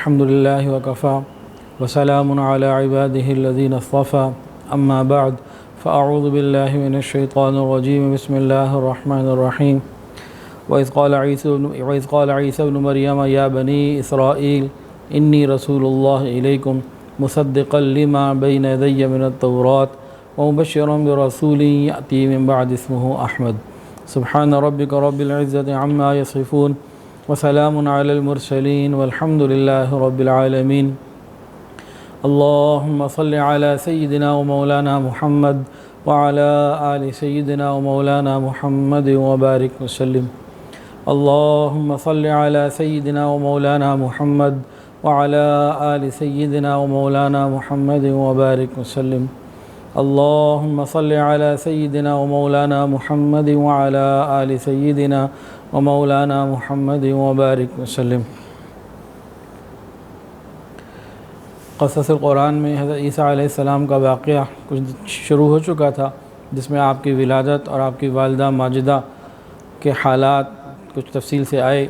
الحمد لله وكفى وسلام على عباده الذين اصطفى أما بعد فأعوذ بالله من الشيطان الرجيم بسم الله الرحمن الرحيم وإذ قال عيسى ابن مريم يا بني إسرائيل إني رسول الله إليكم مصدقا لما بين يدي من التوراة ومبشرا برسول يأتي من بعد اسمه أحمد سبحان ربك رب العزة عما يصفون وسلام على المرسلين والحمد لله رب العالمين اللهم صل على سيدنا ومولانا محمد وعلى آل سيدنا ومولانا محمد وبارك وسلم اللهم صل على سيدنا ومولانا محمد وعلى آل سيدنا ومولانا محمد وبارك وسلم اللهم صل على سيدنا ومولانا محمد وعلى آل سيدنا ومولانا محمد وبارك وسلم۔ قصص القرآن میں حضرت عیسیٰ علیہ السلام کا واقعہ کچھ شروع ہو چکا تھا، جس میں آپ کی ولادت اور آپ کی والدہ ماجدہ کے حالات کچھ تفصیل سے آئے۔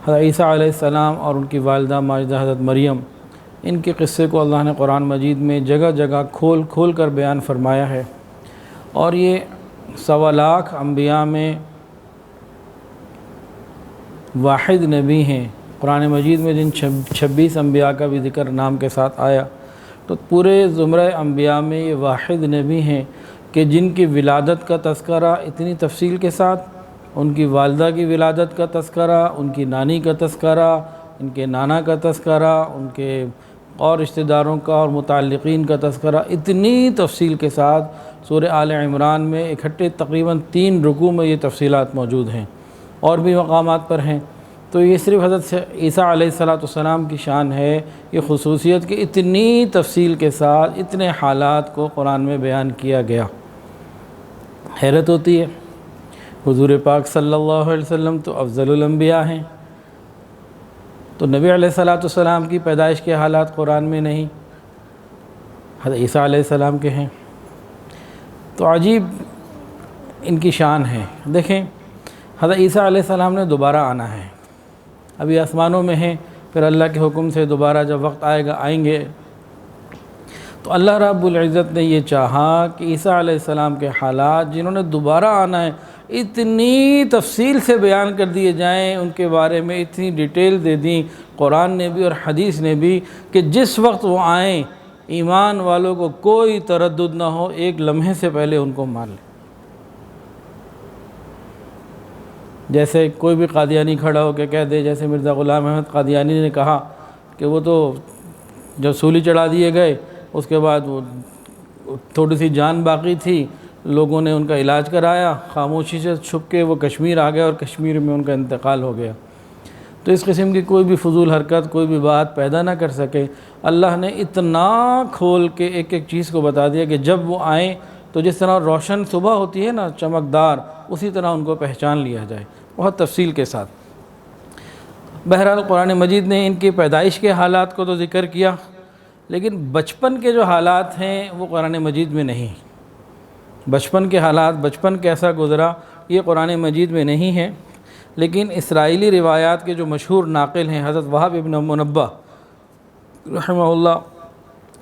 حضرت عیسیٰ علیہ السلام اور ان کی والدہ ماجدہ حضرت مریم، ان کے قصے کو اللہ نے قرآن مجید میں جگہ جگہ کھول کر بیان فرمایا ہے، اور یہ 1.25 لاکھ انبیاء میں واحد نبی ہیں۔ قرآن مجید میں جن 26 انبیاء کا بھی ذکر نام کے ساتھ آیا، تو پورے زمرہ انبیاء میں یہ واحد نبی ہیں کہ جن کی ولادت کا تذکرہ اتنی تفصیل کے ساتھ، ان کی والدہ کی ولادت کا تذکرہ، ان کی نانی کا تذکرہ، ان کے نانا کا تذکرہ، ان کے اور رشتہ داروں کا اور متعلقین کا تذکرہ اتنی تفصیل کے ساتھ سورہ آل عمران میں اکٹھے تقریباً 3 رکوع میں یہ تفصیلات موجود ہیں، اور بھی مقامات پر ہیں۔ تو یہ صرف حضرت عیسیٰ علیہ السلام کی شان ہے، یہ خصوصیت کہ اتنی تفصیل کے ساتھ اتنے حالات کو قرآن میں بیان کیا گیا۔ حیرت ہوتی ہے، حضور پاک صلی اللہ علیہ وسلم تو افضل الانبیاء ہیں، تو نبی علیہ السلام کی پیدائش کے حالات قرآن میں نہیں، حضرت عیسیٰ علیہ السلام کے ہیں، تو عجیب ان کی شان ہے۔ دیکھیں، حضرت عیسیٰ علیہ السلام نے دوبارہ آنا ہے، ابھی آسمانوں میں ہیں، پھر اللہ کے حکم سے دوبارہ جب وقت آئے گا آئیں گے۔ تو اللہ رب العزت نے یہ چاہا کہ عیسیٰ علیہ السلام کے حالات جنہوں نے دوبارہ آنا ہے اتنی تفصیل سے بیان کر دیے جائیں، ان کے بارے میں اتنی ڈیٹیل دے دیں قرآن نے بھی اور حدیث نے بھی، کہ جس وقت وہ آئیں ایمان والوں کو کوئی تردد نہ ہو، ایک لمحے سے پہلے ان کو مان لیں۔ جیسے کوئی بھی قادیانی کھڑا ہو کے کہہ دے، جیسے مرزا غلام احمد قادیانی نے کہا کہ وہ تو جب سولی چڑھا دیے گئے، اس کے بعد وہ تھوڑی سی جان باقی تھی، لوگوں نے ان کا علاج کرایا، خاموشی سے چھپ کے وہ کشمیر آ گئے اور کشمیر میں ان کا انتقال ہو گیا۔ تو اس قسم کی کوئی بھی فضول حرکت، کوئی بھی بات پیدا نہ کر سکے۔ اللہ نے اتنا کھول کے ایک ایک چیز کو بتا دیا کہ جب وہ آئیں تو جس طرح روشن صبح ہوتی ہے نا، چمکدار، اسی طرح ان کو پہچان لیا جائے، بہت تفصیل کے ساتھ۔ بہرحال قرآن مجید نے ان کی پیدائش کے حالات کو تو ذکر کیا، لیکن بچپن کے جو حالات ہیں وہ قرآن مجید میں نہیں۔ بچپن کے حالات، بچپن کیسا گزرا، یہ قرآن مجید میں نہیں ہے، لیکن اسرائیلی روایات کے جو مشہور ناقل ہیں حضرت وہب ابن منبہ رحمہ اللہ،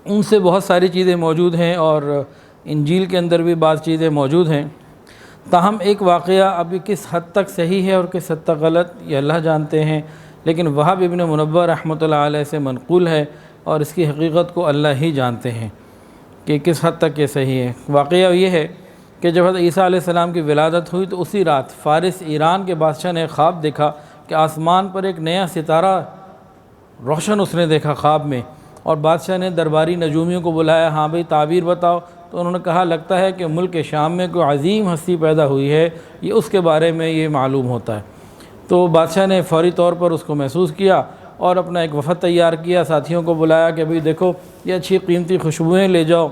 ان سے بہت ساری چیزیں موجود ہیں، اور انجیل کے اندر بھی بعض چیزیں موجود ہیں۔ تاہم ایک واقعہ ابھی کس حد تک صحیح ہے اور کس حد تک غلط، یہ اللہ جانتے ہیں، لیکن وہب ابن منبہ رحمۃ اللہ علیہ سے منقول ہے، اور اس کی حقیقت کو اللہ ہی جانتے ہیں کہ کس حد تک یہ صحیح ہے۔ واقعہ یہ ہے کہ جب حضرت عیسیٰ علیہ السلام کی ولادت ہوئی تو اسی رات فارس ایران کے بادشاہ نے خواب دیکھا کہ آسمان پر ایک نیا ستارہ روشن اس نے دیکھا خواب میں، اور بادشاہ نے درباری نجومیوں کو بلایا، ہاں بھئی تعبیر بتاؤ۔ تو انہوں نے کہا لگتا ہے کہ ملک شام میں کوئی عظیم ہستی پیدا ہوئی ہے، یہ اس کے بارے میں یہ معلوم ہوتا ہے۔ تو بادشاہ نے فوری طور پر اس کو محسوس کیا اور اپنا ایک وفد تیار کیا، ساتھیوں کو بلایا کہ بھئی دیکھو یہ اچھی قیمتی خوشبوئیں لے جاؤ،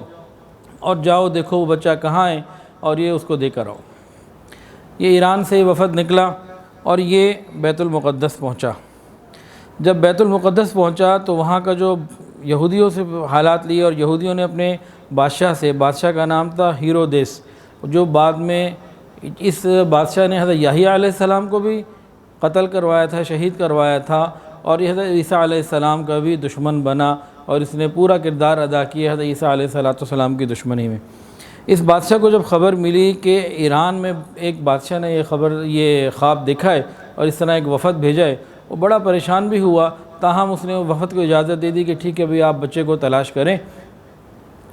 اور جاؤ دیکھو وہ بچہ کہاں ہے اور یہ اس کو دے کر آؤ۔ یہ ایران سے وفد نکلا اور یہ بیت المقدس پہنچا۔ جب بیت المقدس پہنچا تو وہاں کا جو یہودیوں سے حالات لیے، اور یہودیوں نے اپنے بادشاہ سے، بادشاہ کا نام تھا ہیرودیس، جو بعد میں اس بادشاہ نے حضرت یحییٰ علیہ السلام کو بھی قتل کروایا تھا، شہید کروایا تھا، اور یہ حضرت عیسیٰ علیہ السلام کا بھی دشمن بنا، اور اس نے پورا کردار ادا کیا حضرت عیسیٰ علیہ السلام کی دشمنی میں۔ اس بادشاہ کو جب خبر ملی کہ ایران میں ایک بادشاہ نے یہ خواب دیکھا ہے اور اس طرح ایک وفد بھیجا ہے، وہ بڑا پریشان بھی ہوا، تاہم اس نے وفد کو اجازت دے دی کہ ٹھیک ہے بھئی آپ بچے کو تلاش کریں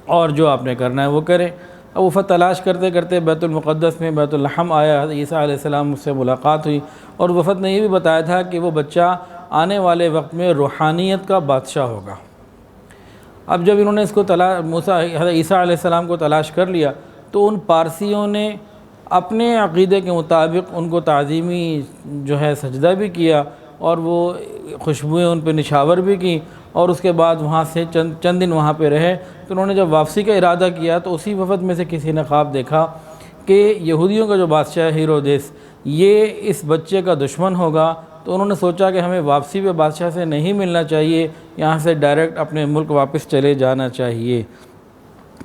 اور جو آپ نے کرنا ہے وہ کریں۔ اب وفد تلاش کرتے کرتے بیت المقدس میں بیت الحم آیا، حضرت عیسیٰ علیہ السلام اس سے ملاقات ہوئی، اور وفد نے یہ بھی بتایا تھا کہ وہ بچہ آنے والے وقت میں روحانیت کا بادشاہ ہوگا۔ اب جب انہوں نے اس کو حضرت عیسیٰ علیہ السلام کو تلاش کر لیا تو ان پارسیوں نے اپنے عقیدے کے مطابق ان کو تعظیمی جو ہے سجدہ بھی کیا، اور وہ خوشبوئیں ان پہ نشاور بھی کی، اور اس کے بعد وہاں سے چند دن وہاں پہ رہے۔ تو انہوں نے جب واپسی کا ارادہ کیا تو اسی وفد میں سے کسی نے خواب دیکھا کہ یہودیوں کا جو بادشاہ ہے ہیرودیس، یہ اس بچے کا دشمن ہوگا، تو انہوں نے سوچا کہ ہمیں واپسی پہ بادشاہ سے نہیں ملنا چاہیے، یہاں سے ڈائریکٹ اپنے ملک واپس چلے جانا چاہیے۔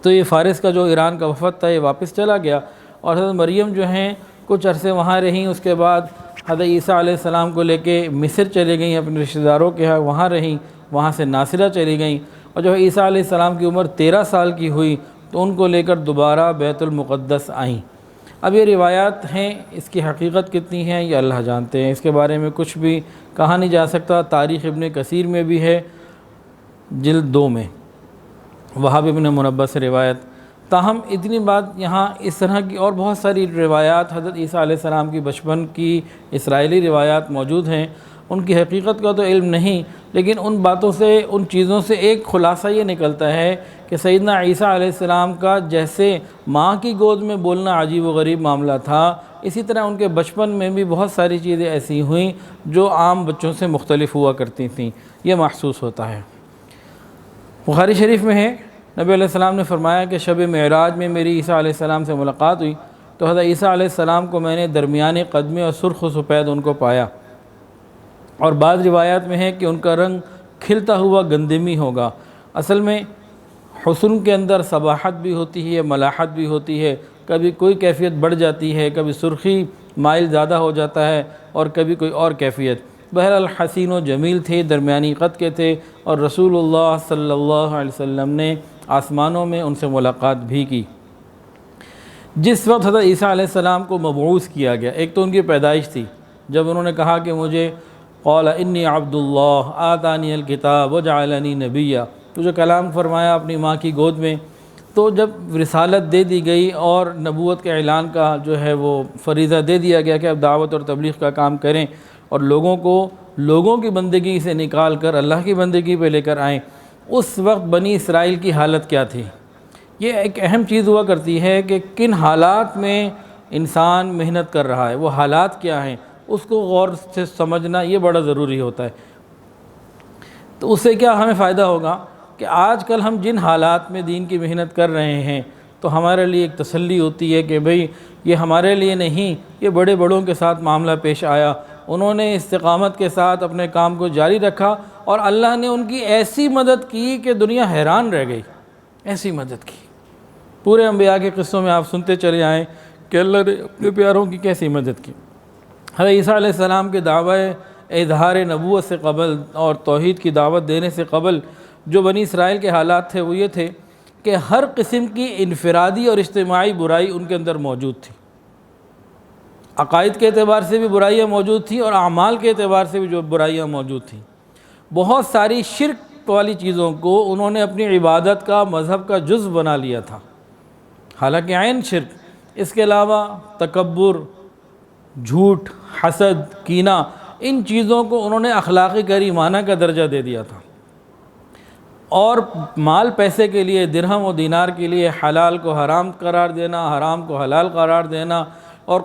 تو یہ فارس کا جو ایران کا وفد تھا یہ واپس چلا گیا، اور حضرت مریم جو ہیں کچھ عرصے وہاں رہیں، اس کے بعد حضرت عیسیٰ علیہ السلام کو لے کے مصر چلے گئیں، اپنے رشتہ داروں کے ہاں وہاں رہیں، وہاں سے ناصرہ چلی گئیں، اور جب عیسیٰ علیہ السلام کی عمر 13 سال کی ہوئی تو ان کو لے کر دوبارہ بیت المقدس آئیں۔ اب یہ روایات ہیں، اس کی حقیقت کتنی ہے یہ اللہ جانتے ہیں، اس کے بارے میں کچھ بھی کہا نہیں جا سکتا۔ تاریخ ابن کثیر میں بھی ہے جلد 2 میں، وہاب ابن منبہ سے روایت۔ تاہم اتنی بات، یہاں اس طرح کی اور بہت ساری روایات حضرت عیسیٰ علیہ السلام کی بچپن کی اسرائیلی روایات موجود ہیں، ان کی حقیقت کا تو علم نہیں، لیکن ان باتوں سے، ان چیزوں سے ایک خلاصہ یہ نکلتا ہے کہ سیدنا عیسیٰ علیہ السلام کا جیسے ماں کی گود میں بولنا عجیب و غریب معاملہ تھا، اسی طرح ان کے بچپن میں بھی بہت ساری چیزیں ایسی ہوئیں جو عام بچوں سے مختلف ہوا کرتی تھیں، یہ محسوس ہوتا ہے۔ بخاری شریف میں ہے، نبی علیہ السلام نے فرمایا کہ شب معراج میں میری عیسیٰ علیہ السلام سے ملاقات ہوئی تو حضرت عیسیٰ علیہ السلام کو میں نے درمیانے قدمے اور سرخ و سفید ان کو پایا، اور بعض روایات میں ہے کہ ان کا رنگ کھلتا ہوا گندمی ہوگا۔ اصل میں حسن کے اندر صباحت بھی ہوتی ہے، ملاحت بھی ہوتی ہے، کبھی کوئی کیفیت بڑھ جاتی ہے، کبھی سرخی مائل زیادہ ہو جاتا ہے، اور کبھی کوئی اور کیفیت۔ بہرحال حسین و جمیل تھے، درمیانی قد کے تھے، اور رسول اللہ صلی اللہ علیہ وسلم نے آسمانوں میں ان سے ملاقات بھی کی۔ جس وقت حضرت عیسیٰ علیہ السلام کو مبعوث کیا گیا، ایک تو ان کی پیدائش تھی، جب انہوں نے کہا کہ مجھے قال انی عبد اللہ آتانی الکتاب وجعلنی نبیا، تو جو کلام فرمایا اپنی ماں کی گود میں، تو جب رسالت دے دی گئی اور نبوت کے اعلان کا جو ہے وہ فریضہ دے دیا گیا کہ اب دعوت اور تبلیغ کا کام کریں اور لوگوں کی بندگی سے نکال کر اللہ کی بندگی پہ لے کر آئیں، اس وقت بنی اسرائیل کی حالت کیا تھی؟ یہ ایک اہم چیز ہوا کرتی ہے کہ کن حالات میں انسان محنت کر رہا ہے، وہ حالات کیا ہیں، اس کو غور سے سمجھنا یہ بڑا ضروری ہوتا ہے۔ تو اس سے کیا ہمیں فائدہ ہوگا کہ آج کل ہم جن حالات میں دین کی محنت کر رہے ہیں تو ہمارے لیے ایک تسلی ہوتی ہے کہ بھئی یہ ہمارے لیے نہیں، یہ بڑے بڑوں کے ساتھ معاملہ پیش آیا، انہوں نے استقامت کے ساتھ اپنے کام کو جاری رکھا، اور اللہ نے ان کی ایسی مدد کی کہ دنیا حیران رہ گئی، ایسی مدد کی۔ پورے انبیاء کے قصوں میں آپ سنتے چلے آئیں کہ اللہ نے اپنے پیاروں کی کیسی مدد کی۔ حضرت عیسیٰ علیہ السلام کے دعوی اظہار نبوت سے قبل اور توحید کی دعوت دینے سے قبل جو بنی اسرائیل کے حالات تھے وہ یہ تھے کہ ہر قسم کی انفرادی اور اجتماعی برائی ان کے اندر موجود تھی۔ عقائد کے اعتبار سے بھی برائیاں موجود تھیں اور اعمال کے اعتبار سے بھی جو برائیاں موجود تھیں۔ بہت ساری شرک والی چیزوں کو انہوں نے اپنی عبادت کا، مذہب کا جزو بنا لیا تھا، حالانکہ عین شرک۔ اس کے علاوہ تکبر، جھوٹ، حسد، کینہ، ان چیزوں کو انہوں نے اخلاقی کریمانہ کا درجہ دے دیا تھا، اور مال پیسے کے لیے، درہم و دینار کے لیے حلال کو حرام قرار دینا، حرام کو حلال قرار دینا، اور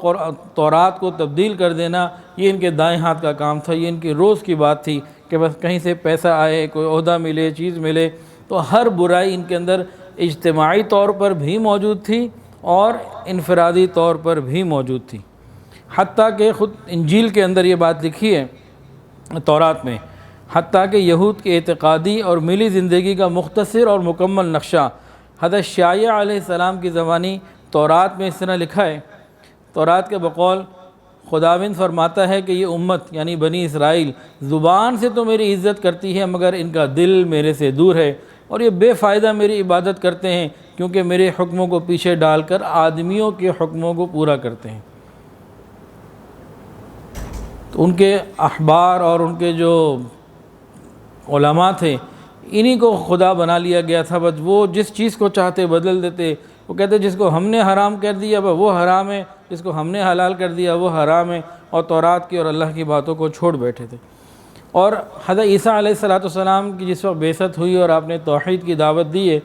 تورات کو تبدیل کر دینا، یہ ان کے دائیں ہاتھ کا کام تھا، یہ ان کی روز کی بات تھی کہ بس کہیں سے پیسہ آئے، کوئی عہدہ ملے، چیز ملے۔ تو ہر برائی ان کے اندر اجتماعی طور پر بھی موجود تھی اور انفرادی طور پر بھی موجود تھی، حتیٰ کہ خود انجیل کے اندر یہ بات لکھی ہے تورات میں، حتیٰ کہ یہود کے اعتقادی اور ملی زندگی کا مختصر اور مکمل نقشہ حضرت شایع علیہ السلام کی زبانی تورات میں اس طرح لکھا ہے۔ تورات کے بقول خداوند فرماتا ہے کہ یہ امت یعنی بنی اسرائیل زبان سے تو میری عزت کرتی ہے مگر ان کا دل میرے سے دور ہے، اور یہ بے فائدہ میری عبادت کرتے ہیں کیونکہ میرے حکموں کو پیچھے ڈال کر آدمیوں کے حکموں کو پورا کرتے ہیں۔ تو ان کے احبار اور ان کے جو علماء تھے انہی کو خدا بنا لیا گیا تھا، بس وہ جس چیز کو چاہتے بدل دیتے۔ وہ کہتے جس کو ہم نے حرام کر دیا وہ حرام ہے، جس کو ہم نے حلال کر دیا وہ حرام ہے، اور تورات کی اور اللہ کی باتوں کو چھوڑ بیٹھے تھے۔ اور حضرت عیسیٰ علیہ السلام کی جس وقت بعثت ہوئی اور آپ نے توحید کی دعوت دی ہے،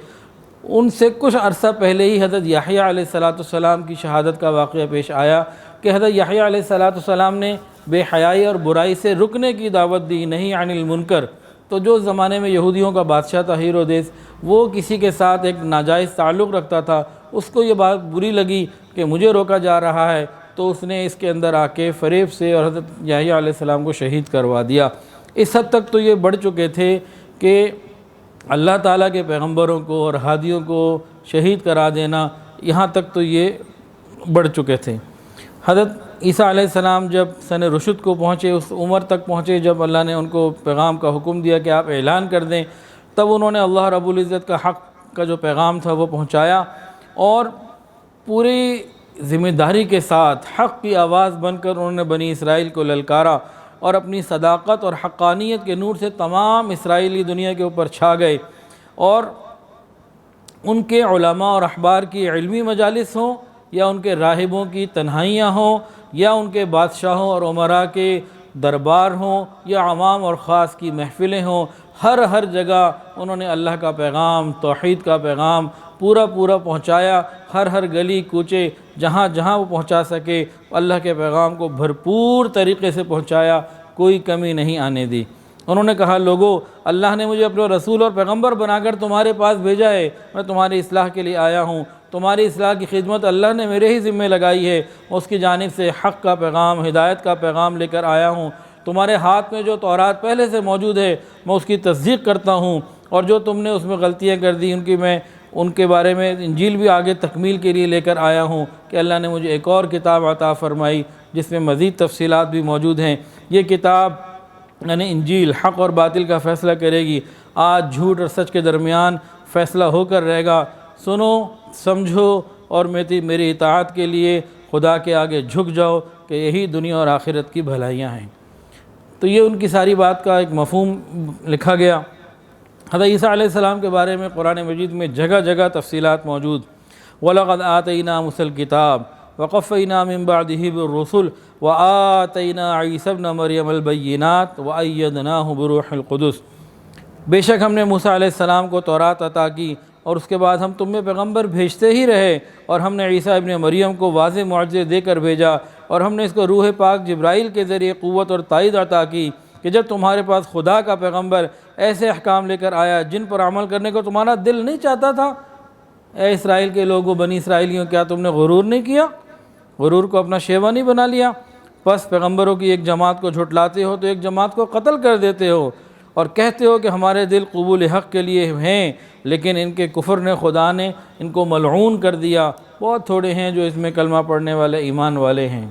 ان سے کچھ عرصہ پہلے ہی حضرت یحییٰ علیہ السلام کی شہادت کا واقعہ پیش آیا کہ حضرت یحییٰ علیہ السلام نے بے حیائی اور برائی سے رکنے کی دعوت دی، نہیں عن المنکر۔ تو جو زمانے میں یہودیوں کا بادشاہ تھا ہیرودیس، وہ کسی کے ساتھ ایک ناجائز تعلق رکھتا تھا، اس کو یہ بات بری لگی کہ مجھے روکا جا رہا ہے، تو اس نے اس کے اندر آ کے فریب سے اور حضرت یحییٰ علیہ السلام کو شہید کروا دیا۔ اس حد تک تو یہ بڑھ چکے تھے کہ اللہ تعالیٰ کے پیغمبروں کو اور ہادیوں کو شہید کرا دینا، یہاں تک تو یہ بڑھ چکے تھے۔ حضرت عیسیٰ علیہ السلام جب سن رشد کو پہنچے، اس عمر تک پہنچے جب اللہ نے ان کو پیغام کا حکم دیا کہ آپ اعلان کر دیں، تب انہوں نے اللہ رب العزت کا حق کا جو پیغام تھا وہ پہنچایا، اور پوری ذمہ داری کے ساتھ حق کی آواز بن کر انہوں نے بنی اسرائیل کو للکارا، اور اپنی صداقت اور حقانیت کے نور سے تمام اسرائیلی دنیا کے اوپر چھا گئے۔ اور ان کے علماء اور احبار کی علمی مجالس ہوں یا ان کے راہبوں کی تنہائیاں ہوں یا ان کے بادشاہوں اور امراء کے دربار ہوں یا عوام اور خاص کی محفلیں ہوں، ہر جگہ انہوں نے اللہ کا پیغام، توحید کا پیغام پورا پہنچایا۔ ہر گلی کوچے جہاں وہ پہنچا سکے اللہ کے پیغام کو بھرپور طریقے سے پہنچایا، کوئی کمی نہیں آنے دی۔ انہوں نے کہا لوگو، اللہ نے مجھے اپنے رسول اور پیغمبر بنا کر تمہارے پاس بھیجا ہے، میں تمہاری اصلاح کے لیے آیا ہوں، تمہاری اصلاح کی خدمت اللہ نے میرے ہی ذمہ لگائی ہے، اس کی جانب سے حق کا پیغام، ہدایت کا پیغام لے کر آیا ہوں۔ تمہارے ہاتھ میں جو تورات پہلے سے موجود ہے میں اس کی تصدیق کرتا ہوں، اور جو تم نے اس میں غلطیاں کر دی ان کے بارے میں انجیل بھی آگے تکمیل کے لیے لے کر آیا ہوں کہ اللہ نے مجھے ایک اور کتاب عطا فرمائی جس میں مزید تفصیلات بھی موجود ہیں۔ یہ کتاب یعنی انجیل حق اور باطل کا فیصلہ کرے گی، آج جھوٹ اور سچ کے درمیان فیصلہ ہو کر رہے گا۔ سنو، سمجھو اور میری اطاعت کے لیے خدا کے آگے جھک جاؤ کہ یہی دنیا اور آخرت کی بھلائیاں ہیں۔ تو یہ ان کی ساری بات کا ایک مفہوم لکھا گیا۔ حضرت عیسیٰ علیہ السلام کے بارے میں قرآن مجید میں جگہ تفصیلات موجود۔ وَلَقَدْ آتَيْنَا مُوسَى الْكِتَابَ وَقَفَّيْنَا مِن بَعْدِهِ بِالرُّسُلِ وَآتَيْنَا عِيسَى ابْنَ مَرْيَمَ الْبَيِّنَاتِ وَأَيَّدْنَاهُ بِرُوحِ الْقُدُسِ۔ بے شک ہم نے موسیٰ علیہ السلام کو تورات عطا کی، اور اس کے بعد ہم تم میں پیغمبر بھیجتے ہی رہے، اور ہم نے عیسیٰ ابن مریم کو واضح معجزے دے کر بھیجا، اور ہم نے اس کو روح پاک جبرائیل کے ذریعے قوت اور تائید عطا کی کہ جب تمہارے پاس خدا کا پیغمبر ایسے احکام لے کر آیا جن پر عمل کرنے کو تمہارا دل نہیں چاہتا تھا، اے اسرائیل کے لوگوں، بنی اسرائیلیوں، کیا تم نے غرور نہیں کیا؟ غرور کو اپنا شیوا نہیں بنا لیا؟ بس پیغمبروں کی ایک جماعت کو جھٹلاتے ہو تو ایک جماعت کو قتل کر دیتے ہو، اور کہتے ہو کہ ہمارے دل قبول حق کے لیے ہیں، لیکن ان کے کفر نے خدا نے ان کو ملعون کر دیا۔ بہت تھوڑے ہیں جو اس میں کلمہ پڑھنے والے ایمان والے ہیں۔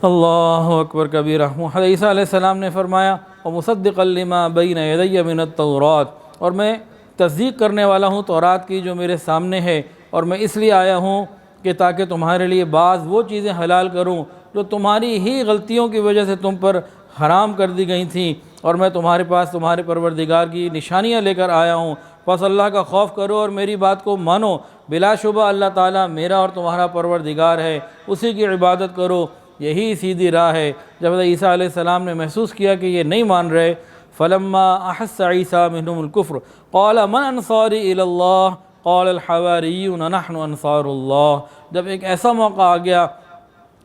اللہ اکبر کبیرہ۔ حضرت عیسیٰ علیہ السلام نے فرمایا وَمُصَدِّقًا لِمَا بَيْنَ يَدَيَّ مِنَ التَّوْرَاتِ، اور میں تصدیق کرنے والا ہوں تورات کی جو میرے سامنے ہے، اور میں اس لیے آیا ہوں کہ تاکہ تمہارے لیے بعض وہ چیزیں حلال کروں جو تمہاری ہی غلطیوں کی وجہ سے تم پر حرام کر دی گئی تھیں، اور میں تمہارے پاس تمہارے پروردگار کی نشانیاں لے کر آیا ہوں، بس اللہ کا خوف کرو اور میری بات کو مانو۔ بلا شبہ اللہ تعالیٰ میرا اور تمہارا پروردگار ہے، اسی کی عبادت کرو، یہی سیدھی راہ ہے۔ جب عیسیٰ علیہ السلام نے محسوس کیا کہ یہ نہیں مان رہے، فَلَمَّا أَحَسَّ عِيسَىٰ مِنْهُمُ الْكُفْرَ قَالَ مَنْ أَنصَارِي إِلَى اللَّهِ قَالَ الْحَوَارِيُّونَ نَحْنُ أَنصَارُ اللَّهِ۔ جب ایک ایسا موقع آ گیا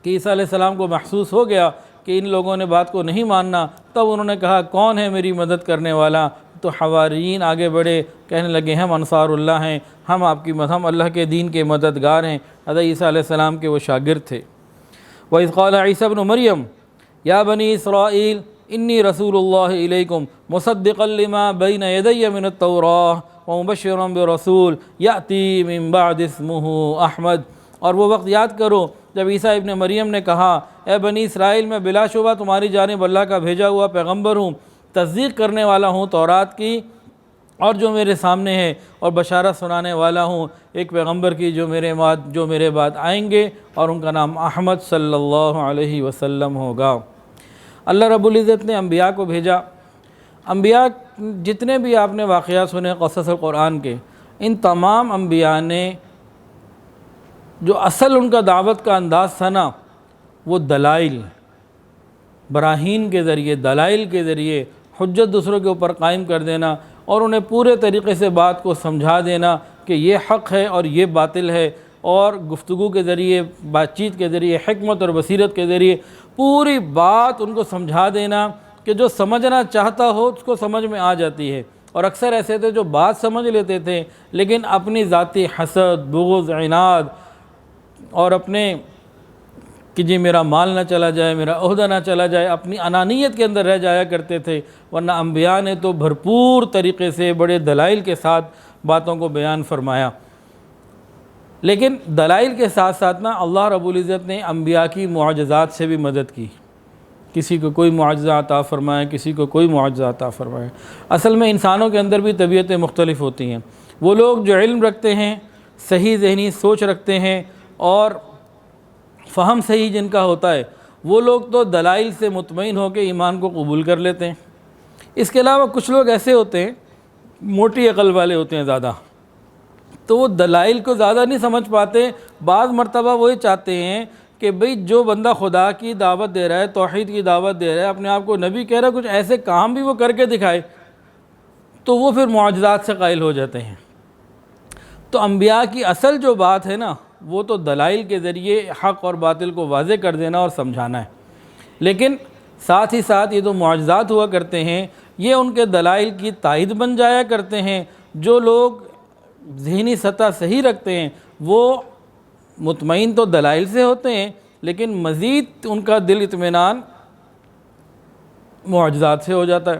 کہ عیسیٰ علیہ السلام کو محسوس ہو گیا کہ ان لوگوں نے بات کو نہیں ماننا، تب انہوں نے کہا کون ہے میری مدد کرنے والا؟ تو حواریین آگے بڑھے، کہنے لگے ہم انصار اللہ ہیں، ہم اللہ کے دین کے مددگار ہیں۔ حضرت عیسیٰ علیہ السلام کے وہ شاگرد تھے۔ وَإِذْ قَالَ عِيسَى ابْنُ مَرْيَمَ يَا بَنِي إِسْرَائِيلَ إِنِّي رَسُولُ اللَّهِ إِلَيْكُمْ مُصَدِّقًا لِمَا بَيْنَ يَدَيَّ مِنَ التَّوْرَاةِ وَمُبَشِّرًا بِرَسُولٍ يَأْتِي مِن بَعْدِي اسْمُهُ أَحْمَدُ۔ اور وہ وقت یاد کرو جب عیسیٰ ابن مریم نے کہا اے بنی اسرائیل میں بلا شبہ تمہاری جانب اللہ کا بھیجا ہوا پیغمبر ہوں، تصدیق کرنے والا ہوں تورات کی اور جو میرے سامنے ہے، اور بشارت سنانے والا ہوں ایک پیغمبر کی جو میرے بعد آئیں گے، اور ان کا نام احمد صلی اللہ علیہ وسلم ہوگا۔ اللہ رب العزت نے انبیاء کو بھیجا۔ انبیاء جتنے بھی آپ نے واقعات سنے قصص القرآن کے، ان تمام انبیاء نے جو اصل ان کا دعوت کا انداز تھا نا، وہ دلائل، براہین کے ذریعے، دلائل کے ذریعے حجت دوسروں کے اوپر قائم کر دینا اور انہیں پورے طریقے سے بات کو سمجھا دینا کہ یہ حق ہے اور یہ باطل ہے، اور گفتگو کے ذریعے، بات چیت کے ذریعے، حکمت اور بصیرت کے ذریعے پوری بات ان کو سمجھا دینا کہ جو سمجھنا چاہتا ہو اس کو سمجھ میں آ جاتی ہے۔ اور اکثر ایسے تھے جو بات سمجھ لیتے تھے لیکن اپنی ذاتی حسد، بغض، عناد اور اپنے کہ جی میرا مال نہ چلا جائے، میرا عہدہ نہ چلا جائے، اپنی انانیت کے اندر رہ جایا کرتے تھے، ورنہ انبیاء نے تو بھرپور طریقے سے بڑے دلائل کے ساتھ باتوں کو بیان فرمایا۔ لیکن دلائل کے ساتھ ساتھ نا اللہ رب العزت نے انبیاء کی معجزات سے بھی مدد کی، کسی کو کوئی معجزہ عطا فرمائے، کسی کو کوئی معجزہ عطا فرمائے۔ اصل میں انسانوں کے اندر بھی طبیعتیں مختلف ہوتی ہیں۔ وہ لوگ جو علم رکھتے ہیں، صحیح ذہنی سوچ رکھتے ہیں اور فہم صحیح جن کا ہوتا ہے، وہ لوگ تو دلائل سے مطمئن ہو کے ایمان کو قبول کر لیتے ہیں۔ اس کے علاوہ کچھ لوگ ایسے ہوتے ہیں، موٹی عقل والے ہوتے ہیں زیادہ، تو وہ دلائل کو زیادہ نہیں سمجھ پاتے۔ بعض مرتبہ وہی چاہتے ہیں کہ بھئی جو بندہ خدا کی دعوت دے رہا ہے، توحید کی دعوت دے رہا ہے، اپنے آپ کو نبی کہہ رہا ہے، کچھ ایسے کام بھی وہ کر کے دکھائے، تو وہ پھر معجزات سے قائل ہو جاتے ہیں۔ تو انبیاء کی اصل جو بات ہے نا، وہ تو دلائل کے ذریعے حق اور باطل کو واضح کر دینا اور سمجھانا ہے۔ لیکن ساتھ ہی ساتھ یہ جو معجزات ہوا کرتے ہیں، یہ ان کے دلائل کی تائید بن جایا کرتے ہیں۔ جو لوگ ذہنی سطح صحیح رکھتے ہیں وہ مطمئن تو دلائل سے ہوتے ہیں، لیکن مزید ان کا دل اطمینان معجزات سے ہو جاتا ہے۔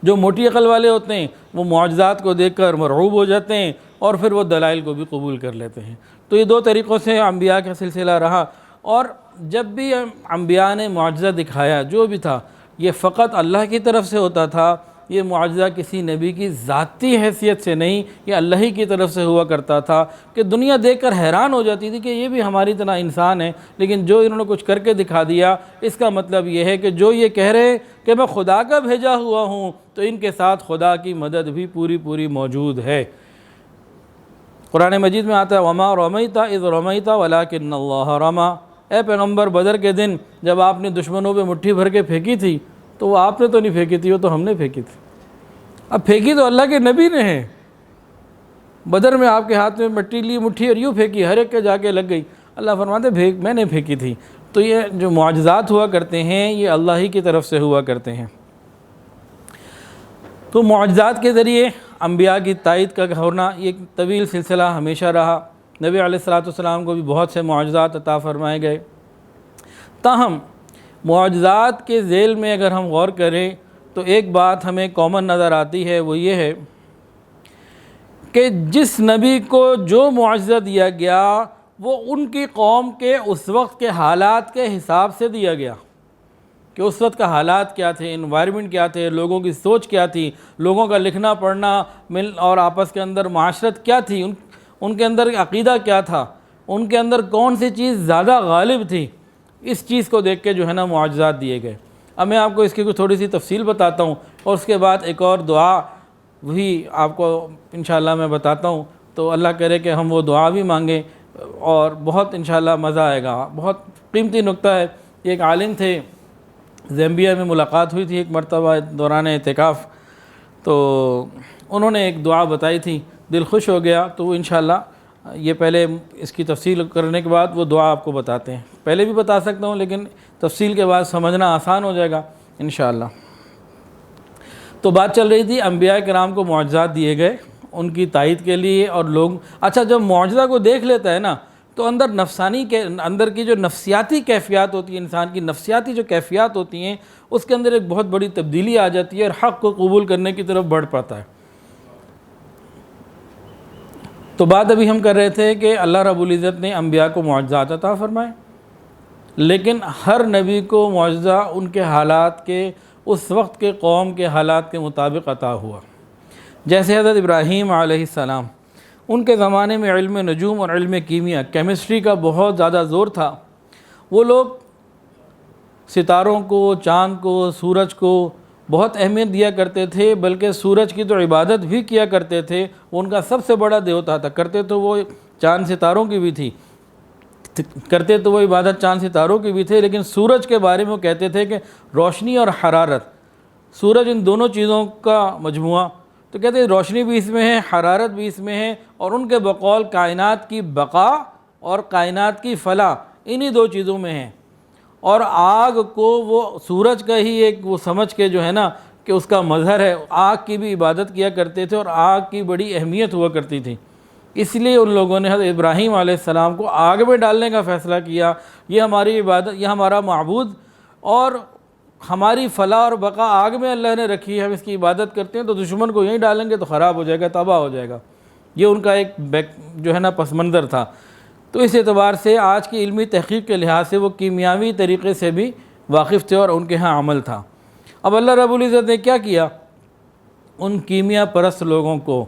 جو موٹی عقل والے ہوتے ہیں وہ معجزات کو دیکھ کر مرعوب ہو جاتے ہیں اور پھر وہ دلائل کو بھی قبول کر لیتے ہیں۔ تو یہ دو طریقوں سے انبیاء کا سلسلہ رہا، اور جب بھی انبیاء نے معجزہ دکھایا جو بھی تھا، یہ فقط اللہ کی طرف سے ہوتا تھا۔ یہ معجزہ کسی نبی کی ذاتی حیثیت سے نہیں، یہ اللہ ہی کی طرف سے ہوا کرتا تھا کہ دنیا دیکھ کر حیران ہو جاتی تھی کہ یہ بھی ہماری طرح انسان ہے، لیکن جو انہوں نے کچھ کر کے دکھا دیا، اس کا مطلب یہ ہے کہ جو یہ کہہ رہے ہیں کہ میں خدا کا بھیجا ہوا ہوں، تو ان کے ساتھ خدا کی مدد بھی پوری موجود ہے۔ قرآن مجید میں آتا ہے وَمَا رَمَيْتَ إِذْ رَمَيْتَ وَلَكِنَّ اللَّهَ رَمَى۔ اے پیغمبر، بدر کے دن جب آپ نے دشمنوں پہ مٹھی بھر کے پھینکی تھی تو وہ آپ نے تو نہیں پھینکی تھی، وہ تو ہم نے پھینکی تھی۔ اب پھینکی تو اللہ کے نبی نے ہے۔ بدر میں آپ کے ہاتھ میں مٹی لی مٹھی اور یوں پھینکی، ہر ایک کے جا کے لگ گئی۔ اللہ فرماتے میں نے پھینکی تھی۔ تو یہ جو معجزات ہوا کرتے ہیں یہ اللہ ہی کی طرف سے ہوا کرتے ہیں۔ تو معجزات کے ذریعے انبیاء کی تائید کا ہونا یہ ایک طویل سلسلہ ہمیشہ رہا۔ نبی علیہ السلام کو بھی بہت سے معجزات عطا فرمائے گئے۔ تاہم معجزات کے ذیل میں اگر ہم غور کریں تو ایک بات ہمیں کامن نظر آتی ہے، وہ یہ ہے کہ جس نبی کو جو معجزہ دیا گیا وہ ان کی قوم کے اس وقت کے حالات کے حساب سے دیا گیا، کہ اس وقت کا حالات کیا تھے، انوائرمنٹ کیا تھے، لوگوں کی سوچ کیا تھی، لوگوں کا لکھنا پڑھنا مل اور آپس کے اندر معاشرت کیا تھی، ان کے اندر عقیدہ کیا تھا، ان کے اندر کون سی چیز زیادہ غالب تھی، اس چیز کو دیکھ کے جو ہے نا معجزات دیے گئے۔ اب میں آپ کو اس کی کچھ تھوڑی سی تفصیل بتاتا ہوں، اور اس کے بعد ایک اور دعا وہی آپ کو انشاءاللہ میں بتاتا ہوں، تو اللہ کرے کہ ہم وہ دعا بھی مانگیں اور بہت انشاءاللہ مزہ آئے گا۔ بہت قیمتی نکتہ ہے۔ ایک عالم تھے، زیمبیا میں ملاقات ہوئی تھی ایک مرتبہ دوران اعتکاف، تو انہوں نے ایک دعا بتائی تھی، دل خوش ہو گیا۔ تو وہ انشاءاللہ یہ پہلے اس کی تفصیل کرنے کے بعد وہ دعا آپ کو بتاتے ہیں۔ پہلے بھی بتا سکتا ہوں لیکن تفصیل کے بعد سمجھنا آسان ہو جائے گا انشاءاللہ۔ تو بات چل رہی تھی انبیاء کرام کو معجزات دیے گئے ان کی تائید کے لیے، اور لوگ اچھا جب معجزہ کو دیکھ لیتا ہے نا تو اندر کی جو نفسیاتی کیفیات ہوتی ہیں، انسان کی نفسیاتی جو کیفیات ہوتی ہیں، اس کے اندر ایک بہت بڑی تبدیلی آ جاتی ہے اور حق کو قبول کرنے کی طرف بڑھ پاتا ہے۔ تو بات ابھی ہم کر رہے تھے کہ اللہ رب العزت نے انبیاء کو معجزات عطا فرمائے، لیکن ہر نبی کو معجزہ ان کے حالات کے، اس وقت کے قوم کے حالات کے مطابق عطا ہوا۔ جیسے حضرت ابراہیم علیہ السلام، ان کے زمانے میں علم نجوم اور علم کیمیا، کیمسٹری کا بہت زیادہ زور تھا۔ وہ لوگ ستاروں کو، چاند کو، سورج کو بہت اہمیت دیا کرتے تھے، بلکہ سورج کی تو عبادت بھی کیا کرتے تھے، وہ ان کا سب سے بڑا دیوتا تھا۔ کرتے تو وہ چاند ستاروں کی بھی تھی، کرتے تو وہ عبادت چاند ستاروں کی بھی تھے، لیکن سورج کے بارے میں وہ کہتے تھے کہ روشنی اور حرارت، سورج ان دونوں چیزوں کا مجموعہ، تو کہتے ہیں روشنی بھی اس میں ہے، حرارت بھی اس میں ہے، اور ان کے بقول کائنات کی بقا اور کائنات کی فلاح انہی دو چیزوں میں ہے۔ اور آگ کو وہ سورج کا ہی ایک وہ سمجھ کے جو ہے نا کہ اس کا مظہر ہے، آگ کی بھی عبادت کیا کرتے تھے، اور آگ کی بڑی اہمیت ہوا کرتی تھی۔ اس لیے ان لوگوں نے حضرت ابراہیم علیہ السلام کو آگ میں ڈالنے کا فیصلہ کیا، یہ ہماری عبادت، یہ ہمارا معبود، اور ہماری فلاح اور بقا آگ میں اللہ نے رکھی ہے، ہم اس کی عبادت کرتے ہیں، تو دشمن کو یہیں ڈالیں گے تو خراب ہو جائے گا، تباہ ہو جائے گا۔ یہ ان کا ایک جو ہے نا پس منظر تھا۔ تو اس اعتبار سے آج کی علمی تحقیق کے لحاظ سے وہ کیمیاوی طریقے سے بھی واقف تھے، اور ان کے ہاں عمل تھا۔ اب اللہ رب العزت نے کیا کیا؟ ان کیمیا پرست لوگوں کو،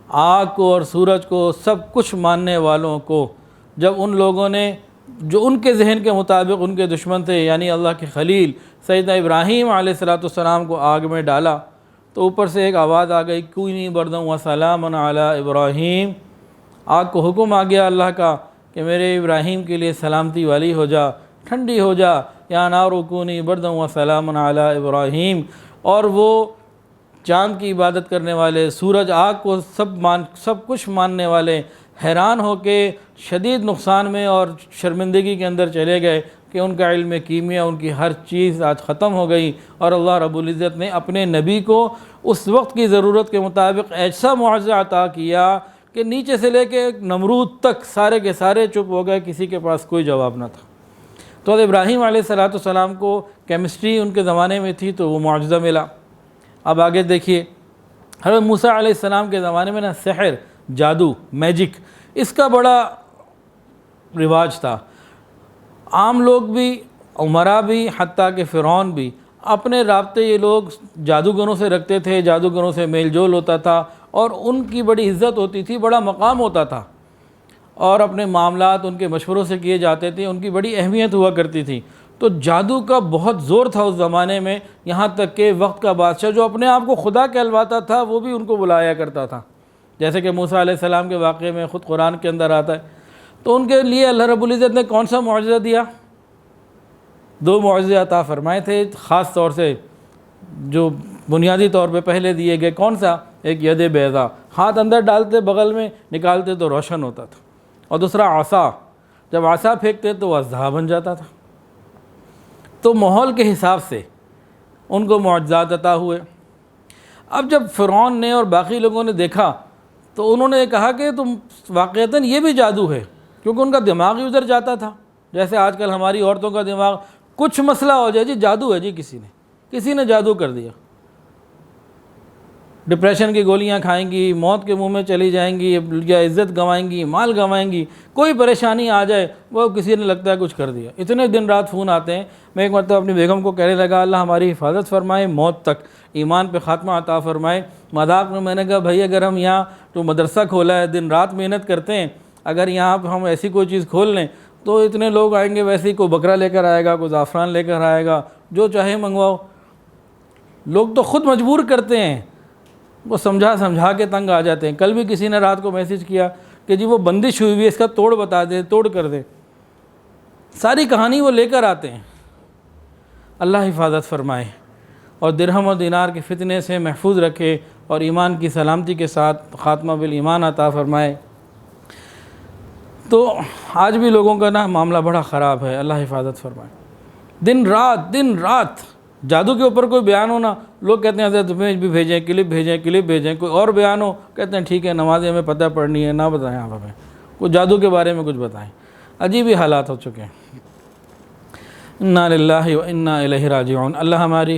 آگ کو اور سورج کو، سب کچھ ماننے والوں کو، جب ان لوگوں نے جو ان کے ذہن کے مطابق ان کے دشمن تھے، یعنی اللہ کے خلیل سیدنا ابراہیم علیہ السلام کو آگ میں ڈالا، تو اوپر سے ایک آواز آ گئی، کونی بردم و سلام علی ابراہیم۔ آگ کو حکم آ گیا اللہ کا کہ میرے ابراہیم کے لیے سلامتی والی ہو جا، ٹھنڈی ہو جا، یا نار کونی بردم و سلام علی ابراہیم۔ اور وہ چاند کی عبادت کرنے والے، سورج، آگ کو سب کچھ ماننے والے حیران ہو کے شدید نقصان میں اور شرمندگی کے اندر چلے گئے کہ ان کا علم کیمیا، ان کی ہر چیز آج ختم ہو گئی، اور اللہ رب العزت نے اپنے نبی کو اس وقت کی ضرورت کے مطابق ایسا معجزہ عطا کیا کہ نیچے سے لے کے نمرود تک سارے کے سارے چپ ہو گئے، کسی کے پاس کوئی جواب نہ تھا۔ تو حضرت ابراہیم علیہ السلام کو کیمسٹری ان کے زمانے میں تھی تو وہ معجزہ ملا۔ اب آگے دیکھیے، حضرت موسیٰ علیہ السلام کے زمانے میں نا سحر، جادو، میجک، اس کا بڑا رواج تھا۔ عام لوگ بھی، عمرا بھی، حتیٰ کہ فرعون بھی، اپنے رابطے یہ لوگ جادوگروں سے رکھتے تھے، جادوگروں سے میل جول ہوتا تھا، اور ان کی بڑی عزت ہوتی تھی، بڑا مقام ہوتا تھا، اور اپنے معاملات ان کے مشوروں سے کیے جاتے تھے، ان کی بڑی اہمیت ہوا کرتی تھی۔ تو جادو کا بہت زور تھا اس زمانے میں، یہاں تک کہ وقت کا بادشاہ جو اپنے آپ کو خدا کہلواتا تھا وہ بھی ان کو بلایا کرتا تھا، جیسے کہ موسیٰ علیہ السلام کے واقعے میں خود قرآن کے اندر آتا ہے۔ تو ان کے لیے اللہ رب العزت نے کون سا معجزہ دیا؟ دو معجزے عطا فرمائے تھے، خاص طور سے جو بنیادی طور پہ پہلے دیے گئے۔ کون سا؟ ایک ید بیضا، ہاتھ اندر ڈالتے بغل میں، نکالتے تو روشن ہوتا تھا، اور دوسرا عصا، جب عصا پھینکتے تو وہ اژدہا بن جاتا تھا۔ تو ماحول کے حساب سے ان کو معجزات عطا ہوئے۔ اب جب فرعون نے اور باقی لوگوں نے دیکھا تو انہوں نے کہا کہ تم واقعتاً یہ بھی جادو ہے، کیونکہ ان کا دماغ ہی ادھر جاتا تھا، جیسے آج کل ہماری عورتوں کا دماغ، کچھ مسئلہ ہو جائے جی جادو ہے، جی کسی نے جادو کر دیا، ڈپریشن کی گولیاں کھائیں گی، موت کے منہ میں چلی جائیں گی، یا عزت گنوائیں گی، مال گنوائیں گی، کوئی پریشانی آ جائے وہ کسی نے لگتا ہے کچھ کر دیا۔ اتنے دن رات فون آتے ہیں۔ میں ایک مرتبہ اپنی بیگم کو کہنے لگا اللہ ہماری حفاظت فرمائے، موت تک ایمان پہ خاتمہ عطا فرمائے۔ مذاق میں نے کہا بھائی اگر ہم یہاں جو مدرسہ کھولا ہے دن رات محنت کرتے ہیں، اگر یہاں پہ ہم ایسی کوئی چیز کھول لیں تو اتنے لوگ آئیں گے، ویسے ہی کوئی بکرا لے کر آئے گا، کوئی زعفران لے کر آئے گا، جو چاہے منگواؤ۔ لوگ تو خود مجبور کرتے ہیں، وہ سمجھا کے تنگ آ جاتے ہیں۔ کل بھی کسی نے رات کو میسج کیا کہ جی وہ بندش ہوئی ہوئی ہے، اس کا توڑ بتا دے، توڑ کر دے، ساری کہانی وہ لے کر آتے ہیں۔ اللہ حفاظت فرمائے اور درہم اور دینار کے فتنے سے محفوظ رکھے، اور ایمان کی سلامتی کے ساتھ خاتمہ بالایمان عطا فرمائے۔ تو آج بھی لوگوں کا نا معاملہ بڑا خراب ہے، اللہ حفاظت فرمائے۔ دن رات جادو کے اوپر کوئی بیان ہونا، لوگ کہتے ہیں حضرت تمہیں بھی بھیجیں، کلپ بھیجیں، کوئی اور بیان ہو کہتے ہیں ٹھیک ہے نمازیں ہمیں پتہ پڑھنی ہے، نہ بتائیں آپ ہمیں، کوئی جادو کے بارے میں کچھ بتائیں۔ عجیب ہی حالات ہو چکے ہیں۔ انا للہ و انا الیہ راجعون۔ اللہ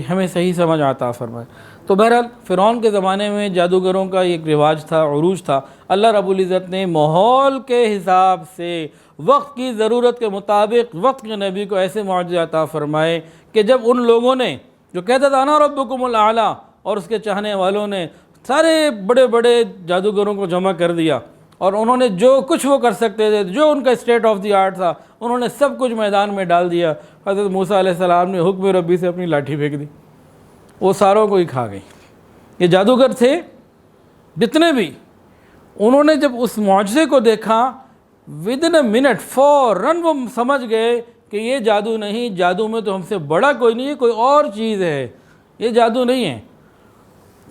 ہمیں صحیح سمجھ عطا فرمائے۔ تو بہرحال فرعون کے زمانے میں جادوگروں کا ایک رواج تھا، عروج تھا۔ اللہ رب العزت نے ماحول کے حساب سے، وقت کی ضرورت کے مطابق وقت کے نبی کو ایسے معجزے عطا فرمائے کہ جب ان لوگوں نے جو کہتا تھا انا ربکم الاعلیٰ، اور اس کے چاہنے والوں نے سارے بڑے بڑے جادوگروں کو جمع کر دیا، اور انہوں نے جو کچھ وہ کر سکتے تھے، جو ان کا اسٹیٹ آف دی آرٹ تھا، انہوں نے سب کچھ میدان میں ڈال دیا۔ حضرت موسیٰ علیہ السلام نے حکم ربی سے اپنی لاٹھی پھینک دی، وہ ساروں کو ہی کھا گئی۔ یہ جادوگر تھے جتنے بھی، انہوں نے جب اس معجزے کو دیکھا ودن اے منٹ فوراً وہ سمجھ گئے کہ یہ جادو نہیں، جادو میں تو ہم سے بڑا کوئی نہیں ہے، کوئی اور چیز ہے، یہ جادو نہیں ہے۔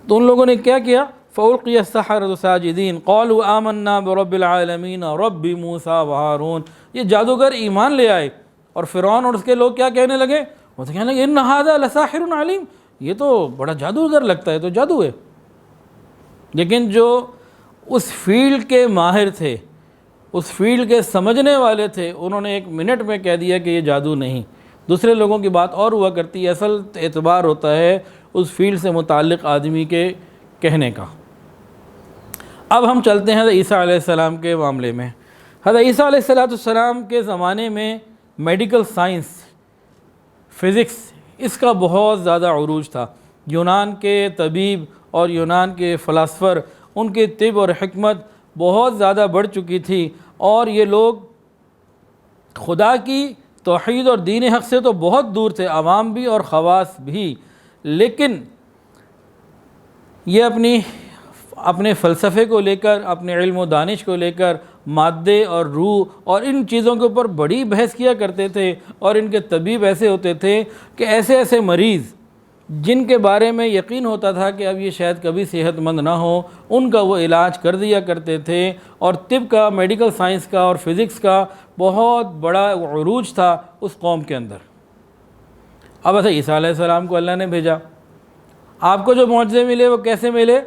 تو ان لوگوں نے کیا کیا؟ فَأُلْقِيَ السَّحَرَةُ سَاجِدِينَ قَالُوا آمَنَّا بِرَبِّ الْعَالَمِينَ رَبِّ مُوسَىٰ وَهَارُونَ۔ یہ جادوگر ایمان لے آئے، اور فرعون اور اس کے لوگ کیا کہنے لگے؟ وہ تو کہنے لگے اِنَّ هَذَا لَسَاحِرٌ عَلِيمٌ، یہ تو بڑا جادوگر لگتا ہے، تو جادو ہے۔ لیکن جو اس فیلڈ کے ماہر تھے، اس فیلڈ کے سمجھنے والے تھے، انہوں نے ایک منٹ میں کہہ دیا کہ یہ جادو نہیں۔ دوسرے لوگوں کی بات اور ہوا کرتی ہے، اصل اعتبار ہوتا ہے اس فیلڈ سے متعلق آدمی کے کہنے کا۔ اب ہم چلتے ہیں حضرت عیسیٰ علیہ السلام کے معاملے میں۔ حضرت عیسیٰ علیہ السلام کے زمانے میں میڈیکل سائنس، فزکس، اس کا بہت زیادہ عروج تھا۔ یونان کے طبیب اور یونان کے فلاسفر، ان کے طب اور حکمت بہت زیادہ بڑھ چکی تھی، اور یہ لوگ خدا کی توحید اور دین حق سے تو بہت دور تھے، عوام بھی اور خواص بھی، لیکن یہ اپنے فلسفے کو لے کر، اپنے علم و دانش کو لے کر، مادے اور روح اور ان چیزوں کے اوپر بڑی بحث کیا کرتے تھے، اور ان کے طبیب ایسے ہوتے تھے کہ ایسے ایسے مریض جن کے بارے میں یقین ہوتا تھا کہ اب یہ شاید کبھی صحت مند نہ ہو، ان کا وہ علاج کر دیا کرتے تھے۔ اور طب کا، میڈیکل سائنس کا اور فزکس کا بہت بڑا عروج تھا اس قوم کے اندر۔ اب ایسا عیسیٰ علیہ السلام کو اللہ نے بھیجا، آپ کو جو معجزے ملے وہ کیسے ملے؟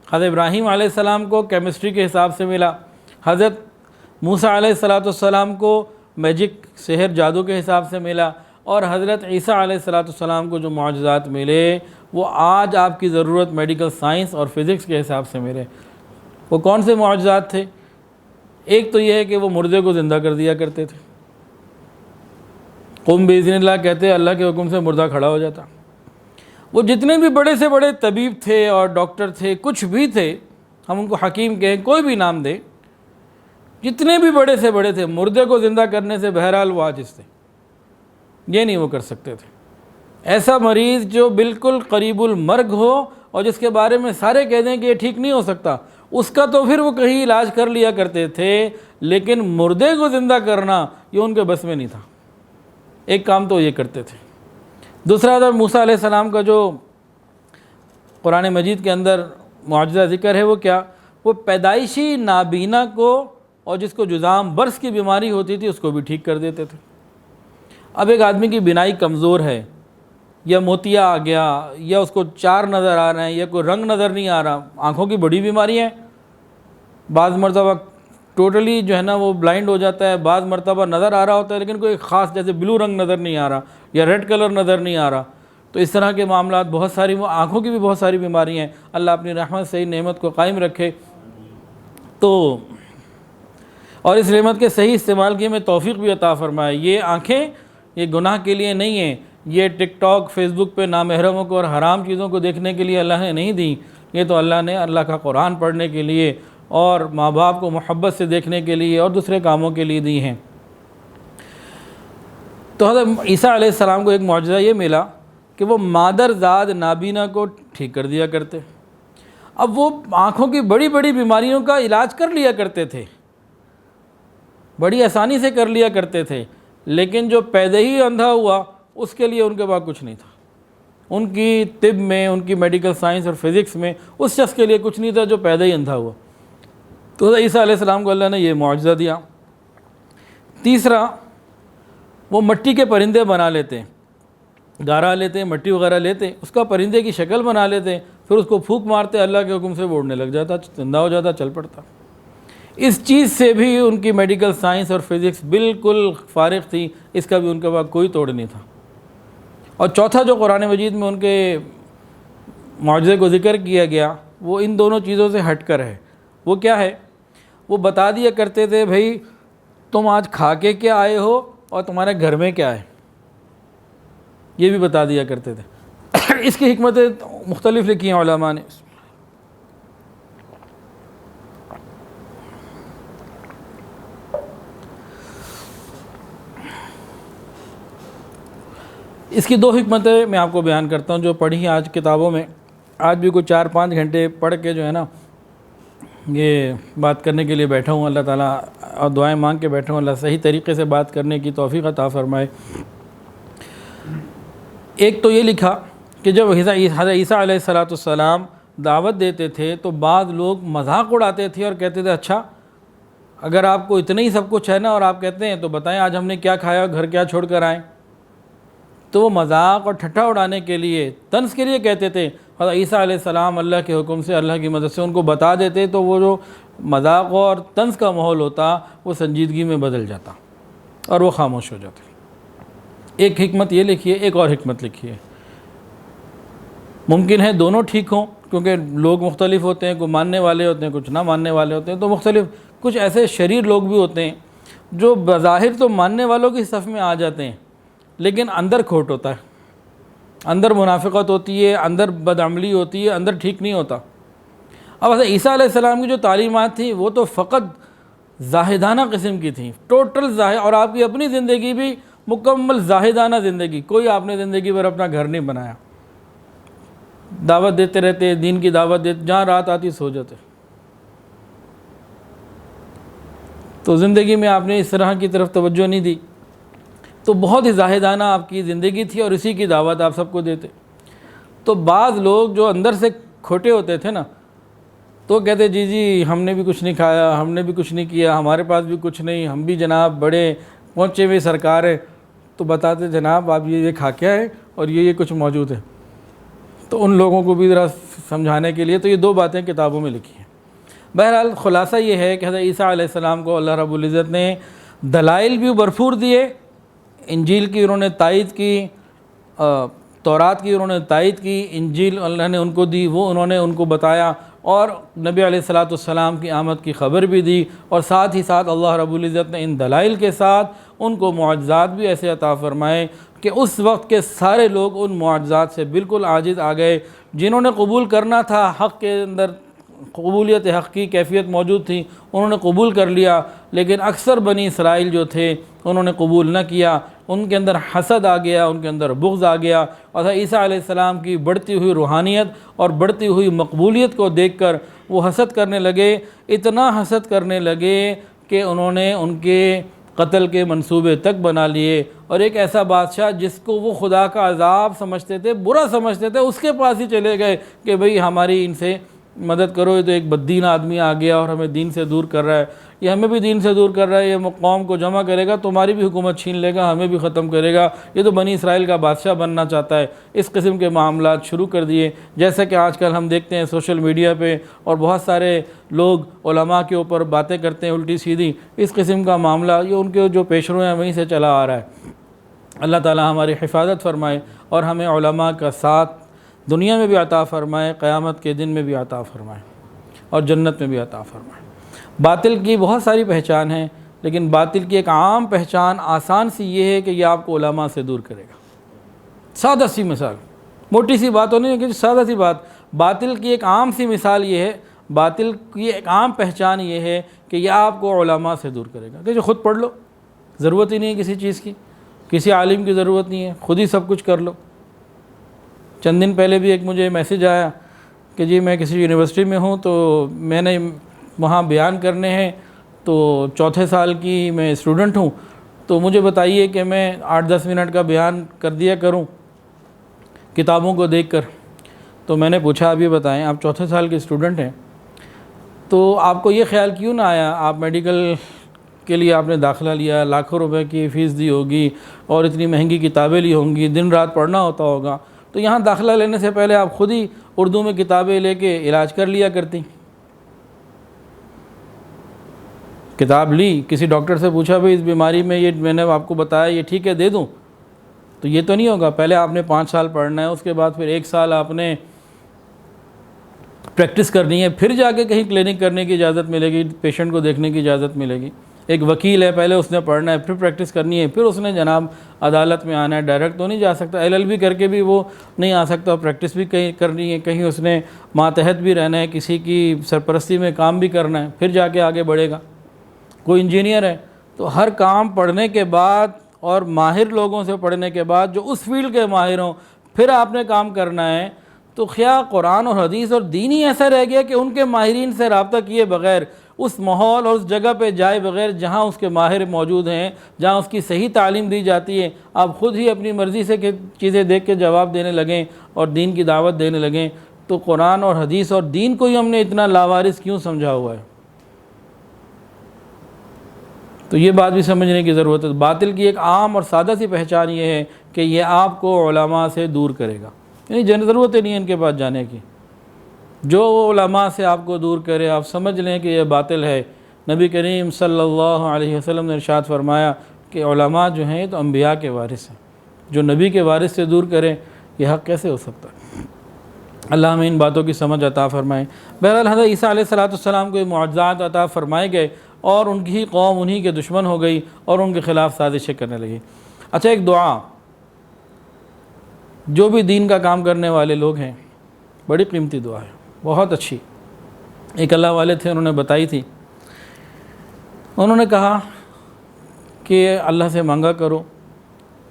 حضرت ابراہیم علیہ السلام کو کیمسٹری کے حساب سے ملا، حضرت موسیٰ علیہ السلام کو میجک، سحر، جادو کے حساب سے ملا، اور حضرت عیسیٰ علیہ السلام کو جو معجزات ملے وہ آج آپ کی ضرورت میڈیکل سائنس اور فزکس کے حساب سے ملے۔ وہ کون سے معجزات تھے؟ ایک تو یہ ہے کہ وہ مردے کو زندہ کر دیا کرتے تھے، قم بإذن اللہ کہتے، اللہ کے حکم سے مردہ کھڑا ہو جاتا۔ وہ جتنے بھی بڑے سے بڑے طبیب تھے اور ڈاکٹر تھے، کچھ بھی تھے، ہم ان کو حکیم کہیں، کوئی بھی نام دیں، جتنے بھی بڑے سے بڑے تھے، مردے کو زندہ کرنے سے بہرحال وہ عاجز تھے، یہ نہیں وہ کر سکتے تھے۔ ایسا مریض جو بالکل قریب المرگ ہو اور جس کے بارے میں سارے کہہ دیں کہ یہ ٹھیک نہیں ہو سکتا، اس کا تو پھر وہ کہیں علاج کر لیا کرتے تھے، لیکن مردے کو زندہ کرنا یہ ان کے بس میں نہیں تھا۔ ایک کام تو یہ کرتے تھے۔ دوسرا حضرت موسیٰ علیہ السلام کا جو قرآن مجید کے اندر معجزہ ذکر ہے، وہ کیا؟ وہ پیدائشی نابینا کو، اور جس کو جذام برس کی بیماری ہوتی تھی، اس کو بھی ٹھیک کر دیتے تھے۔ اب ایک آدمی کی بینائی کمزور ہے، یا موتیا آ گیا، یا اس کو چار نظر آ رہے ہیں، یا کوئی رنگ نظر نہیں آ رہا، آنکھوں کی بڑی بیماری ہیں، بعض مرتبہ ٹوٹلی جو ہے نا وہ بلائنڈ ہو جاتا ہے، بعض مرتبہ نظر آ رہا ہوتا ہے لیکن کوئی خاص، جیسے بلو رنگ نظر نہیں آ رہا یا ریڈ کلر نظر نہیں آ رہا، تو اس طرح کے معاملات بہت ساری، آنکھوں کی بھی بہت ساری بیماری ہیں۔ اللہ اپنی رحمت سے نعمت کو قائم رکھے، تو اور اس نعمت کے صحیح استعمال کی ہمیں توفیق بھی عطا فرمائے۔ یہ آنکھیں یہ گناہ کے لیے نہیں ہیں، یہ ٹک ٹاک، فیس بک پہ نامحرموں کو اور حرام چیزوں کو دیکھنے کے لیے اللہ نے نہیں دی، یہ تو اللہ نے اللہ کا قرآن پڑھنے کے لیے اور ماں باپ کو محبت سے دیکھنے کے لیے اور دوسرے کاموں کے لیے دی ہیں۔ تو حضرت عیسیٰ علیہ السلام کو ایک معجزہ یہ ملا کہ وہ مادر زاد نابینا کو ٹھیک کر دیا کرتے۔ اب وہ آنکھوں کی بڑی بڑی بیماریوں کا علاج کر لیا کرتے تھے، بڑی آسانی سے کر لیا کرتے تھے، لیکن جو پیدا ہی اندھا ہوا اس کے لیے ان کے پاس کچھ نہیں تھا، ان کی طب میں، ان کی میڈیکل سائنس اور فزکس میں اس شخص کے لیے کچھ نہیں تھا جو پیدا ہی اندھا ہوا۔ تو عیسیٰ علیہ السلام کو اللہ نے یہ معجزہ دیا۔ تیسرا، وہ مٹی کے پرندے بنا لیتے، گارا لیتے، مٹی وغیرہ لیتے، اس کا پرندے کی شکل بنا لیتے، پھر اس کو پھونک مارتے، اللہ کے حکم سے وہ اڑنے لگ جاتا، زندہ ہو جاتا، چل پڑتا۔ اس چیز سے بھی ان کی میڈیکل سائنس اور فزکس بالکل فارغ تھی، اس کا بھی ان کے پاس کوئی توڑ نہیں تھا۔ اور چوتھا جو قرآن مجید میں ان کے معجزے کو ذکر کیا گیا وہ ان دونوں چیزوں سے ہٹ کر ہے۔ وہ کیا ہے؟ وہ بتا دیا کرتے تھے بھائی تم آج کھا کے کیا آئے ہو اور تمہارے گھر میں کیا ہے، یہ بھی بتا دیا کرتے تھے۔ اس کی حکمتیں مختلف لکھی ہیں علماء نے۔ اس کی 2 حکمتیں میں آپ کو بیان کرتا ہوں جو پڑھی ہیں آج کتابوں میں۔ آج بھی کوئی 4-5 گھنٹے پڑھ کے جو ہے نا یہ بات کرنے کے لیے بیٹھا ہوں، اللہ تعالیٰ اور دعائیں مانگ کے بیٹھا ہوں اللہ صحیح طریقے سے بات کرنے کی توفیق عطا فرمائے۔ ایک تو یہ لکھا کہ جب حضرت عیسیٰ علیہ السلام دعوت دیتے تھے تو بعض لوگ مذاق اڑاتے تھے اور کہتے تھے اچھا اگر آپ کو اتنا ہی سب کچھ ہے نا اور آپ کہتے ہیں تو بتائیں آج ہم نے کیا کھایا اور گھر کیا چھوڑ کر آئیں۔ تو وہ مذاق اور ٹھٹھا اڑانے کے لیے، طنز کے لیے کہتے تھے۔ حضرت عیسیٰ علیہ السلام اللہ کے حکم سے، اللہ کی مدد سے ان کو بتا دیتے تو وہ جو مذاق اور طنز کا ماحول ہوتا وہ سنجیدگی میں بدل جاتا اور وہ خاموش ہو جاتے۔ ایک حکمت یہ لکھی ہے، ایک اور حکمت لکھی ہے۔ ممکن ہے دونوں ٹھیک ہوں کیونکہ لوگ مختلف ہوتے ہیں، کوئی ماننے والے ہوتے ہیں کچھ نہ ماننے والے ہوتے ہیں، تو مختلف کچھ ایسے شریر لوگ بھی ہوتے ہیں جو بظاہر تو ماننے والوں کی صف میں آ جاتے ہیں لیکن اندر کھوٹ ہوتا ہے، اندر منافقت ہوتی ہے، اندر بدعملی ہوتی ہے، اندر ٹھیک نہیں ہوتا۔ اب حضرت عیسیٰ علیہ السلام کی جو تعلیمات تھیں وہ تو فقط زاہدانہ قسم کی تھیں، ٹوٹل زاہد، اور آپ کی اپنی زندگی بھی مکمل زاہدانہ زندگی، کوئی آپ نے زندگی پر اپنا گھر نہیں بنایا، دعوت دیتے رہتے، دین کی دعوت دیتے، جہاں رات آتی سو جاتے۔ تو زندگی میں آپ نے اس طرح کی طرف توجہ نہیں دی، تو بہت ہی زاہدانہ آپ کی زندگی تھی اور اسی کی دعوت آپ سب کو دیتے۔ تو بعض لوگ جو اندر سے کھوٹے ہوتے تھے نا تو کہتے جی ہم نے بھی کچھ نہیں کھایا، ہم نے بھی کچھ نہیں کیا، ہمارے پاس بھی کچھ نہیں، ہم بھی جناب بڑے پہنچے ہوئے سرکار ہیں، تو بتاتے جناب آپ یہ کھا کے آئے اور یہ کچھ موجود ہے۔ تو ان لوگوں کو بھی ذرا سمجھانے کے لیے تو یہ 2 باتیں کتابوں میں لکھی ہیں۔ بہرحال خلاصہ یہ ہے کہ حضرت عیسیٰ علیہ السلام کو اللہ رب العزت نے دلائل بھی بھرپور دیے، انجیل کی انہوں نے تائید کی، تورات کی انہوں نے تائید کی، انجیل اللہ نے ان کو دی، وہ انہوں نے ان کو بتایا، اور نبی علیہ السلام کی آمد کی خبر بھی دی، اور ساتھ ہی ساتھ اللہ رب العزت نے ان دلائل کے ساتھ ان کو معجزات بھی ایسے عطا فرمائے کہ اس وقت کے سارے لوگ ان معجزات سے بالکل عاجز آ گئے۔ جنہوں نے قبول کرنا تھا، حق کے اندر قبولیت حق کی کیفیت موجود تھی، انہوں نے قبول کر لیا، لیکن اکثر بنی اسرائیل جو تھے انہوں نے قبول نہ کیا، ان کے اندر حسد آ گیا، ان کے اندر بغض آ گیا، اور عیسیٰ علیہ السلام کی بڑھتی ہوئی روحانیت اور بڑھتی ہوئی مقبولیت کو دیکھ کر وہ حسد کرنے لگے، اتنا حسد کرنے لگے کہ انہوں نے ان کے قتل کے منصوبے تک بنا لیے، اور ایک ایسا بادشاہ جس کو وہ خدا کا عذاب سمجھتے تھے، برا سمجھتے تھے، اس کے پاس ہی چلے گئے کہ بھئی ہماری ان سے مدد کرو، یہ تو ایک بددین آدمی آ گیا اور ہمیں دین سے دور کر رہا ہے، یہ ہمیں بھی دین سے دور کر رہا ہے، یہ قوم کو جمع کرے گا، تمہاری بھی حکومت چھین لے گا، ہمیں بھی ختم کرے گا، یہ تو بنی اسرائیل کا بادشاہ بننا چاہتا ہے۔ اس قسم کے معاملات شروع کر دیے، جیسا کہ آج کل ہم دیکھتے ہیں سوشل میڈیا پہ، اور بہت سارے لوگ علماء کے اوپر باتیں کرتے ہیں الٹی سیدھی، اس قسم کا معاملہ یہ ان کے جو پیشرو ہیں وہیں سے چلا آ رہا ہے۔ اللہ تعالی ہماری حفاظت فرمائے اور ہمیں علماء کا ساتھ دنیا میں بھی عطا فرمائے، قیامت کے دن میں بھی عطا فرمائے اور جنت میں بھی عطا فرمائے۔ باطل کی بہت ساری پہچان ہیں، لیکن باطل کی ایک عام پہچان آسان سی یہ ہے کہ یہ آپ کو علماء سے دور کرے گا۔ سادہ سی مثال، موٹی سی بات نہیں ہے کہ سادہ سی بات، باطل کی ایک عام سی مثال یہ ہے، باطل کی ایک عام پہچان یہ ہے کہ یہ آپ کو علماء سے دور کرے گا۔ کہ جو خود پڑھ لو، ضرورت ہی نہیں ہے کسی چیز کی، کسی عالم کی ضرورت نہیں ہے، خود ہی سب کچھ کر لو۔ چند دن پہلے بھی ایک مجھے میسیج آیا کہ جی میں کسی یونیورسٹی میں ہوں، تو میں نے وہاں بیان کرنے ہیں، تو 4تھے سال کی میں اسٹوڈنٹ ہوں، تو مجھے بتائیے کہ میں 8-10 منٹ کا بیان کر دیا کروں کتابوں کو دیکھ کر۔ تو میں نے پوچھا اب یہ بتائیں آپ 4تھے سال کے اسٹوڈنٹ ہیں تو آپ کو یہ خیال کیوں نہ آیا، آپ میڈیکل کے لیے آپ نے داخلہ لیا، لاکھوں روپے کی فیس دی ہوگی اور اتنی مہنگی کتابیں لی ہوں گی، دن رات پڑھنا ہوتا ہوگا، تو یہاں داخلہ لینے سے پہلے آپ خود ہی اردو میں کتابیں لے کے علاج کر لیا کرتی۔ کتاب لی، کسی ڈاکٹر سے پوچھا بھئی اس بیماری میں یہ میں نے آپ کو بتایا یہ ٹھیک ہے دے دوں، تو یہ تو نہیں ہوگا، پہلے آپ نے 5 سال پڑھنا ہے، اس کے بعد پھر 1 سال آپ نے پریکٹس کرنی ہے، پھر جا کے کہیں کلینک کرنے کی اجازت ملے گی، پیشنٹ کو دیکھنے کی اجازت ملے گی۔ ایک وکیل ہے، پہلے اس نے پڑھنا ہے، پھر پریکٹس کرنی ہے، پھر اس نے جناب عدالت میں آنا ہے، ڈائریکٹ تو نہیں جا سکتا، LLB کر کے بھی وہ نہیں آ سکتا، پریکٹس بھی کہیں کرنی ہے، کہیں اس نے ماتحت بھی رہنا ہے، کسی کی سرپرستی میں کام بھی کرنا ہے، پھر جا کے آگے بڑھے گا۔ کوئی انجینئر ہے تو ہر کام پڑھنے کے بعد اور ماہر لوگوں سے پڑھنے کے بعد جو اس فیلڈ کے ماہر ہوں، پھر آپ نے کام کرنا ہے۔ تو خیا قرآن اور حدیث اور دین ہی ایسا رہ گیا کہ ان کے ماہرین سے رابطہ کیے بغیر، اس ماحول اور اس جگہ پہ جائے بغیر جہاں اس کے ماہر موجود ہیں، جہاں اس کی صحیح تعلیم دی جاتی ہے، آپ خود ہی اپنی مرضی سے چیزیں دیکھ کے جواب دینے لگیں اور دین کی دعوت دینے لگیں، تو قرآن اور حدیث اور دین کو ہی ہم نے اتنا لاوارث کیوں سمجھا ہوا ہے؟ تو یہ بات بھی سمجھنے کی ضرورت ہے۔ باطل کی ایک عام اور سادہ سی پہچان یہ ہے کہ یہ آپ کو علماء سے دور کرے گا، یعنی ضرورت نہیں ہے ان کے پاس جانے کی، جو علماء سے آپ کو دور کرے آپ سمجھ لیں کہ یہ باطل ہے۔ نبی کریم صلی اللہ علیہ وسلم نے ارشاد فرمایا کہ علماء جو ہیں تو انبیاء کے وارث ہیں، جو نبی کے وارث سے دور کریں یہ حق کیسے ہو سکتا ہے؟ اللہ ہمیں ان باتوں کی سمجھ عطا فرمائے۔ بہرحال حضرت عیسیٰ علیہ السلام کو یہ معجزات عطا فرمائے گئے اور ان کی قوم انہی کے دشمن ہو گئی اور ان کے خلاف سازشیں کرنے لگی۔ اچھا، ایک دعا جو بھی دین کا کام کرنے والے لوگ ہیں، بڑی قیمتی دعا ہے، بہت اچھی، ایک اللہ والے تھے، انہوں نے بتائی تھی۔ انہوں نے کہا کہ اللہ سے مانگا کرو،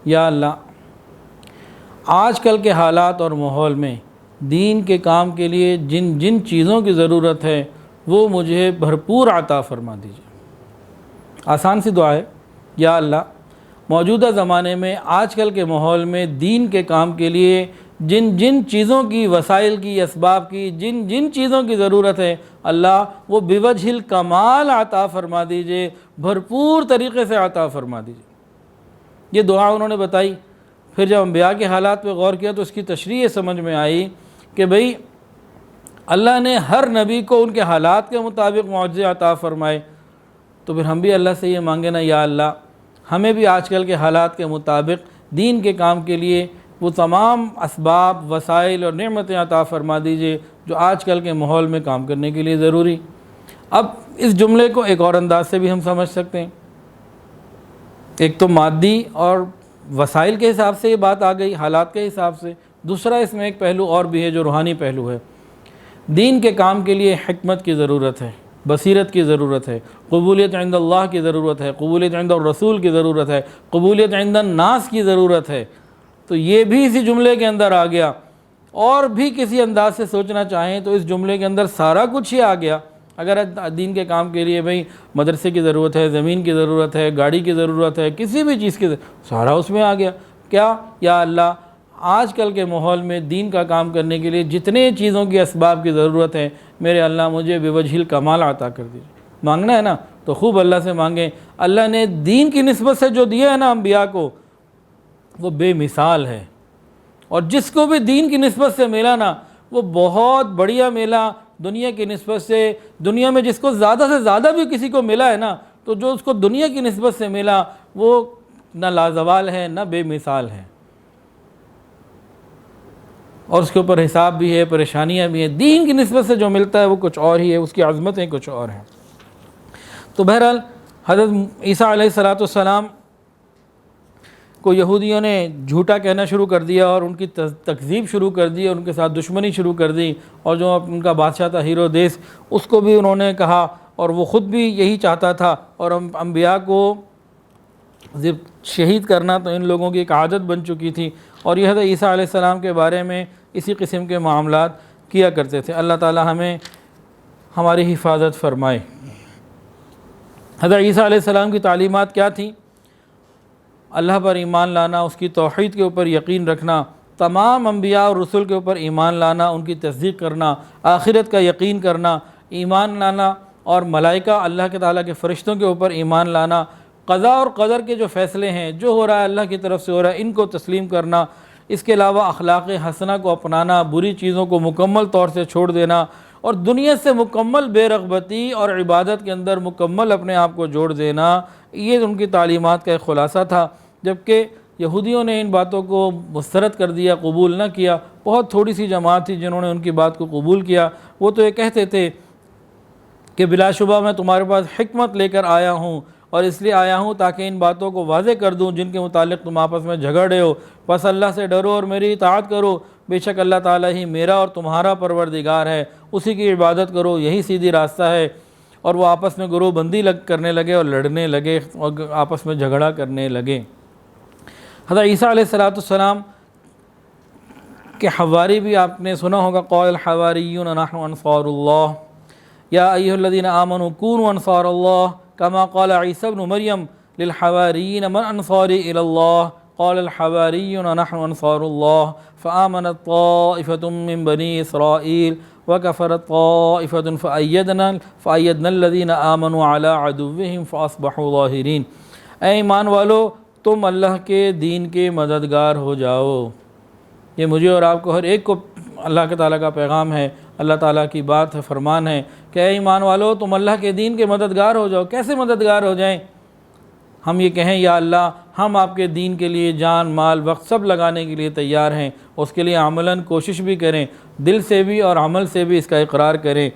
یا اللہ آج کل کے حالات اور ماحول میں دین کے کام کے لیے جن جن چیزوں کی ضرورت ہے وہ مجھے بھرپور عطا فرما دیجیے۔ آسان سی دعا ہے، یا اللہ موجودہ زمانے میں آج کل کے ماحول میں دین کے کام کے لیے جن جن چیزوں کی، وسائل کی، اسباب کی، جن جن چیزوں کی ضرورت ہے اللہ وہ بوجہ الکمال عطا فرما دیجیے، بھرپور طریقے سے عطا فرما دیجیے۔ یہ دعا انہوں نے بتائی۔ پھر جب انبیاء کے حالات پہ غور کیا تو اس کی تشریح سمجھ میں آئی کہ بھئی اللہ نے ہر نبی کو ان کے حالات کے مطابق معجزے عطا فرمائے، تو پھر ہم بھی اللہ سے یہ مانگے نا، یا اللہ ہمیں بھی آج کل کے حالات کے مطابق دین کے کام کے لیے وہ تمام اسباب، وسائل اور نعمتیں عطا فرما دیجئے جو آج کل کے ماحول میں کام کرنے کے لیے ضروری۔ اب اس جملے کو ایک اور انداز سے بھی ہم سمجھ سکتے ہیں۔ ایک تو مادی اور وسائل کے حساب سے یہ بات آ گئی، حالات کے حساب سے۔ دوسرا اس میں ایک پہلو اور بھی ہے جو روحانی پہلو ہے۔ دین کے کام کے لیے حکمت کی ضرورت ہے، بصیرت کی ضرورت ہے، قبولیت عند اللہ کی ضرورت ہے، قبولیت عند الرسول کی ضرورت ہے، قبولیت عند الناس کی ضرورت ہے۔ تو یہ بھی اسی جملے کے اندر آ گیا۔ اور بھی کسی انداز سے سوچنا چاہیں تو اس جملے کے اندر سارا کچھ ہی آ گیا۔ اگر دین کے کام کے لیے بھئی مدرسے کی ضرورت ہے، زمین کی ضرورت ہے، گاڑی کی ضرورت ہے، کسی بھی چیز کی سارا اس میں آ گیا۔ کیا؟ یا اللہ آج کل کے ماحول میں دین کا کام کرنے کے لیے جتنے چیزوں کی اسباب کی ضرورت ہے میرے اللہ مجھے بوجہ الکمال عطا کر دیجیے۔ مانگنا ہے نا تو خوب اللہ سے مانگیں۔ اللہ نے دین کی نسبت سے جو دیا ہے نا انبیاء کو وہ بے مثال ہے، اور جس کو بھی دین کی نسبت سے ملا نا وہ بہت بڑھیا ملا دنیا کی نسبت سے۔ دنیا میں جس کو زیادہ سے زیادہ بھی کسی کو ملا ہے نا تو جو اس کو دنیا کی نسبت سے ملا وہ نہ لازوال ہے نہ بے مثال ہے، اور اس کے اوپر حساب بھی ہے، پریشانیاں بھی ہیں۔ دین کی نسبت سے جو ملتا ہے وہ کچھ اور ہی ہے، اس کی عظمتیں کچھ اور ہیں۔ تو بہرحال حضرت عیسیٰ علیہ السلام کو یہودیوں نے جھوٹا کہنا شروع کر دیا اور ان کی تکذیب شروع کر دی اور ان کے ساتھ دشمنی شروع کر دی، اور جو ان کا بادشاہ تھا ہیرودیس اس کو بھی انہوں نے کہا، اور وہ خود بھی یہی چاہتا تھا، اور انبیاء کو شہید کرنا تو ان لوگوں کی ایک عادت بن چکی تھی، اور یہ حضرت عیسیٰ علیہ السلام کے بارے میں اسی قسم کے معاملات کیا کرتے تھے۔ اللہ تعالی ہمیں ہماری حفاظت فرمائے۔ حضرت عیسیٰ علیہ السلام کی تعلیمات کیا تھیں؟ اللہ پر ایمان لانا، اس کی توحید کے اوپر یقین رکھنا، تمام انبیاء اور رسول کے اوپر ایمان لانا، ان کی تصدیق کرنا، آخرت کا یقین کرنا، ایمان لانا، اور ملائکہ اللہ کے تعالیٰ کے فرشتوں کے اوپر ایمان لانا، قضاء اور قدر کے جو فیصلے ہیں جو ہو رہا ہے اللہ کی طرف سے ہو رہا ہے ان کو تسلیم کرنا۔ اس کے علاوہ اخلاق حسنہ کو اپنانا، بری چیزوں کو مکمل طور سے چھوڑ دینا، اور دنیا سے مکمل بے رغبتی اور عبادت کے اندر مکمل اپنے آپ کو جوڑ دینا، یہ ان کی تعلیمات کا ایک خلاصہ تھا۔ جبکہ یہودیوں نے ان باتوں کو مسترد کر دیا، قبول نہ کیا، بہت تھوڑی سی جماعت تھی جنہوں نے ان کی بات کو قبول کیا۔ وہ تو یہ کہتے تھے کہ بلا شبہ میں تمہارے پاس حکمت لے کر آیا ہوں، اور اس لیے آیا ہوں تاکہ ان باتوں کو واضح کر دوں جن کے متعلق تم آپس میں جھگڑ رہے ہو، بس اللہ سے ڈرو اور میری اطاعت کرو، بے شک اللہ تعالیٰ ہی میرا اور تمہارا پروردگار ہے، اسی کی عبادت کرو، یہی سیدھی راستہ ہے۔ اور وہ آپس میں گروہ بندی کرنے لگے اور لڑنے لگے اور آپس میں جھگڑا کرنے لگے۔ حضرت عیسیٰ علیہ السلام کہ حواری بھی آپ نے سنا ہوگا، قال الحواریون نحن انصار اللہ یا ایھا الذین آمنوا کونوا انصار اللہ کما قال عیسی ابن مریم للحواریین من انصاری الی اللہ قال الحواریون نحن انصار اللہ فآمنت طائفة من بنی اسرائیل وکفرت طائفة فأیدنا الذین آمنوا علی عدوہم فاصبحوا ظاہرین۔ اے ایمان والو، تم اللہ کے دین کے مددگار ہو جاؤ۔ یہ مجھے اور آپ کو ہر ایک کو اللہ تعالیٰ کا پیغام ہے، اللہ تعالیٰ کی بات ہے، فرمان ہے کہ اے ایمان والو تم اللہ کے دین کے مددگار ہو جاؤ۔ کیسے مددگار ہو جائیں؟ ہم یہ کہیں یا اللہ ہم آپ کے دین کے لیے جان مال وقت سب لگانے کے لیے تیار ہیں، اس کے لیے عملاً کوشش بھی کریں، دل سے بھی اور عمل سے بھی اس کا اقرار کریں۔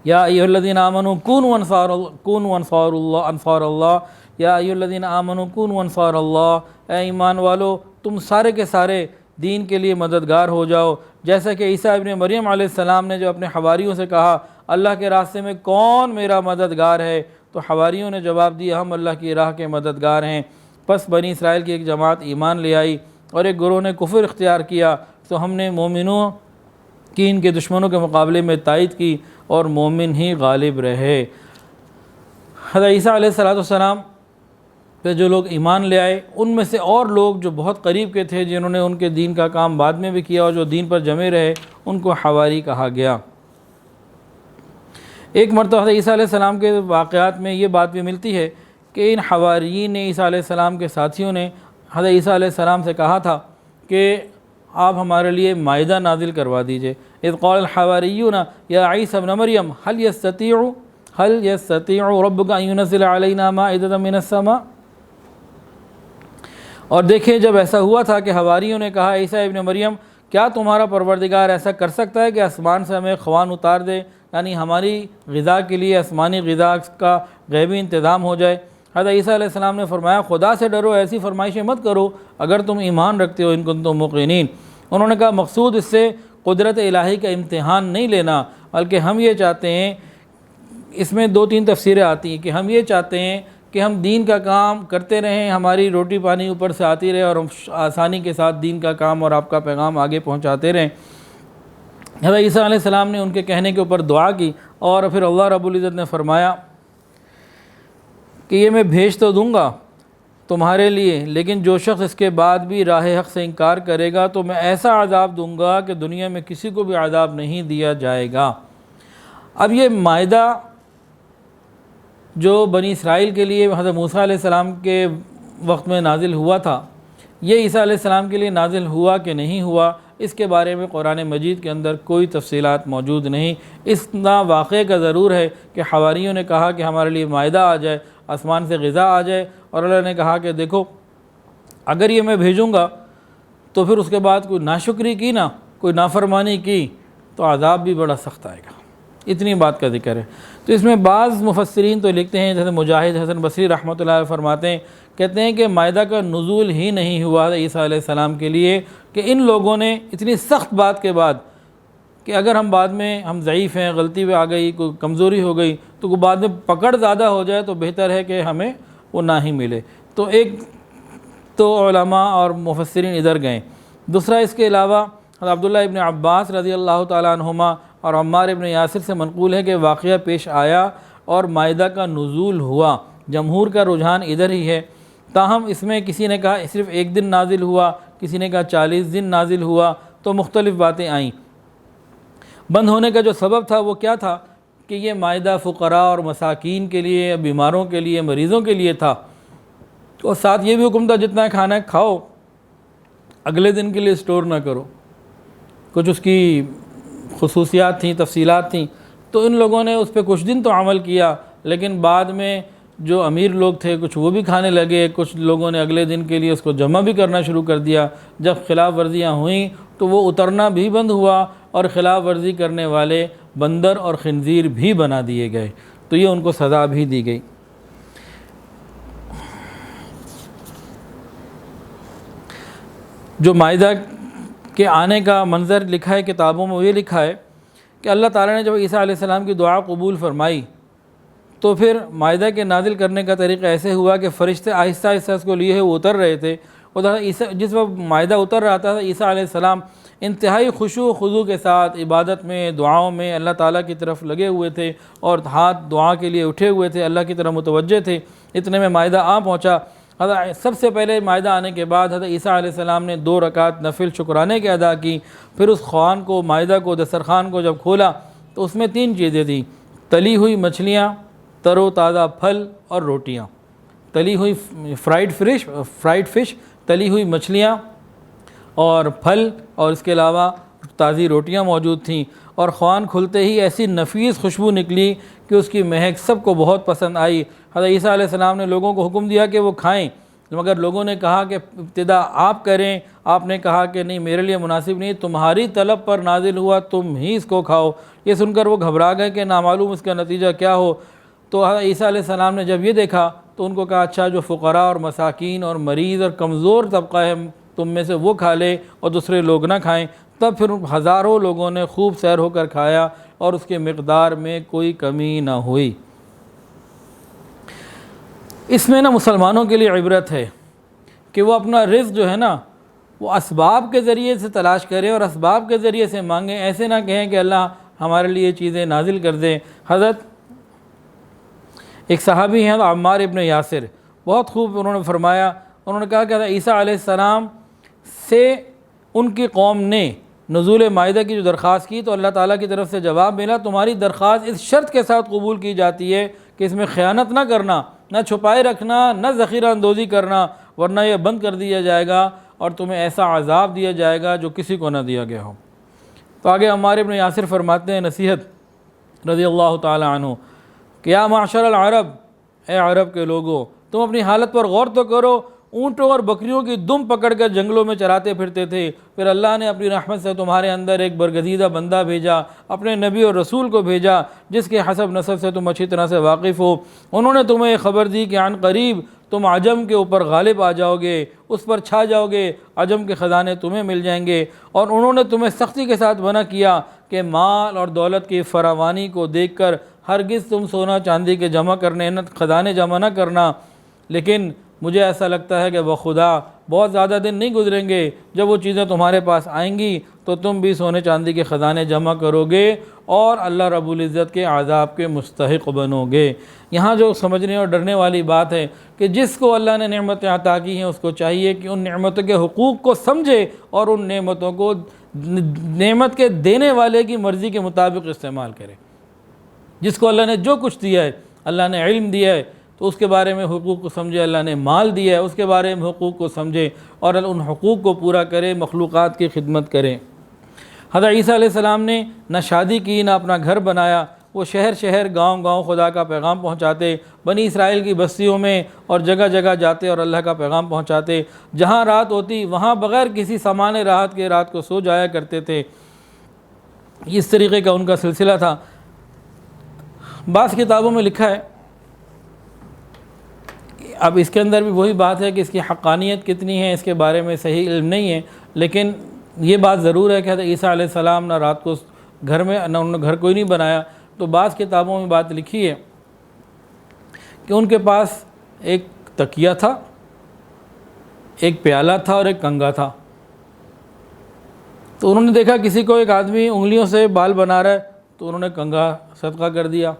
یا ایھا الذین آمنوا کونوا انصار اللہ یا ایھا الذین آمنوا کونوا انصار اللہ، اے ایمان والو تم سارے کے سارے دین کے لیے مددگار ہو جاؤ۔ جیسا کہ عیسیٰ ابن مریم علیہ السلام نے جو اپنے حواریوں سے کہا اللہ کے راستے میں کون میرا مددگار ہے، تو حواریوں نے جواب دیا ہم اللہ کی راہ کے مددگار ہیں۔ پس بنی اسرائیل کی ایک جماعت ایمان لے آئی اور ایک گروہ نے کفر اختیار کیا، تو ہم نے مومنوں کی ان کے دشمنوں کے مقابلے میں تائید کی اور مومن ہی غالب رہے۔ حضرت عیسیٰ علیہ السلام پہ جو لوگ ایمان لے آئے ان میں سے اور لوگ جو بہت قریب کے تھے جنہوں نے ان کے دین کا کام بعد میں بھی کیا اور جو دین پر جمے رہے ان کو حواری کہا گیا۔ ایک مرتبہ حضرت عیسیٰ علیہ السلام کے واقعات میں یہ بات بھی ملتی ہے کہ ان حواریین نے عیسیٰ علیہ السلام کے ساتھیوں نے حضرت عیسیٰ علیہ السلام سے کہا تھا کہ آپ ہمارے لیے مائدہ نازل کروا دیجئے۔ اذ قال الحواریون یا عیسیٰ ابن مریم هل يستطيع ربك ان ينزل علينا مائدة من السماء۔ اور دیکھیں جب ایسا ہوا تھا کہ حواریوں نے کہا عیسیٰ ابن مریم کیا تمہارا پروردگار ایسا کر سکتا ہے کہ آسمان سے ہمیں خوان اتار دے، یعنی ہماری غذا کے لیے آسمانی غذا کا غیبی انتظام ہو جائے۔ حضرت عیسیٰ علیہ السلام نے فرمایا خدا سے ڈرو، ایسی فرمائشیں مت کرو اگر تم ایمان رکھتے ہو ان کنتم موقنین۔ انہوں نے کہا مقصود اس سے قدرت الہی کا امتحان نہیں لینا، بلکہ ہم یہ چاہتے ہیں، اس میں دو تین تفسیریں آتی ہیں کہ ہم یہ چاہتے ہیں کہ ہم دین کا کام کرتے رہیں، ہماری روٹی پانی اوپر سے آتی رہے اور ہم آسانی کے ساتھ دین کا کام اور آپ کا پیغام آگے پہنچاتے رہیں۔ حضرت عیسیٰ علیہ السلام نے ان کے کہنے کے اوپر دعا کی اور پھر اللہ رب العزت نے فرمایا کہ یہ میں بھیج تو دوں گا تمہارے لیے، لیکن جو شخص اس کے بعد بھی راہ حق سے انکار کرے گا تو میں ایسا عذاب دوں گا کہ دنیا میں کسی کو بھی عذاب نہیں دیا جائے گا۔ اب یہ مائدہ جو بنی اسرائیل کے لیے حضرت موسیٰ علیہ السلام کے وقت میں نازل ہوا تھا، یہ عیسیٰ علیہ السلام کے لیے نازل ہوا کہ نہیں ہوا، اس کے بارے میں قرآن مجید کے اندر کوئی تفصیلات موجود نہیں۔ اس واقعے کا ضرور ہے کہ حواریوں نے کہا کہ ہمارے لیے مائدہ آ جائے، آسمان سے غذا آ جائے، اور اللہ نے کہا کہ دیکھو اگر یہ میں بھیجوں گا تو پھر اس کے بعد کوئی ناشکری کی نا، کوئی نافرمانی کی تو عذاب بھی بڑا سخت آئے گا۔ اتنی بات کا ذکر ہے۔ تو اس میں بعض مفسرین تو لکھتے ہیں، جیسے مجاہد حسن بصری رحمۃ اللہ علیہ فرماتے ہیں، کہتے ہیں کہ مائدہ کا نزول ہی نہیں ہوا عیسیٰ علیہ السلام کے لیے کہ ان لوگوں نے اتنی سخت بات کے بعد کہ اگر ہم بعد میں ہم ضعیف ہیں، غلطی پہ آ گئی، کوئی کمزوری ہو گئی تو بعد میں پکڑ زیادہ ہو جائے تو بہتر ہے کہ ہمیں وہ نہ ہی ملے۔ تو ایک تو علماء اور مفسرین ادھر گئے۔ دوسرا اس کے علاوہ حضرت عبداللہ ابن عباس رضی اللہ تعالیٰ عنہما اور عمار ابن یاسر سے منقول ہے کہ واقعہ پیش آیا اور مائدہ کا نزول ہوا۔ جمہور کا رجحان ادھر ہی ہے، تاہم اس میں کسی نے کہا صرف ایک دن نازل ہوا، کسی نے کہا 40 دن نازل ہوا، تو مختلف باتیں آئیں۔ بند ہونے کا جو سبب تھا وہ کیا تھا کہ یہ مائدہ فقراء اور مساکین کے لیے، بیماروں کے لیے، مریضوں کے لیے تھا، اور ساتھ یہ بھی حکم تھا جتنا کھانا ہے کھاؤ، اگلے دن کے لیے سٹور نہ کرو۔ کچھ اس کی خصوصیات تھیں، تفصیلات تھیں، تو ان لوگوں نے اس پہ کچھ دن تو عمل کیا، لیکن بعد میں جو امیر لوگ تھے کچھ وہ بھی کھانے لگے، کچھ لوگوں نے اگلے دن کے لیے اس کو جمع بھی کرنا شروع کر دیا۔ جب خلاف ورزیاں ہوئیں تو وہ اترنا بھی بند ہوا، اور خلاف ورزی کرنے والے بندر اور خنزیر بھی بنا دیے گئے، تو یہ ان کو سزا بھی دی گئی۔ جو مائدہ کے آنے کا منظر لکھا ہے کتابوں میں، وہ یہ لکھا ہے کہ اللہ تعالیٰ نے جب عیسیٰ علیہ السلام کی دعا قبول فرمائی تو پھر مائدہ کے نازل کرنے کا طریقہ ایسے ہوا کہ فرشتے آہستہ آہستہ اس کو لیے وہ اتر رہے تھے۔ ادھر جس وقت مائدہ اتر رہا تھا، عیسیٰ علیہ السلام انتہائی خشوع و خضوع کے ساتھ عبادت میں، دعاؤں میں اللہ تعالیٰ کی طرف لگے ہوئے تھے، اور ہاتھ دعا کے لیے اٹھے ہوئے تھے، اللہ کی طرف متوجہ تھے۔ اتنے میں مائدہ آ پہنچا۔ سب سے پہلے مائدہ آنے کے بعد حضرت عیسیٰ علیہ السلام نے 2 رکعت نفل شکرانے کے ادا کی۔ پھر اس خوان کو، مائدہ کو، دسترخوان کو جب کھولا تو اس میں 3 چیزیں تھیں: تلی ہوئی مچھلیاں، تر و تازہ پھل اور روٹیاں۔ تلی ہوئی فرائیڈ فش، تلی ہوئی مچھلیاں اور پھل، اور اس کے علاوہ تازی روٹیاں موجود تھیں۔ اور خوان کھلتے ہی ایسی نفیس خوشبو نکلی کہ اس کی مہک سب کو بہت پسند آئی۔ حضرت عیسیٰ علیہ السلام نے لوگوں کو حکم دیا کہ وہ کھائیں، مگر لوگوں نے کہا کہ ابتدا آپ کریں۔ آپ نے کہا کہ نہیں، میرے لیے مناسب نہیں، تمہاری طلب پر نازل ہوا، تم ہی اس کو کھاؤ۔ یہ سن کر وہ گھبرا گئے کہ نامعلوم اس کا نتیجہ کیا ہو۔ تو حضرت عیسیٰ علیہ السلام نے جب یہ دیکھا تو ان کو کہا، اچھا جو فقراء اور مساکین اور مریض اور کمزور طبقہ ہے تم میں سے وہ کھا لے اور دوسرے لوگ نہ کھائیں۔ تب پھر ہزاروں لوگوں نے خوب سیر ہو کر کھایا، اور اس کے مقدار میں کوئی کمی نہ ہوئی۔ اس میں مسلمانوں کے لیے عبرت ہے کہ وہ اپنا رزق جو ہے وہ اسباب کے ذریعے سے تلاش کرے اور اسباب کے ذریعے سے مانگیں۔ ایسے نہ کہیں کہ اللہ ہمارے لیے یہ چیزیں نازل کر دے۔ حضرت ایک صحابی ہیں عمار ابن یاسر، بہت خوب انہوں نے فرمایا، انہوں نے کہا کہ عیسیٰ علیہ السلام سے ان کی قوم نے نزول مائدہ کی جو درخواست کی تو اللہ تعالیٰ کی طرف سے جواب ملا، تمہاری درخواست اس شرط کے ساتھ قبول کی جاتی ہے کہ اس میں خیانت نہ کرنا، نہ چھپائے رکھنا، نہ ذخیرہ اندوزی کرنا، ورنہ یہ بند کر دیا جائے گا اور تمہیں ایسا عذاب دیا جائے گا جو کسی کو نہ دیا گیا ہو۔ تو آگے عمار ابن یاسر فرماتے ہیں نصیحت رضی اللہ تعالی عنہ کہ یا معشر العرب، اے عرب کے لوگوں، تم اپنی حالت پر غور تو کرو۔ اونٹوں اور بکریوں کی دم پکڑ کر جنگلوں میں چراتے پھرتے تھے، پھر اللہ نے اپنی رحمت سے تمہارے اندر ایک برگزیدہ بندہ بھیجا، اپنے نبی اور رسول کو بھیجا جس کے حسب نسب سے تم اچھی طرح سے واقف ہو۔ انہوں نے تمہیں خبر دی کہ عن قریب تم عجم کے اوپر غالب آ جاؤ گے، اس پر چھا جاؤ گے، عجم کے خزانے تمہیں مل جائیں گے۔ اور انہوں نے تمہیں سختی کے ساتھ منع کیا کہ مال اور دولت کی فراوانی کو دیکھ کر ہرگز تم سونا چاندی کے جمع کرنے، خزانے جمع نہ کرنا۔ لیکن مجھے ایسا لگتا ہے کہ بخدا بہت زیادہ دن نہیں گزریں گے جب وہ چیزیں تمہارے پاس آئیں گی تو تم بھی سونے چاندی کے خزانے جمع کرو گے اور اللہ رب العزت کے عذاب کے مستحق بنو گے۔ یہاں جو سمجھنے اور ڈرنے والی بات ہے کہ جس کو اللہ نے نعمتیں عطا کی ہیں اس کو چاہیے کہ ان نعمتوں کے حقوق کو سمجھے اور ان نعمتوں کو نعمت کے دینے والے کی مرضی کے مطابق استعمال کرے۔ جس کو اللہ نے جو کچھ دیا ہے، اللہ نے علم دیا ہے تو اس کے بارے میں حقوق کو سمجھے، اللہ نے مال دیا ہے اس کے بارے میں حقوق کو سمجھے اور ان حقوق کو پورا کرے، مخلوقات کی خدمت کرے۔ حضرت عیسیٰ علیہ السلام نے نہ شادی کی، نہ اپنا گھر بنایا، وہ شہر شہر گاؤں گاؤں خدا کا پیغام پہنچاتے، بنی اسرائیل کی بستیوں میں اور جگہ جگہ جاتے اور اللہ کا پیغام پہنچاتے۔ جہاں رات ہوتی وہاں بغیر کسی سامان راحت کے رات کو سو جایا کرتے تھے۔ اس طریقے کا ان کا سلسلہ تھا۔ بعض کتابوں میں لکھا ہے، اب اس کے اندر بھی وہی بات ہے کہ اس کی حقانیت کتنی ہے اس کے بارے میں صحیح علم نہیں ہے، لیکن یہ بات ضرور ہے کہ حضرت عیسیٰ علیہ السلام نہ رات کو گھر میں، نہ انہوں نے گھر کوئی نہیں بنایا۔ تو بعض کتابوں میں بات لکھی ہے کہ ان کے پاس ایک تکیہ تھا، ایک پیالہ تھا اور ایک کنگا تھا۔ تو انہوں نے دیکھا کسی کو ایک آدمی انگلیوں سے بال بنا رہا ہے تو انہوں نے کنگا صدقہ کر دیا۔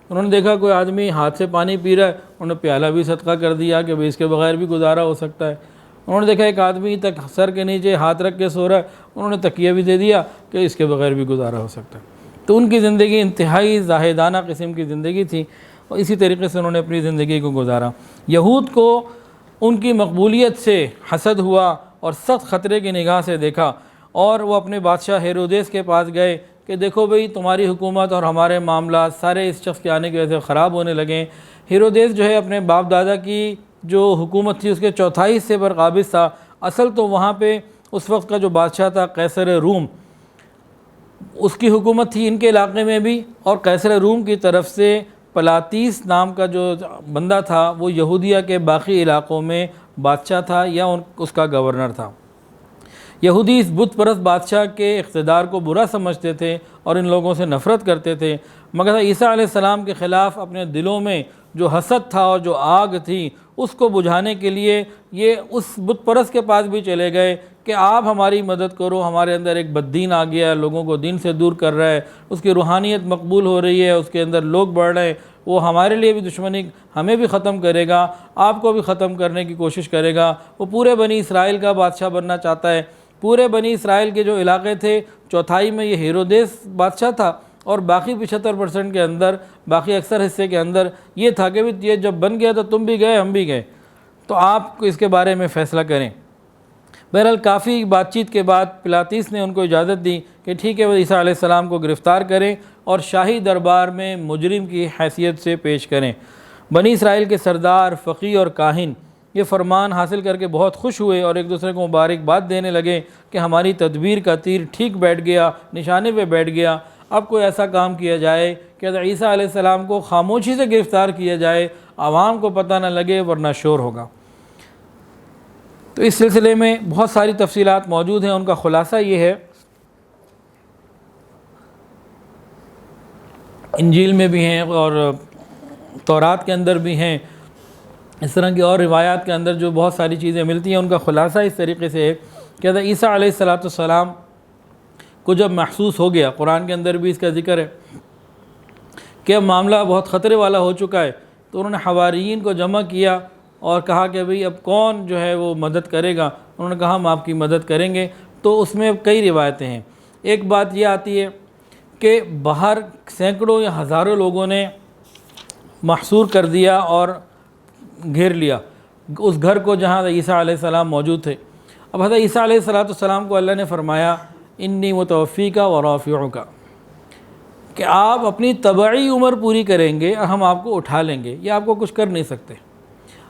انہوں نے دیکھا کوئی آدمی ہاتھ سے پانی پی رہا ہے، انہوں نے پیالہ بھی صدقہ کر دیا کہ بھئی اس کے بغیر بھی گزارا ہو سکتا ہے۔ انہوں نے دیکھا ایک آدمی تک سر کے نیچے ہاتھ رکھ کے سو رہا ہے، انہوں نے تکیہ بھی دے دیا کہ اس کے بغیر بھی گزارا ہو سکتا ہے۔ تو ان کی زندگی انتہائی زاہدانہ قسم کی زندگی تھی اور اسی طریقے سے انہوں نے اپنی زندگی کو گزارا۔ یہود کو ان کی مقبولیت سے حسد ہوا اور سخت خطرے کی نگاہ سے دیکھا، اور وہ اپنے بادشاہ ہیرودیس کے پاس گئے کہ دیکھو بھئی تمہاری حکومت اور ہمارے معاملات سارے اس شخص کے آنے کی وجہ سے خراب ہونے لگے۔ ہیرودیس جو ہے اپنے باپ دادا کی جو حکومت تھی اس کے چوتھائی حصے پر قابض تھا. اصل تو وہاں پہ اس وقت کا جو بادشاہ تھا قیصر روم، اس کی حکومت تھی ان کے علاقے میں بھی، اور قیصر روم کی طرف سے پلاتیس نام کا جو بندہ تھا وہ یہودیہ کے باقی علاقوں میں بادشاہ تھا یا اس کا گورنر تھا. یہودی اس بت پرست بادشاہ کے اقتدار کو برا سمجھتے تھے اور ان لوگوں سے نفرت کرتے تھے، مگر عیسیٰ علیہ السلام کے خلاف اپنے دلوں میں جو حسد تھا اور جو آگ تھی اس کو بجھانے کے لیے یہ اس بت پرست کے پاس بھی چلے گئے کہ آپ ہماری مدد کرو، ہمارے اندر ایک بددین آ گیا ہے، لوگوں کو دین سے دور کر رہا ہے، اس کی روحانیت مقبول ہو رہی ہے، اس کے اندر لوگ بڑھ رہے ہیں، وہ ہمارے لیے بھی دشمنی، ہمیں بھی ختم کرے گا، آپ کو بھی ختم کرنے کی کوشش کرے گا. وہ پورے بنی اسرائیل کا بادشاہ بننا چاہتا ہے. پورے بنی اسرائیل کے جو علاقے تھے چوتھائی میں یہ ہیرودیس بادشاہ تھا، اور باقی 75% کے اندر، باقی اکثر حصے کے اندر یہ تھا کہ یہ جب بن گیا تو تم بھی گئے ہم بھی گئے، تو آپ کو اس کے بارے میں فیصلہ کریں. بہرحال کافی بات چیت کے بعد پلاطیس نے ان کو اجازت دی کہ ٹھیک ہے وہ عیسیٰ علیہ السلام کو گرفتار کریں اور شاہی دربار میں مجرم کی حیثیت سے پیش کریں. بنی اسرائیل کے سردار، فقیہ اور کاہن یہ فرمان حاصل کر کے بہت خوش ہوئے اور ایک دوسرے کو مبارکباد دینے لگے کہ ہماری تدبیر کا تیر ٹھیک بیٹھ گیا، نشانے پہ بیٹھ گیا. اب کوئی ایسا کام کیا جائے کہ عیسیٰ علیہ السلام کو خاموشی سے گرفتار کیا جائے، عوام کو پتہ نہ لگے ورنہ شور ہوگا. تو اس سلسلے میں بہت ساری تفصیلات موجود ہیں، ان کا خلاصہ یہ ہے، انجیل میں بھی ہیں اور تورات کے اندر بھی ہیں، اس طرح کی اور روایات کے اندر جو بہت ساری چیزیں ملتی ہیں، ان کا خلاصہ اس طریقے سے ہے کہ عیسیٰ علیہ السلام کو جب محسوس ہو گیا، قرآن کے اندر بھی اس کا ذکر ہے کہ اب معاملہ بہت خطرے والا ہو چکا ہے، تو انہوں نے حواریین کو جمع کیا اور کہا کہ بھئی اب کون جو ہے وہ مدد کرے گا. انہوں نے کہا ہم آپ کی مدد کریں گے. تو اس میں کئی روایتیں ہیں. ایک بات یہ آتی ہے کہ باہر سینکڑوں یا ہزاروں لوگوں نے محصور کر دیا اور گھیر لیا اس گھر کو جہاں عیسیٰ علیہ السلام موجود تھے. اب حضرت عیسیٰ علیہ السلام کو اللہ نے فرمایا انی متوفیکا و رافعوکا، کہ آپ اپنی طبعی عمر پوری کریں گے اور ہم آپ کو اٹھا لیں گے، یہ آپ کو کچھ کر نہیں سکتے.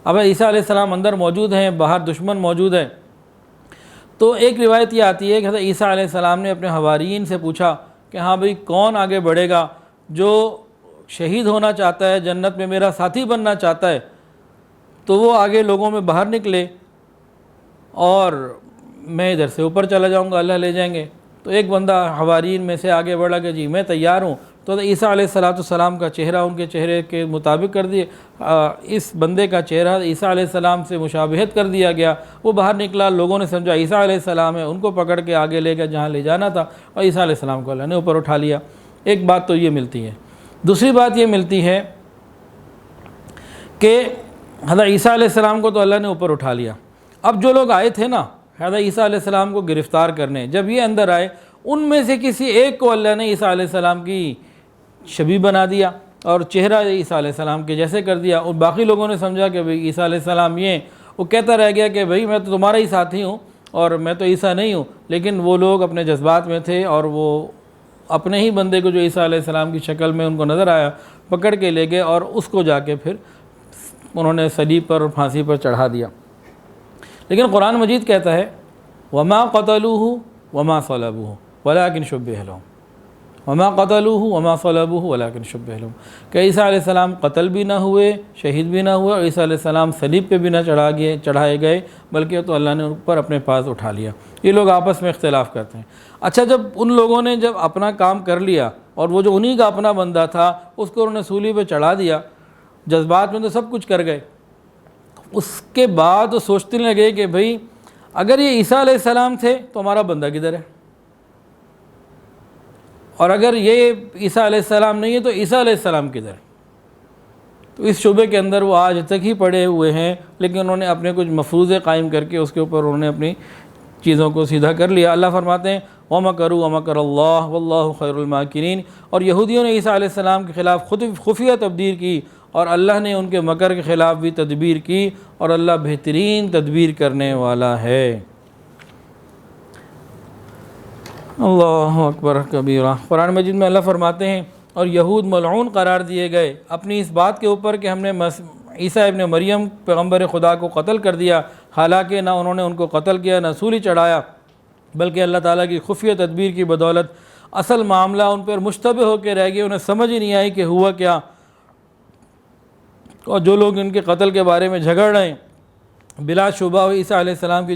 اب عیسیٰ علیہ السلام اندر موجود ہیں، باہر دشمن موجود ہے. تو ایک روایت یہ آتی ہے کہ حضرت عیسیٰ علیہ السلام نے اپنے حواریین سے پوچھا کہ ہاں بھئی کون آگے بڑھے گا، جو شہید ہونا چاہتا ہے، جنت میں میرا ساتھی بننا چاہتا ہے، تو وہ آگے لوگوں میں باہر نکلے اور میں ادھر سے اوپر چلا جاؤں گا، اللہ لے جائیں گے. تو ایک بندہ حواریین میں سے آگے بڑھا کہ جی میں تیار ہوں. تو عیسیٰ علیہ السلام کا چہرہ ان کے چہرے کے مطابق کر دیے، اس بندے کا چہرہ عیسیٰ علیہ السلام سے مشابہت کر دیا گیا. وہ باہر نکلا، لوگوں نے سمجھا عیسیٰ علیہ السلام ہے، ان کو پکڑ کے آگے لے گیا جہاں لے جانا تھا، اور عیسیٰ علیہ السلام کو اللہ نے اوپر اٹھا لیا. ایک بات تو یہ ملتی ہے. دوسری بات یہ ملتی ہے کہ حضرت عیسیٰ علیہ السلام کو تو اللہ نے اوپر اٹھا لیا. اب جو لوگ آئے تھے نا حضرت عیسیٰ علیہ السلام کو گرفتار کرنے، جب یہ اندر آئے ان میں سے کسی ایک کو اللہ نے عیسیٰ علیہ السلام کی شبیہ بنا دیا اور چہرہ عیسیٰ علیہ السلام کے جیسے کر دیا. اور باقی لوگوں نے سمجھا کہ بھئی عیسیٰ علیہ السلام یہ، وہ کہتا رہ گیا کہ بھئی میں تو تمہارا ہی ساتھی ہوں اور میں تو عیسیٰ نہیں ہوں. لیکن وہ لوگ اپنے جذبات میں تھے اور وہ اپنے ہی بندے کو جو عیسیٰ علیہ السلام کی شکل میں ان کو نظر آیا پکڑ کے لے گئے اور اس کو جا کے پھر انہوں نے صلیب پر اور پھانسی پر چڑھا دیا. لیکن قرآن مجید کہتا ہے وما قتلوہ وما صلبوہ ولکن شبہ لہم، وما قتلوہ وما صلبوہ ولکن شبہ لہم، کہ عیسیٰ علیہ السلام قتل بھی نہ ہوئے، شہید بھی نہ ہوئے، اور عیسیٰ علیہ السلام صلیب پہ بھی نہ چڑھائے گئے، بلکہ تو اللہ نے ان پر اپنے پاس اٹھا لیا. یہ لوگ آپس میں اختلاف کرتے ہیں. اچھا جب ان لوگوں نے جب اپنا کام کر لیا اور وہ جو انہی کا اپنا بندہ تھا اس کو انہوں نے سولی پہ چڑھا دیا، جذبات میں تو سب کچھ کر گئے. اس کے بعد وہ سوچنے لگے کہ بھئی اگر یہ عیسیٰ علیہ السلام تھے تو ہمارا بندہ کدھر ہے، اور اگر یہ عیسیٰ علیہ السلام نہیں ہے تو عیسیٰ علیہ السلام کدھر ہے. تو اس شعبے کے اندر وہ آج تک ہی پڑے ہوئے ہیں، لیکن انہوں نے اپنے کچھ مفروضے قائم کر کے اس کے اوپر انہوں نے اپنی چیزوں کو سیدھا کر لیا. اللہ فرماتے ہیں وَمَكَرُوا وَمَكَرَ اللَّهُ وَاللَّهُ خَيْرُ الْمَاكِرِينَ، اور یہودیوں نے عیسیٰ علیہ السلام کے خلاف خود خفیہ تدبیر کی اور اللہ نے ان کے مکر کے خلاف بھی تدبیر کی، اور اللہ بہترین تدبیر کرنے والا ہے. اللہ اکبر کبیرہ. قرآن مجید میں اللہ فرماتے ہیں اور یہود ملعون قرار دیے گئے اپنی اس بات کے اوپر کہ ہم نے عیسیٰ ابن مریم پیغمبر خدا کو قتل کر دیا، حالانکہ نہ انہوں نے ان کو قتل کیا نہ سولی چڑھایا، بلکہ اللہ تعالیٰ کی خفیہ تدبیر کی بدولت اصل معاملہ ان پر مشتبہ ہو کے رہ گیا، انہیں سمجھ ہی نہیں آئی کہ ہوا کیا۔ اور جو لوگ ان کے قتل کے بارے میں جھگڑ رہے ہیں بلا شبہ عیسیٰ علیہ السلام کی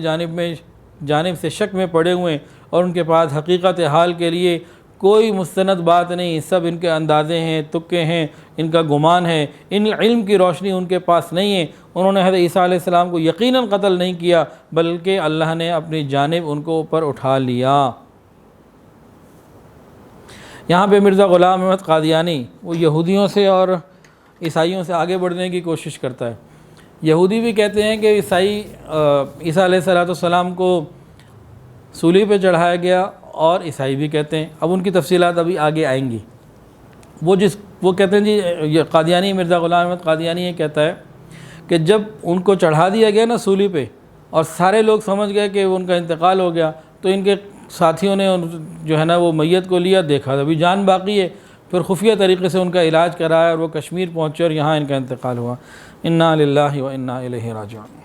جانب سے شک میں پڑے ہوئے ہیں، اور ان کے پاس حقیقت حال کے لیے کوئی مستند بات نہیں، سب ان کے اندازے ہیں، تکے ہیں، ان کا گمان ہے، ان علم کی روشنی ان کے پاس نہیں ہے۔ انہوں نے حضرت عیسیٰ علیہ السلام کو یقیناً قتل نہیں کیا، بلکہ اللہ نے اپنی جانب ان کو اوپر اٹھا لیا۔ یہاں پہ مرزا غلام احمد قادیانی وہ یہودیوں سے اور عیسائیوں سے آگے بڑھنے کی کوشش کرتا ہے۔ یہودی بھی کہتے ہیں کہ عیسیٰ علیہ السلام کو سولی پہ چڑھایا گیا، اور عیسائی بھی کہتے ہیں، اب ان کی تفصیلات ابھی آگے آئیں گی۔ وہ کہتے ہیں جی قادیانی مرزا غلام احمد قادیانی یہ کہتا ہے کہ جب ان کو چڑھا دیا گیا نا سولی پہ اور سارے لوگ سمجھ گئے کہ ان کا انتقال ہو گیا، تو ان کے ساتھیوں نے جو ہے نا وہ میت کو لیا، دیکھا ابھی جان باقی ہے، پھر خفیہ طریقے سے ان کا علاج کرایا اور وہ کشمیر پہنچے اور یہاں ان کا انتقال ہوا۔ انا للہ و انا الیہ راجعون۔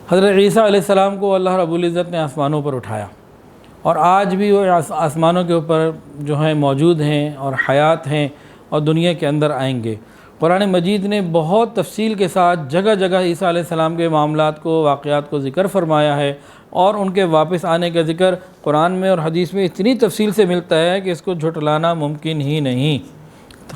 حضرت عیسیٰ علیہ السلام کو اللہ رب العزت نے آسمانوں پر اٹھایا، اور آج بھی وہ آسمانوں کے اوپر جو ہیں موجود ہیں اور حیات ہیں اور دنیا کے اندر آئیں گے۔ قرآن مجید نے بہت تفصیل کے ساتھ جگہ جگہ عیسیٰ علیہ السلام کے معاملات کو، واقعات کو ذکر فرمایا ہے، اور ان کے واپس آنے کا ذکر قرآن میں اور حدیث میں اتنی تفصیل سے ملتا ہے کہ اس کو جھٹلانا ممکن ہی نہیں۔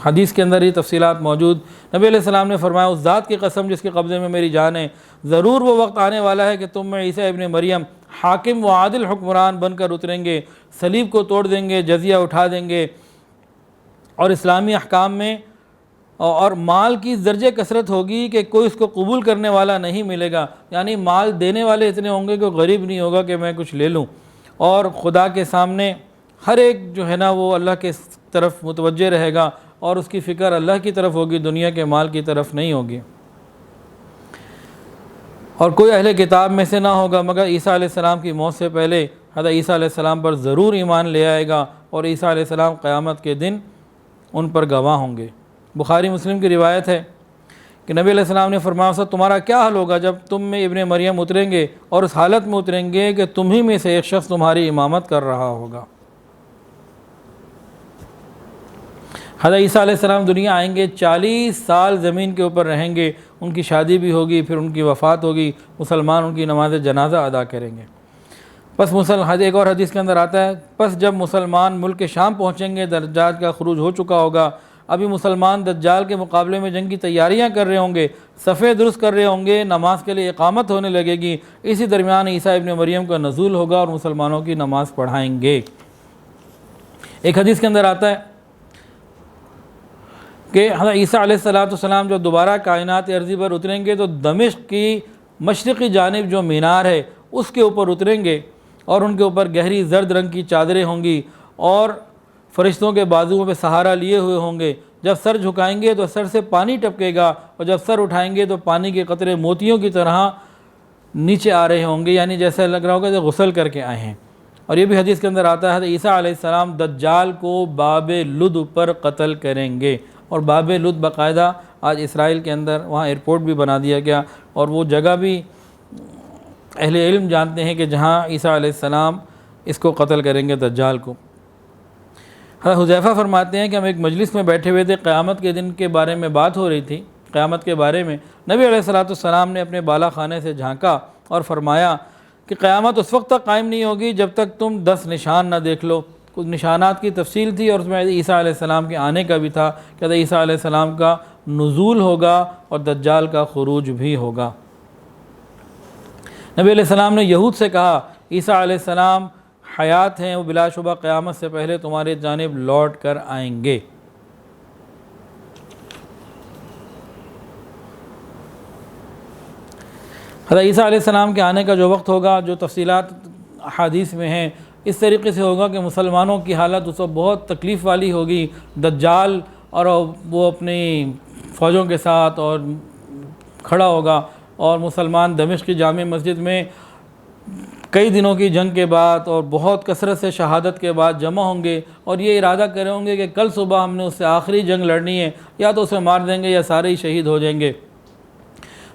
حدیث کے اندر یہ تفصیلات موجود۔ نبی علیہ السلام نے فرمایا، اس ذات کی قسم جس کے قبضے میں میری جان ہے، ضرور وہ وقت آنے والا ہے کہ تم میں عیسیٰ ابن مریم حاکم و عادل حکمران بن کر اتریں گے، صلیب کو توڑ دیں گے، جزیہ اٹھا دیں گے، اور اسلامی احکام میں اور مال کی درجے کثرت ہوگی کہ کوئی اس کو قبول کرنے والا نہیں ملے گا، یعنی مال دینے والے اتنے ہوں گے کہ غریب نہیں ہوگا کہ میں کچھ لے لوں، اور خدا کے سامنے ہر ایک جو ہے نا وہ اللہ کے طرف متوجہ رہے گا، اور اس کی فکر اللہ کی طرف ہوگی، دنیا کے مال کی طرف نہیں ہوگی۔ اور کوئی اہل کتاب میں سے نہ ہوگا مگر عیسیٰ علیہ السلام کی موت سے پہلے حضرت عیسیٰ علیہ السلام پر ضرور ایمان لے آئے گا، اور عیسیٰ علیہ السلام قیامت کے دن ان پر گواہ ہوں گے۔ بخاری مسلم کی روایت ہے کہ نبی علیہ السلام نے فرمایا، تمہارا کیا حال ہوگا جب تم میں ابن مریم اتریں گے اور اس حالت میں اتریں گے کہ تمہیں میں سے ایک شخص تمہاری امامت کر رہا ہوگا۔ حضرت عیسیٰ علیہ السلام دنیا آئیں گے، 40 سال زمین کے اوپر رہیں گے، ان کی شادی بھی ہوگی، پھر ان کی وفات ہوگی، مسلمان ان کی نماز جنازہ ادا کریں گے۔ پس ایک اور حدیث کے اندر آتا ہے، پس جب مسلمان ملک شام پہنچیں گے، دجال کا خروج ہو چکا ہوگا، ابھی مسلمان دجال کے مقابلے میں جنگ کی تیاریاں کر رہے ہوں گے، صفیں درست کر رہے ہوں گے، نماز کے لیے اقامت ہونے لگے گی، اسی درمیان عیسیٰ ابن مریم کا نزول ہوگا اور مسلمانوں کی نماز پڑھائیں گے۔ ایک حدیث کے اندر آتا ہے کہ حضرت عیسیٰ علیہ السلام جب دوبارہ کائنات ارضی پر اتریں گے تو دمشق کی مشرقی جانب جو مینار ہے اس کے اوپر اتریں گے، اور ان کے اوپر گہری زرد رنگ کی چادریں ہوں گی، اور فرشتوں کے بازوؤں پہ سہارا لیے ہوئے ہوں گے۔ جب سر جھکائیں گے تو سر سے پانی ٹپکے گا، اور جب سر اٹھائیں گے تو پانی کے قطرے موتیوں کی طرح نیچے آ رہے ہوں گے، یعنی جیسے لگ رہا ہوگا کہ غسل کر کے آئے ہیں۔ اور یہ بھی حدیث کے اندر آتا ہے حضرت عیسیٰ علیہ السلام دجال کو باب لد پر قتل کریں گے، اور باب لد باقاعدہ آج اسرائیل کے اندر وہاں ایئرپورٹ بھی بنا دیا گیا، اور وہ جگہ بھی اہل علم جانتے ہیں کہ جہاں عیسیٰ علیہ السلام اس کو قتل کریں گے، دجال کو۔ حضرت حذیفہ فرماتے ہیں کہ ہم ایک مجلس میں بیٹھے ہوئے تھے، قیامت کے دن کے بارے میں بات ہو رہی تھی، قیامت کے بارے میں نبی علیہ السلام نے اپنے بالا خانے سے جھانکا اور فرمایا کہ قیامت اس وقت تک قائم نہیں ہوگی جب تک تم 10 نشان نہ دیکھ لو۔ کچھ نشانات کی تفصیل تھی، اور اس میں عیسیٰ علیہ السلام کے آنے کا بھی تھا کہ عیسیٰ علیہ السلام کا نزول ہوگا اور دجال کا خروج بھی ہوگا۔ نبی علیہ السلام نے یہود سے کہا، عیسیٰ علیہ السلام حیات ہیں، وہ بلا شبہ قیامت سے پہلے تمہارے جانب لوٹ کر آئیں گے۔ حضرت عیسیٰ علیہ السلام کے آنے کا جو وقت ہوگا، جو تفصیلات احادیث میں ہیں، اس طریقے سے ہوگا کہ مسلمانوں کی حالت اس وقت بہت تکلیف والی ہوگی۔ دجال اور وہ اپنی فوجوں کے ساتھ اور کھڑا ہوگا، اور مسلمان دمشق کی جامع مسجد میں کئی دنوں کی جنگ کے بعد اور بہت کثرت سے شہادت کے بعد جمع ہوں گے اور یہ ارادہ کریں ہوں گے کہ کل صبح ہم نے اس سے آخری جنگ لڑنی ہے، یا تو اسے مار دیں گے یا سارے ہی شہید ہو جائیں گے۔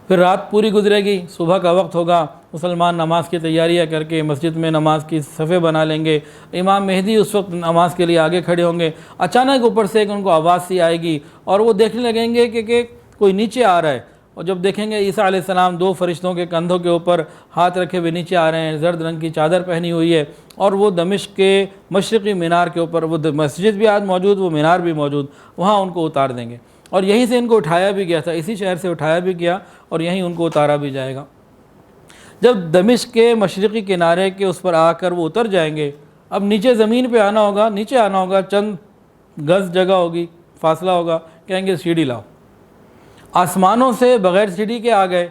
پھر رات پوری گزرے گی، صبح کا وقت ہوگا، مسلمان نماز کی تیاریاں کر کے مسجد میں نماز کی صفیں بنا لیں گے، امام مہدی اس وقت نماز کے لیے آگے کھڑے ہوں گے۔ اچانک اوپر سے ایک ان کو آواز سی آئے گی اور وہ دیکھنے لگیں گے کہ کوئی نیچے آ رہا ہے، اور جب دیکھیں گے عیسیٰ علیہ السلام دو فرشتوں کے کندھوں کے اوپر ہاتھ رکھے ہوئے نیچے آ رہے ہیں، زرد رنگ کی چادر پہنی ہوئی ہے، اور وہ دمشق کے مشرقی مینار کے اوپر، وہ مسجد بھی آج موجود، وہ مینار بھی موجود، وہاں ان کو اتار دیں گے۔ اور یہیں سے ان کو اٹھایا بھی گیا تھا، اسی شہر سے اٹھایا بھی گیا اور یہیں ان کو اتارا بھی جائے گا۔ جب دمشق کے مشرقی کنارے کے اس پر آ کر وہ اتر جائیں گے، اب نیچے زمین پہ آنا ہوگا، نیچے آنا ہوگا، چند گز جگہ ہوگی، فاصلہ ہوگا، کہیں گے سیڑھی لاؤ۔ آسمانوں سے بغیر سیڑھی کے آ گئے،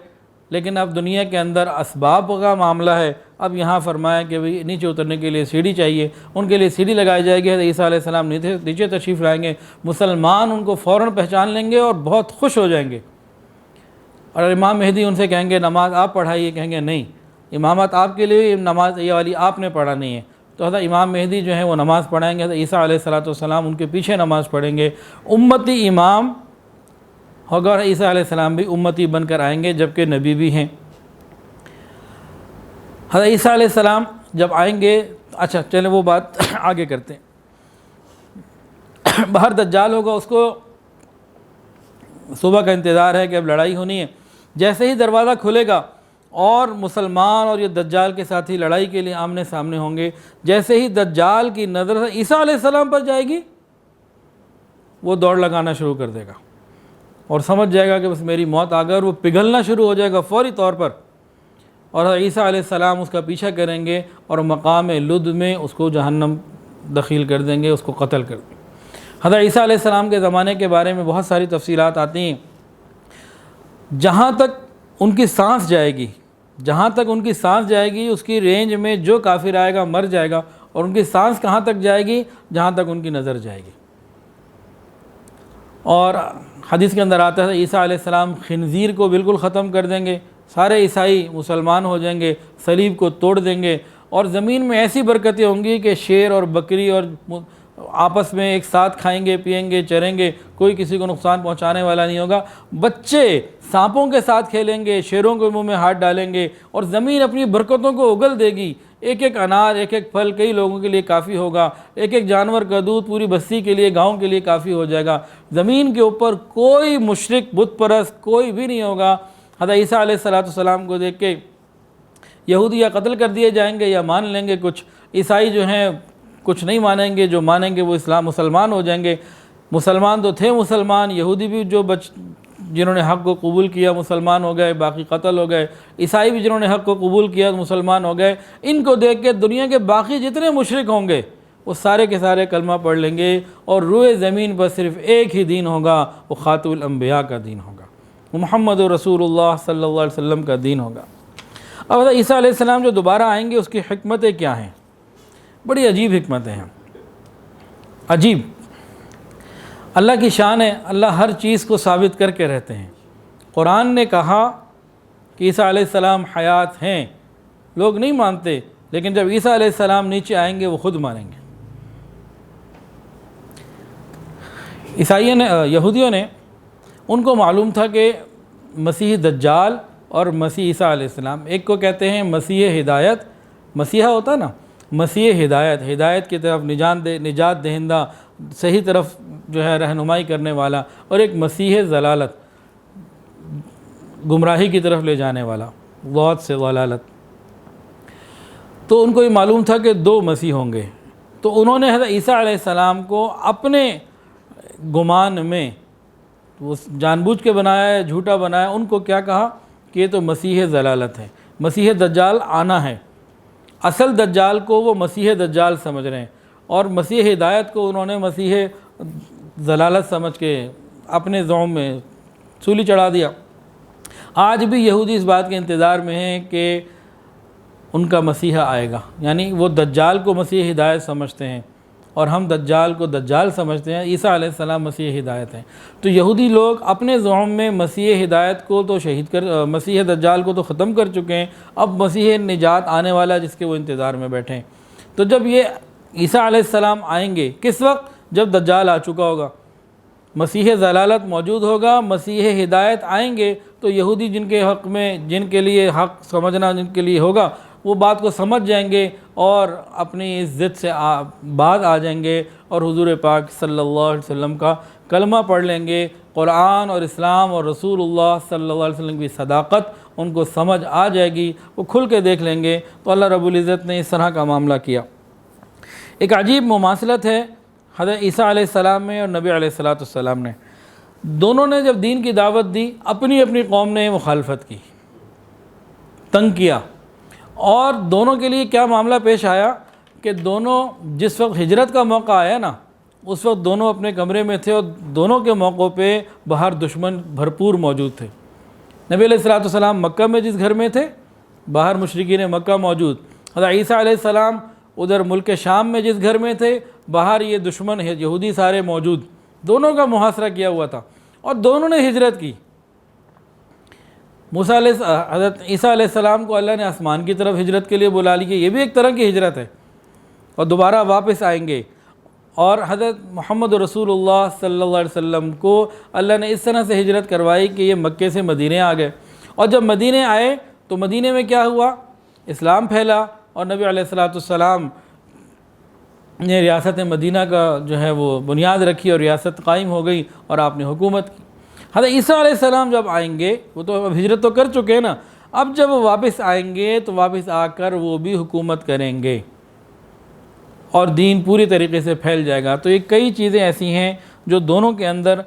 لیکن اب دنیا کے اندر اسباب کا معاملہ ہے، اب یہاں فرمایا کہ بھئی نیچے اترنے کے لیے سیڑھی چاہیے، ان کے لیے سیڑھی لگائی جائے گی۔ عیسیٰ علیہ السلام نیچے تشریف لائیں گے، مسلمان ان کو فوراً پہچان لیں گے اور بہت خوش ہو جائیں گے، اور امام مہدی ان سے کہیں گے نماز آپ پڑھائیے، کہیں گے نہیں، امامت آپ کے لیے، نماز یہ والی آپ نے پڑھا نہیں ہے۔ تو حضرت امام مہدی جو ہیں وہ نماز پڑھائیں گے، حضرت عیسیٰ علیہ السلام ان کے پیچھے نماز پڑھیں گے، امتی امام ہوگا، اور عیسیٰ علیہ السلام بھی امتی بن کر آئیں گے جبکہ نبی بھی ہیں۔ حضرت عیسیٰ علیہ السلام جب آئیں گے، اچھا چلیں وہ بات آگے کرتے ہیں۔ باہر دجال ہوگا، اس کو صبح کا انتظار ہے کہ اب لڑائی ہونی ہے۔ جیسے ہی دروازہ کھلے گا اور مسلمان اور یہ دجال کے ساتھی لڑائی کے لیے آمنے سامنے ہوں گے، جیسے ہی دجال کی نظر عیسیٰ علیہ السلام پر جائے گی، وہ دوڑ لگانا شروع کر دے گا اور سمجھ جائے گا کہ بس میری موت آ گئی، اور وہ پگھلنا شروع ہو جائے گا فوری طور پر، اور عیسیٰ علیہ السلام اس کا پیچھا کریں گے اور مقام لد میں اس کو جہنم دخیل کر دیں گے، اس کو قتل کر دیں گے۔ حضرت عیسیٰ علیہ السلام کے زمانے کے بارے میں بہت ساری تفصیلات آتی ہیں۔ جہاں تک ان کی سانس جائے گی، جہاں تک ان کی سانس جائے گی، اس کی رینج میں جو کافر آئے گا مر جائے گا، اور ان کی سانس کہاں تک جائے گی؟ جہاں تک ان کی نظر جائے گی۔ اور حدیث کے اندر آتا ہے عیسیٰ علیہ السلام خنزیر کو بالکل ختم کر دیں گے، سارے عیسائی مسلمان ہو جائیں گے، صلیب کو توڑ دیں گے، اور زمین میں ایسی برکتیں ہوں گی کہ شیر اور بکری اور آپس میں ایک ساتھ کھائیں گے، پئیں گے، چریں گے، کوئی کسی کو نقصان پہنچانے والا نہیں ہوگا۔ بچے سانپوں کے ساتھ کھیلیں گے، شیروں کے منہ میں ہاتھ ڈالیں گے، اور زمین اپنی برکتوں کو اگل دے گی۔ ایک ایک انار، ایک ایک پھل کئی لوگوں کے لیے کافی ہوگا، ایک ایک جانور کا دودھ پوری بستی کے لیے، گاؤں کے لیے کافی ہو جائے گا۔ زمین کے اوپر کوئی مشرک، بت پرست کوئی بھی نہیں ہوگا۔ حضرت عیسیٰ علیہ السلام کو دیکھ کے یہودی یا قتل کر دیے جائیں گے یا مان لیں گے، کچھ عیسائی جو ہیں کچھ نہیں مانیں گے، جو مانیں گے وہ مسلمان ہو جائیں گے۔ مسلمان تو تھے مسلمان، یہودی بھی جنہوں نے حق کو قبول کیا مسلمان ہو گئے، باقی قتل ہو گئے۔ عیسائی بھی جنہوں نے حق کو قبول کیا مسلمان ہو گئے۔ ان کو دیکھ کے دنیا کے باقی جتنے مشرک ہوں گے وہ سارے کے سارے کلمہ پڑھ لیں گے، اور روئے زمین پر صرف ایک ہی دین ہوگا، وہ خاتم الانبیاء کا دین ہوگا، وہ محمد رسول اللہ صلی اللہ علیہ وسلم کا دین ہوگا۔ اب حضرت عیسیٰ علیہ السلام جو دوبارہ آئیں گے، اس کی حکمتیں کیا ہیں؟ بڑی عجیب حکمتیں ہیں، عجیب۔ اللہ کی شان ہے، اللہ ہر چیز کو ثابت کر کے رہتے ہیں۔ قرآن نے کہا کہ عیسیٰ علیہ السلام حیات ہیں، لوگ نہیں مانتے، لیکن جب عیسیٰ علیہ السلام نیچے آئیں گے وہ خود مانیں گے۔ یہودیوں نے ان کو معلوم تھا کہ مسیح دجال اور مسیح عیسیٰ علیہ السلام، ایک کو کہتے ہیں مسیح ہدایت، مسیحا ہوتا نا، مسیح ہدایت، ہدایت کی طرف نجات دہندہ، صحیح طرف جو ہے رہنمائی کرنے والا، اور ایک مسیح ضلالت، گمراہی کی طرف لے جانے والا، ضاد سے ضلالت۔ تو ان کو یہ معلوم تھا کہ دو مسیح ہوں گے، تو انہوں نے حضرت عیسیٰ علیہ السلام کو اپنے گمان میں، وہ جان بوجھ کے بنایا ہے، جھوٹا بنایا، ان کو کیا کہا کہ یہ تو مسیح ضلالت ہے، مسیح دجال آنا ہے۔ اصل دجال کو وہ مسیح دجال سمجھ رہے ہیں، اور مسیح ہدایت کو انہوں نے مسیح ضلالت سمجھ کے اپنے زعم میں سولی چڑھا دیا۔ آج بھی یہودی اس بات کے انتظار میں ہیں کہ ان کا مسیحا آئے گا، یعنی وہ دجال کو مسیح ہدایت سمجھتے ہیں، اور ہم دجال کو دجال سمجھتے ہیں، عیسیٰ علیہ السلام مسیح ہدایت ہیں۔ تو یہودی لوگ اپنے زعم میں مسیح ہدایت کو تو مسیح دجال کو تو ختم کر چکے ہیں، اب مسیح نجات آنے والا جس کے وہ انتظار میں بیٹھے ہیں۔ تو جب یہ عیسیٰ علیہ السلام آئیں گے کس وقت؟ جب دجال آ چکا ہوگا، مسیح ضلالت موجود ہوگا، مسیح ہدایت آئیں گے، تو یہودی جن کے حق میں، جن کے لیے حق سمجھنا جن کے لیے ہوگا، وہ بات کو سمجھ جائیں گے اور اپنی عزت سے بعد آ جائیں گے اور حضور پاک صلی اللہ علیہ وسلم کا کلمہ پڑھ لیں گے۔ قرآن اور اسلام اور رسول اللہ صلی اللہ علیہ وسلم کی صداقت ان کو سمجھ آ جائے گی، وہ کھل کے دیکھ لیں گے۔ تو اللہ رب العزت نے اس طرح کا معاملہ کیا۔ ایک عجیب مماثلت ہے حضرت عیسیٰ علیہ السلام میں اور نبی علیہ السلام نے۔ دونوں نے جب دین کی دعوت دی، اپنی اپنی قوم نے مخالفت کی، تنگ کیا، اور دونوں کے لیے کیا معاملہ پیش آیا کہ دونوں جس وقت ہجرت کا موقع آیا نا، اس وقت دونوں اپنے کمرے میں تھے اور دونوں کے موقعوں پہ باہر دشمن بھرپور موجود تھے۔ نبی علیہ السلام مکہ میں جس گھر میں تھے، باہر مشرکین مکہ موجود۔ حضرت عیسیٰ علیہ السلام ادھر ملک شام میں جس گھر میں تھے، باہر یہ دشمن یہودی سارے موجود، دونوں کا محاصرہ کیا ہوا تھا اور دونوں نے ہجرت کی۔ حضرت عیسیٰ علیہ السلام کو اللہ نے آسمان کی طرف ہجرت کے لیے بلا لیا، یہ بھی ایک طرح کی ہجرت ہے، اور دوبارہ واپس آئیں گے۔ اور حضرت محمد رسول اللہ صلی اللہ علیہ وسلم کو اللہ نے اس طرح سے ہجرت کروائی کہ یہ مکے سے مدینے آ گئے، اور جب مدینے آئے تو مدینے میں کیا ہوا؟ اسلام پھیلا، اور نبی علیہ السلام نے ریاست مدینہ کا جو ہے وہ بنیاد رکھی اور ریاست قائم ہو گئی اور آپ نے حکومت کی۔ حضرت عیسیٰ علیہ السلام جب آئیں گے، وہ تو اب ہجرت تو کر چکے ہیں نا، اب جب وہ واپس آئیں گے تو واپس آ کر وہ بھی حکومت کریں گے اور دین پوری طریقے سے پھیل جائے گا۔ تو یہ کئی چیزیں ایسی ہیں جو دونوں کے اندر،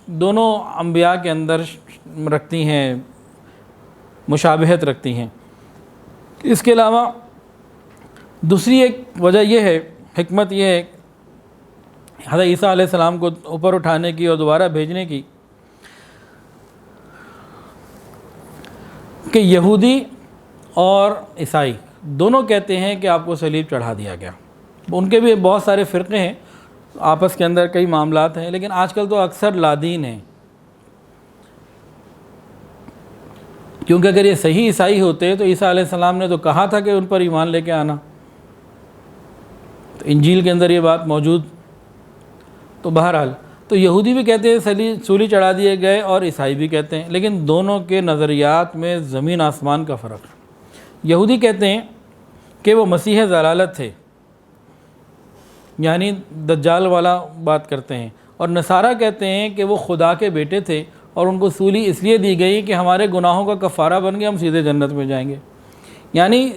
دونوں انبیاء کے اندر رکھتی ہیں، مشابہت رکھتی ہیں۔ اس کے علاوہ دوسری ایک وجہ یہ ہے، حکمت یہ ہے حضرت عیسیٰ علیہ السلام کو اوپر اٹھانے کی اور دوبارہ بھیجنے کی، کہ یہودی اور عیسائی دونوں کہتے ہیں کہ آپ کو صلیب چڑھا دیا گیا۔ ان کے بھی بہت سارے فرقے ہیں، آپس کے اندر کئی معاملات ہیں، لیکن آج کل تو اکثر لادین ہیں، کیونکہ اگر یہ صحیح عیسائی ہوتے تو عیسیٰ علیہ السلام نے تو کہا تھا کہ ان پر ایمان لے کے آنا، تو انجیل کے اندر یہ بات موجود۔ تو بہرحال تو یہودی بھی کہتے ہیں سولی چڑھا دیے گئے اور عیسائی بھی کہتے ہیں، لیکن دونوں کے نظریات میں زمین آسمان کا فرق ہے۔ یہودی کہتے ہیں کہ وہ مسیح ضلالت تھے، یعنی دجال والا بات کرتے ہیں، اور نصارہ کہتے ہیں کہ وہ خدا کے بیٹے تھے اور ان کو سولی اس لیے دی گئی کہ ہمارے گناہوں کا کفارہ بن گیا، ہم سیدھے جنت میں جائیں گے۔ یعنی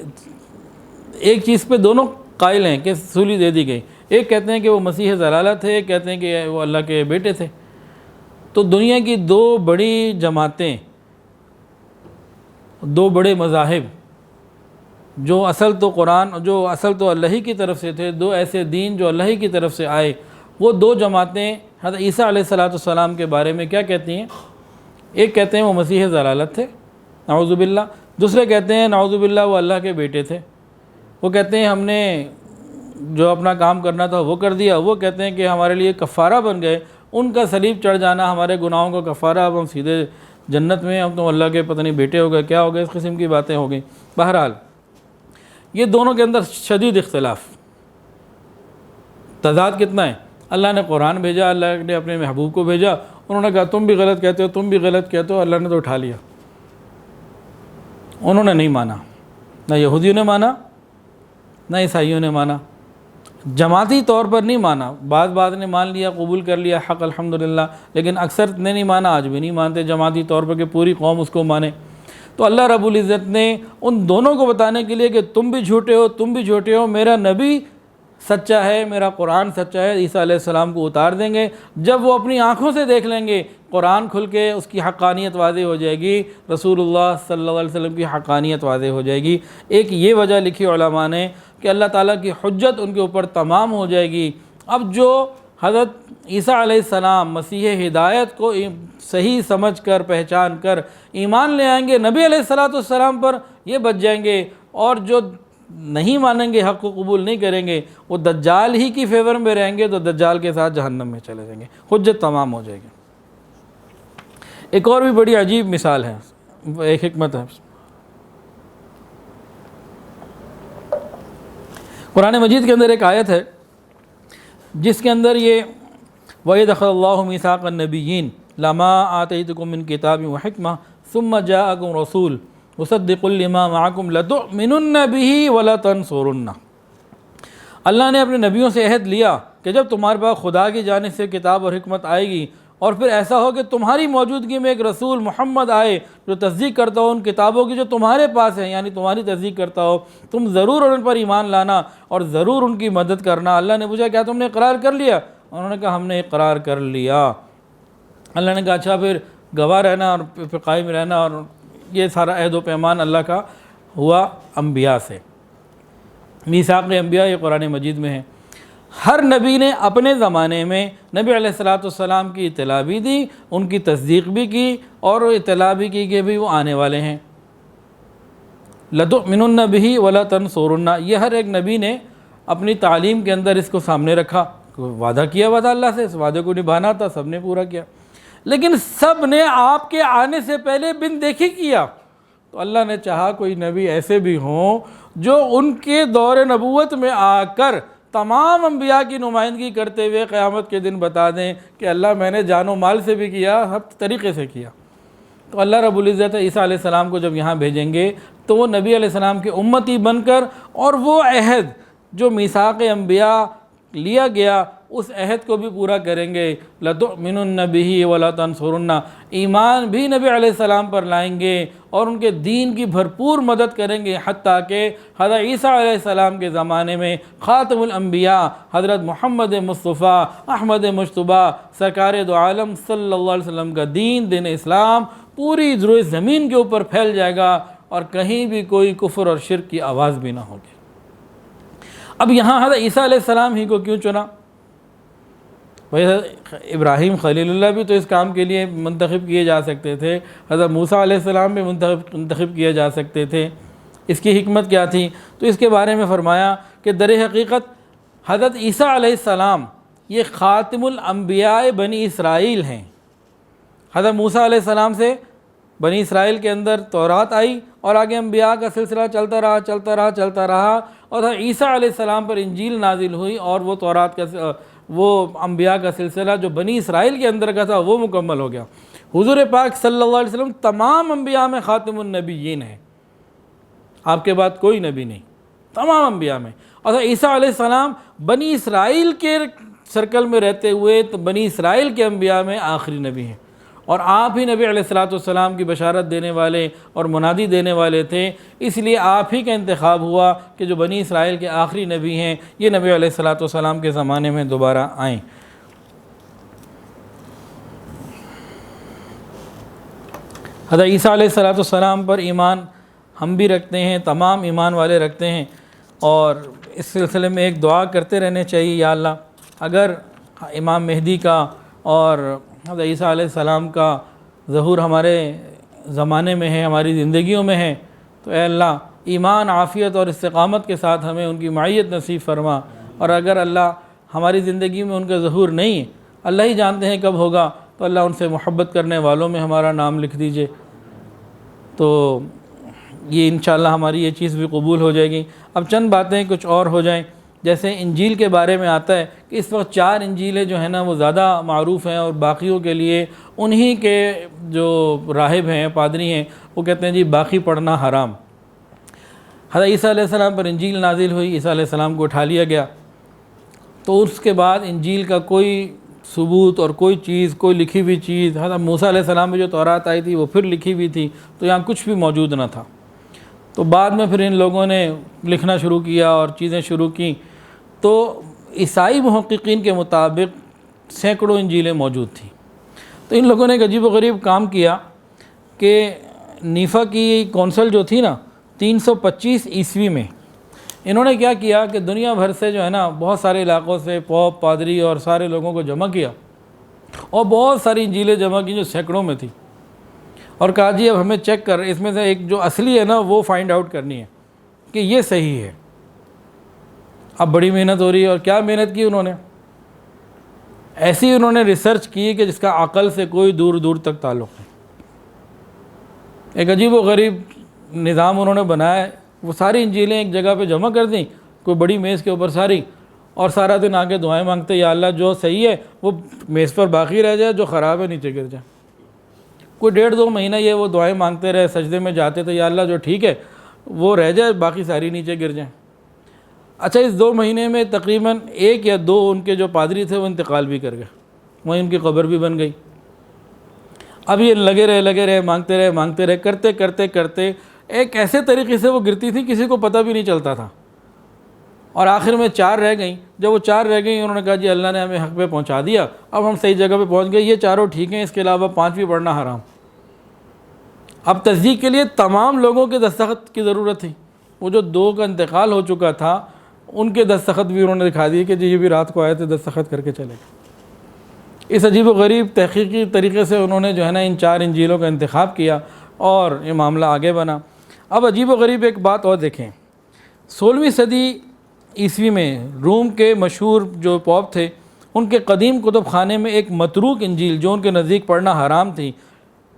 ایک چیز پہ دونوں قائل ہیں کہ سولی دے دی گئی، ایک کہتے ہیں کہ وہ مسیح ضلالت تھے، ایک کہتے ہیں کہ وہ اللہ کے بیٹے تھے۔ تو دنیا کی دو بڑی جماعتیں، دو بڑے مذاہب، جو اصل تو اللہ ہی کی طرف سے تھے، دو ایسے دین جو اللہ ہی کی طرف سے آئے، وہ دو جماعتیں حضرت عیسیٰ علیہ السلام کے بارے میں کیا کہتی ہیں؟ ایک کہتے ہیں وہ مسیح ضلالت تھے، نعوذ باللہ، دوسرے کہتے ہیں نعوذ باللہ وہ اللہ کے بیٹے تھے۔ وہ کہتے ہیں ہم نے جو اپنا کام کرنا تھا وہ کر دیا، وہ کہتے ہیں کہ ہمارے لیے کفارہ بن گئے، ان کا صلیب چڑھ جانا ہمارے گناہوں کا کفارہ، اب ہم سیدھے جنت میں، ہم تو اللہ کے پتہ نہیں بیٹے ہو گئے، کیا ہو گئے، اس قسم کی باتیں ہو گئیں۔ بہرحال یہ دونوں کے اندر شدید اختلاف، تضاد کتنا ہے۔ اللہ نے قرآن بھیجا، اللہ نے اپنے محبوب کو بھیجا، انہوں نے کہا تم بھی غلط کہتے ہو، تم بھی غلط کہتے ہو، اللہ نے تو اٹھا لیا۔ انہوں نے نہیں مانا، نہ یہودیوں نے مانا نہ عیسائیوں نے مانا، جماعتی طور پر نہیں مانا، بعض نے مان لیا، قبول کر لیا، حق الحمدللہ، لیکن اکثر نے نہیں مانا، آج بھی نہیں مانتے جماعتی طور پر کہ پوری قوم اس کو مانے۔ تو اللہ رب العزت نے ان دونوں کو بتانے کے لیے کہ تم بھی جھوٹے ہو، میرا نبی سچا ہے، میرا قرآن سچا ہے، عیسیٰ علیہ السلام کو اتار دیں گے، جب وہ اپنی آنکھوں سے دیکھ لیں گے، قرآن کھل کے اس کی حقانیت واضح ہو جائے گی، رسول اللہ صلی اللہ علیہ وسلم کی حقانیت واضح ہو جائے گی۔ ایک یہ وجہ لکھی علماء نے کہ اللہ تعالیٰ کی حجت ان کے اوپر تمام ہو جائے گی۔ اب جو حضرت عیسیٰ علیہ السلام مسیح ہدایت کو صحیح سمجھ کر، پہچان کر ایمان لے آئیں گے نبی علیہ السلام پر، یہ بچ جائیں گے، اور جو نہیں مانیں گے، حق کو قبول نہیں کریں گے، وہ دجال ہی کی فیور میں رہیں گے تو دجال کے ساتھ جہنم میں چلے جائیں گے، حجت تمام ہو جائے گی۔ ایک اور بھی بڑی عجیب مثال ہے، ایک حکمت ہے۔ قرآن مجید کے اندر ایک آیت ہے جس کے اندر یہ وَإِذْ أَخَذَ اللَّهُ مِيثَاقَ النَّبِيِّينَ لَمَا آتَيْتُكُم مِّن كِتَابٍ وَحِكْمَةٍ ثُمَّ جَاءَكُمْ رَسُولٌ مُصَدِّقٌ لِّمَا مَعَكُمْ لَتُؤْمِنُنَّ بِهِ وَلَتَنصُرُنَّهُ۔ اللہ نے اپنے نبیوں سے عہد لیا کہ جب تمہارے پاس خدا کی جانب سے کتاب اور حکمت آئے گی اور پھر ایسا ہو کہ تمہاری موجودگی میں ایک رسول محمد آئے جو تصدیق کرتا ہو ان کتابوں کی جو تمہارے پاس ہیں، یعنی تمہاری تصدیق کرتا ہو، تم ضرور ان پر ایمان لانا اور ضرور ان کی مدد کرنا۔ اللہ نے پوچھا کیا تم نے اقرار کر لیا؟ انہوں نے کہا ہم نے اقرار کر لیا۔ اللہ نے کہا اچھا پھر گواہ رہنا اور پھر قائم رہنا، اور یہ سارا عہد و پیمان اللہ کا ہوا انبیاء سے۔ میثاق انبیاء یہ قرآن مجید میں ہے۔ ہر نبی نے اپنے زمانے میں نبی علیہ السلام کی اطلاع بھی دی، ان کی تصدیق بھی کی اور اطلاع بھی کی کہ بھی وہ آنے والے ہیں۔ لَتُؤْمِنُنَّ بِهِ وَلَتَنصُرُنَّ، یہ ہر ایک نبی نے اپنی تعلیم کے اندر اس کو سامنے رکھا۔ وعدہ کیا ہوا تھا اللہ سے، اس وعدے کو نبھانا تھا، سب نے پورا کیا، لیکن سب نے آپ کے آنے سے پہلے بن دیکھی کیا۔ تو اللہ نے چاہا کوئی نبی ایسے بھی ہوں جو ان کے دور نبوت میں آ کر تمام انبیاء کی نمائندگی کرتے ہوئے قیامت کے دن بتا دیں کہ اللہ میں نے جان و مال سے بھی کیا، ہر طریقے سے کیا۔ تو اللہ رب العزت عیسیٰ علیہ السلام کو جب یہاں بھیجیں گے تو وہ نبی علیہ السلام کے امتی بن کر، اور وہ عہد جو میثاق انبیاء لیا گیا اس عہد کو بھی پورا کریں گے۔ لَتُؤْمِنُنَّ بِهِ وَلَتَنصُرُنَّ، ایمان بھی نبی علیہ السلام پر لائیں گے اور ان کے دین کی بھرپور مدد کریں گے، حتیٰ کہ حضرت عیسیٰ علیہ السلام کے زمانے میں خاتم الانبیاء حضرت محمد مصطفیٰ احمد مجتبیٰ سرکار دو عالم صلی اللہ علیہ وسلم کا دین اسلام پوری روئے زمین کے اوپر پھیل جائے گا اور کہیں بھی کوئی کفر اور شرک کی آواز بھی نہ ہوگی۔ اب یہاں حضرت عیسیٰ علیہ السلام ہی کو کیوں چنا؟ ابراہیم خلیل اللہ بھی تو اس کام کے لیے منتخب کیے جا سکتے تھے، حضرت موسیٰ علیہ السلام بھی منتخب کیے جا سکتے تھے۔ اس کی حکمت کیا تھی؟ تو اس کے بارے میں فرمایا کہ در حقیقت حضرت عیسیٰ علیہ السلام یہ خاتم الانبیاء بنی اسرائیل ہیں۔ حضرت موسیٰ علیہ السلام سے بنی اسرائیل کے اندر تورات آئی اور آگے انبیاء کا سلسلہ چلتا رہا اور عیسیٰ علیہ السلام پر انجیل نازل ہوئی اور وہ تورات کا وہ انبیاء کا سلسلہ جو بنی اسرائیل کے اندر کا تھا وہ مکمل ہو گیا۔ حضور پاک صلی اللہ علیہ وسلم تمام انبیاء میں خاتم النبیین ہیں، آپ کے بعد کوئی نبی نہیں، تمام انبیاء میں۔ اور عیسیٰ علیہ السلام بنی اسرائیل کے سرکل میں رہتے ہوئے تو بنی اسرائیل کے انبیاء میں آخری نبی ہیں، اور آپ ہی نبی علیہ السلام کی بشارت دینے والے اور منادی دینے والے تھے، اس لیے آپ ہی کا انتخاب ہوا کہ جو بنی اسرائیل کے آخری نبی ہیں یہ نبی علیہ السلام کے زمانے میں دوبارہ آئیں۔ حضرت عیسیٰ علیہ السلام پر ایمان ہم بھی رکھتے ہیں، تمام ایمان والے رکھتے ہیں، اور اس سلسلے میں ایک دعا کرتے رہنے چاہیے، یا اللہ اگر امام مہدی کا اور حضرت عیسیٰ علیہ السلام کا ظہور ہمارے زمانے میں ہے، ہماری زندگیوں میں ہے، تو اے اللہ ایمان، عافیت اور استقامت کے ساتھ ہمیں ان کی معیت نصیب فرما، اور اگر اللہ ہماری زندگی میں ان کا ظہور نہیں ہے، اللہ ہی جانتے ہیں کب ہوگا، تو اللہ ان سے محبت کرنے والوں میں ہمارا نام لکھ دیجئے۔ تو یہ انشاءاللہ ہماری یہ چیز بھی قبول ہو جائے گی۔ اب چند باتیں کچھ اور ہو جائیں، جیسے انجیل کے بارے میں آتا ہے کہ اس وقت 4 انجیلیں جو ہیں نا وہ زیادہ معروف ہیں، اور باقیوں کے لیے انہی کے جو راہب ہیں، پادری ہیں، وہ کہتے ہیں جی باقی پڑھنا حرام۔ حضرت عیسیٰ علیہ السلام پر انجیل نازل ہوئی، عیسیٰ علیہ السلام کو اٹھا لیا گیا، تو اس کے بعد انجیل کا کوئی ثبوت اور کوئی چیز، کوئی لکھی ہوئی چیز، حضرت موسیٰ علیہ السلام میں جو تورات آئی تھی وہ پھر لکھی ہوئی تھی، تو یہاں کچھ بھی موجود نہ تھا۔ تو بعد میں پھر ان لوگوں نے لکھنا شروع کیا اور چیزیں شروع کی، تو عیسائی محققین کے مطابق سینکڑوں انجیلیں موجود تھیں۔ تو ان لوگوں نے ایک عجیب و غریب کام کیا کہ نیفا کی کونسل جو تھی نا 325 عیسوی میں، انہوں نے کیا کیا کہ دنیا بھر سے جو ہے نا بہت سارے علاقوں سے پوپ، پادری اور سارے لوگوں کو جمع کیا اور بہت ساری انجیلیں جمع کی جو سینکڑوں میں تھی، اور کہا جی اب ہمیں چیک کر، اس میں سے ایک جو اصلی ہے نا وہ فائنڈ آؤٹ کرنی ہے، کہ یہ صحیح ہے. اب بڑی محنت ہو رہی ہے, اور کیا محنت کی انہوں نے, ایسی انہوں نے ریسرچ کی کہ جس کا عقل سے کوئی دور دور تک تعلق نہیں. ایک عجیب و غریب نظام انہوں نے بنایا ہے. وہ ساری انجیلیں ایک جگہ پہ جمع کر دیں, کوئی بڑی میز کے اوپر ساری, اور سارا دن آگے دعائیں مانگتے, یا اللہ جو صحیح ہے وہ میز پر باقی رہ جائے, جو خراب ہے نیچے گر جائے. کوئی 1.5-2 مہینہ یہ وہ دعائیں مانگتے رہے, سجدے میں جاتے تھے, یا اللہ جو ٹھیک ہے وہ رہ جائے, باقی ساری نیچے گر جائیں. اچھا, اس 2 مہینے میں تقریباً 1 یا 2 ان کے جو پادری تھے وہ انتقال بھی کر گئے, وہیں ان کی قبر بھی بن گئی. اب یہ لگے رہے مانگتے رہے کرتے ایک ایسے طریقے سے وہ گرتی تھی کسی کو پتہ بھی نہیں چلتا تھا. اور آخر میں 4 رہ گئیں. جب وہ 4 رہ گئیں, انہوں نے کہا جی اللہ نے ہمیں حق پہ پہنچا دیا, اب ہم صحیح جگہ پہ پہنچ گئے, یہ 4 ٹھیک ہیں, اس کے علاوہ 5 بھی پڑھنا حرام. اب تصدیق کے لیے تمام لوگوں کے دستخط کی ضرورت تھی. وہ جو 2 کا انتقال ہو چکا تھا ان کے دستخط بھی انہوں نے دکھا دیے کہ جی یہ بھی رات کو آئے تھے, دستخط کر کے چلے گئے. اس عجیب و غریب تحقیقی طریقے سے انہوں نے جو ہے نا ان 4 انجیلوں کا انتخاب کیا اور یہ معاملہ آگے بنا. اب عجیب و غریب ایک بات اور دیکھیں, 16ویں صدی عیسوی میں روم کے مشہور جو پوپ تھے, ان کے قدیم کتب خانے میں ایک متروک انجیل جو ان کے نزدیک پڑھنا حرام تھی,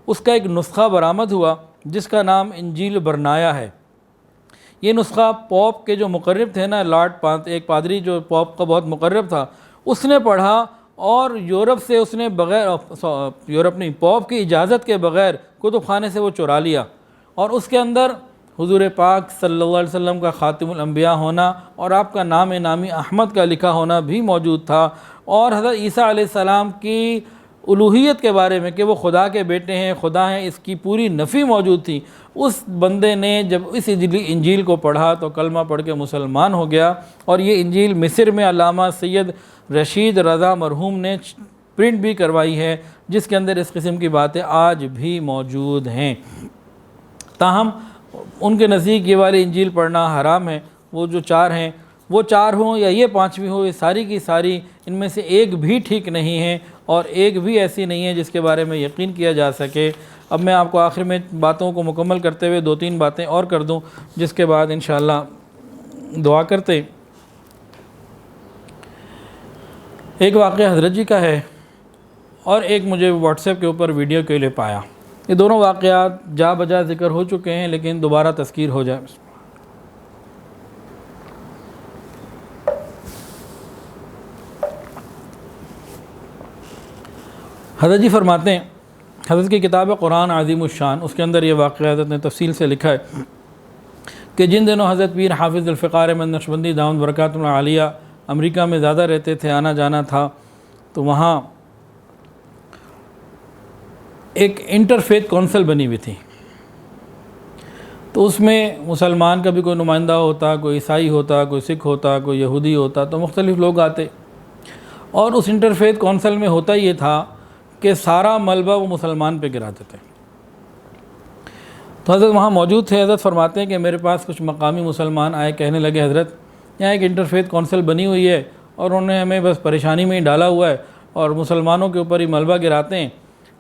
اس کا ایک نسخہ برآمد ہوا جس کا نام انجیل برنایا ہے. یہ نسخہ پوپ کے جو مقرب تھے نا, ایک پادری جو پوپ کا بہت مقرب تھا, اس نے پڑھا, اور یورپ سے اس نے پوپ کی اجازت کے بغیر کتب خانے سے وہ چرا لیا, اور اس کے اندر حضور پاک صلی اللہ علیہ وسلم کا خاتم الانبیاء ہونا اور آپ کا نام نامی احمد کا لکھا ہونا بھی موجود تھا, اور حضرت عیسیٰ علیہ السلام کی الوہیت کے بارے میں کہ وہ خدا کے بیٹے ہیں, خدا ہیں, اس کی پوری نفی موجود تھی. اس بندے نے جب اس انجیل کو پڑھا تو کلمہ پڑھ کے مسلمان ہو گیا, اور یہ انجیل مصر میں علامہ سید رشید رضا مرحوم نے پرنٹ بھی کروائی ہے, جس کے اندر اس قسم کی باتیں آج بھی موجود ہیں. تاہم ان کے نزدیک یہ والی انجیل پڑھنا حرام ہے. وہ جو 4 ہیں, وہ 4 ہوں یا یہ 5ویں ہو, یہ ساری کی ساری ان میں سے ایک بھی ٹھیک نہیں ہے, اور ایک بھی ایسی نہیں ہے جس کے بارے میں یقین کیا جا سکے. اب میں آپ کو آخر میں باتوں کو مکمل کرتے ہوئے 2-3 باتیں اور کر دوں, جس کے بعد انشاءاللہ دعا کرتے. ایک واقعہ حضرت جی کا ہے, اور ایک مجھے واٹس ایپ کے اوپر ویڈیو کے لیے پایا. یہ دونوں واقعات جا بجا ذکر ہو چکے ہیں, لیکن دوبارہ تذکیر ہو جائے. حضرت جی فرماتے ہیں, حضرت کی کتاب قرآن عظیم الشان, اس کے اندر یہ واقعہ حضرت نے تفصیل سے لکھا ہے کہ جن دنوں حضرت پیر حافظ الفقار احمد نقشبندی دامت برکاتہ العالیہ امریکہ میں زیادہ رہتے تھے, آنا جانا تھا, تو وہاں ایک انٹر فیتھ کونسل بنی ہوئی تھی. تو اس میں مسلمان کا بھی کوئی نمائندہ ہوتا, کوئی عیسائی ہوتا, کوئی سکھ ہوتا, کوئی یہودی ہوتا, تو مختلف لوگ آتے. اور اس انٹر فیتھ کونسل میں ہوتا یہ تھا کہ سارا ملبہ وہ مسلمان پہ گراتے تھے. تو حضرت وہاں موجود تھے. حضرت فرماتے ہیں کہ میرے پاس کچھ مقامی مسلمان آئے, کہنے لگے حضرت یہاں ایک انٹر فیتھ کونسل بنی ہوئی ہے, اور انہوں نے ہمیں بس پریشانی میں ہی ڈالا ہوا ہے, اور مسلمانوں کے اوپر ہی ملبہ گراتے ہیں.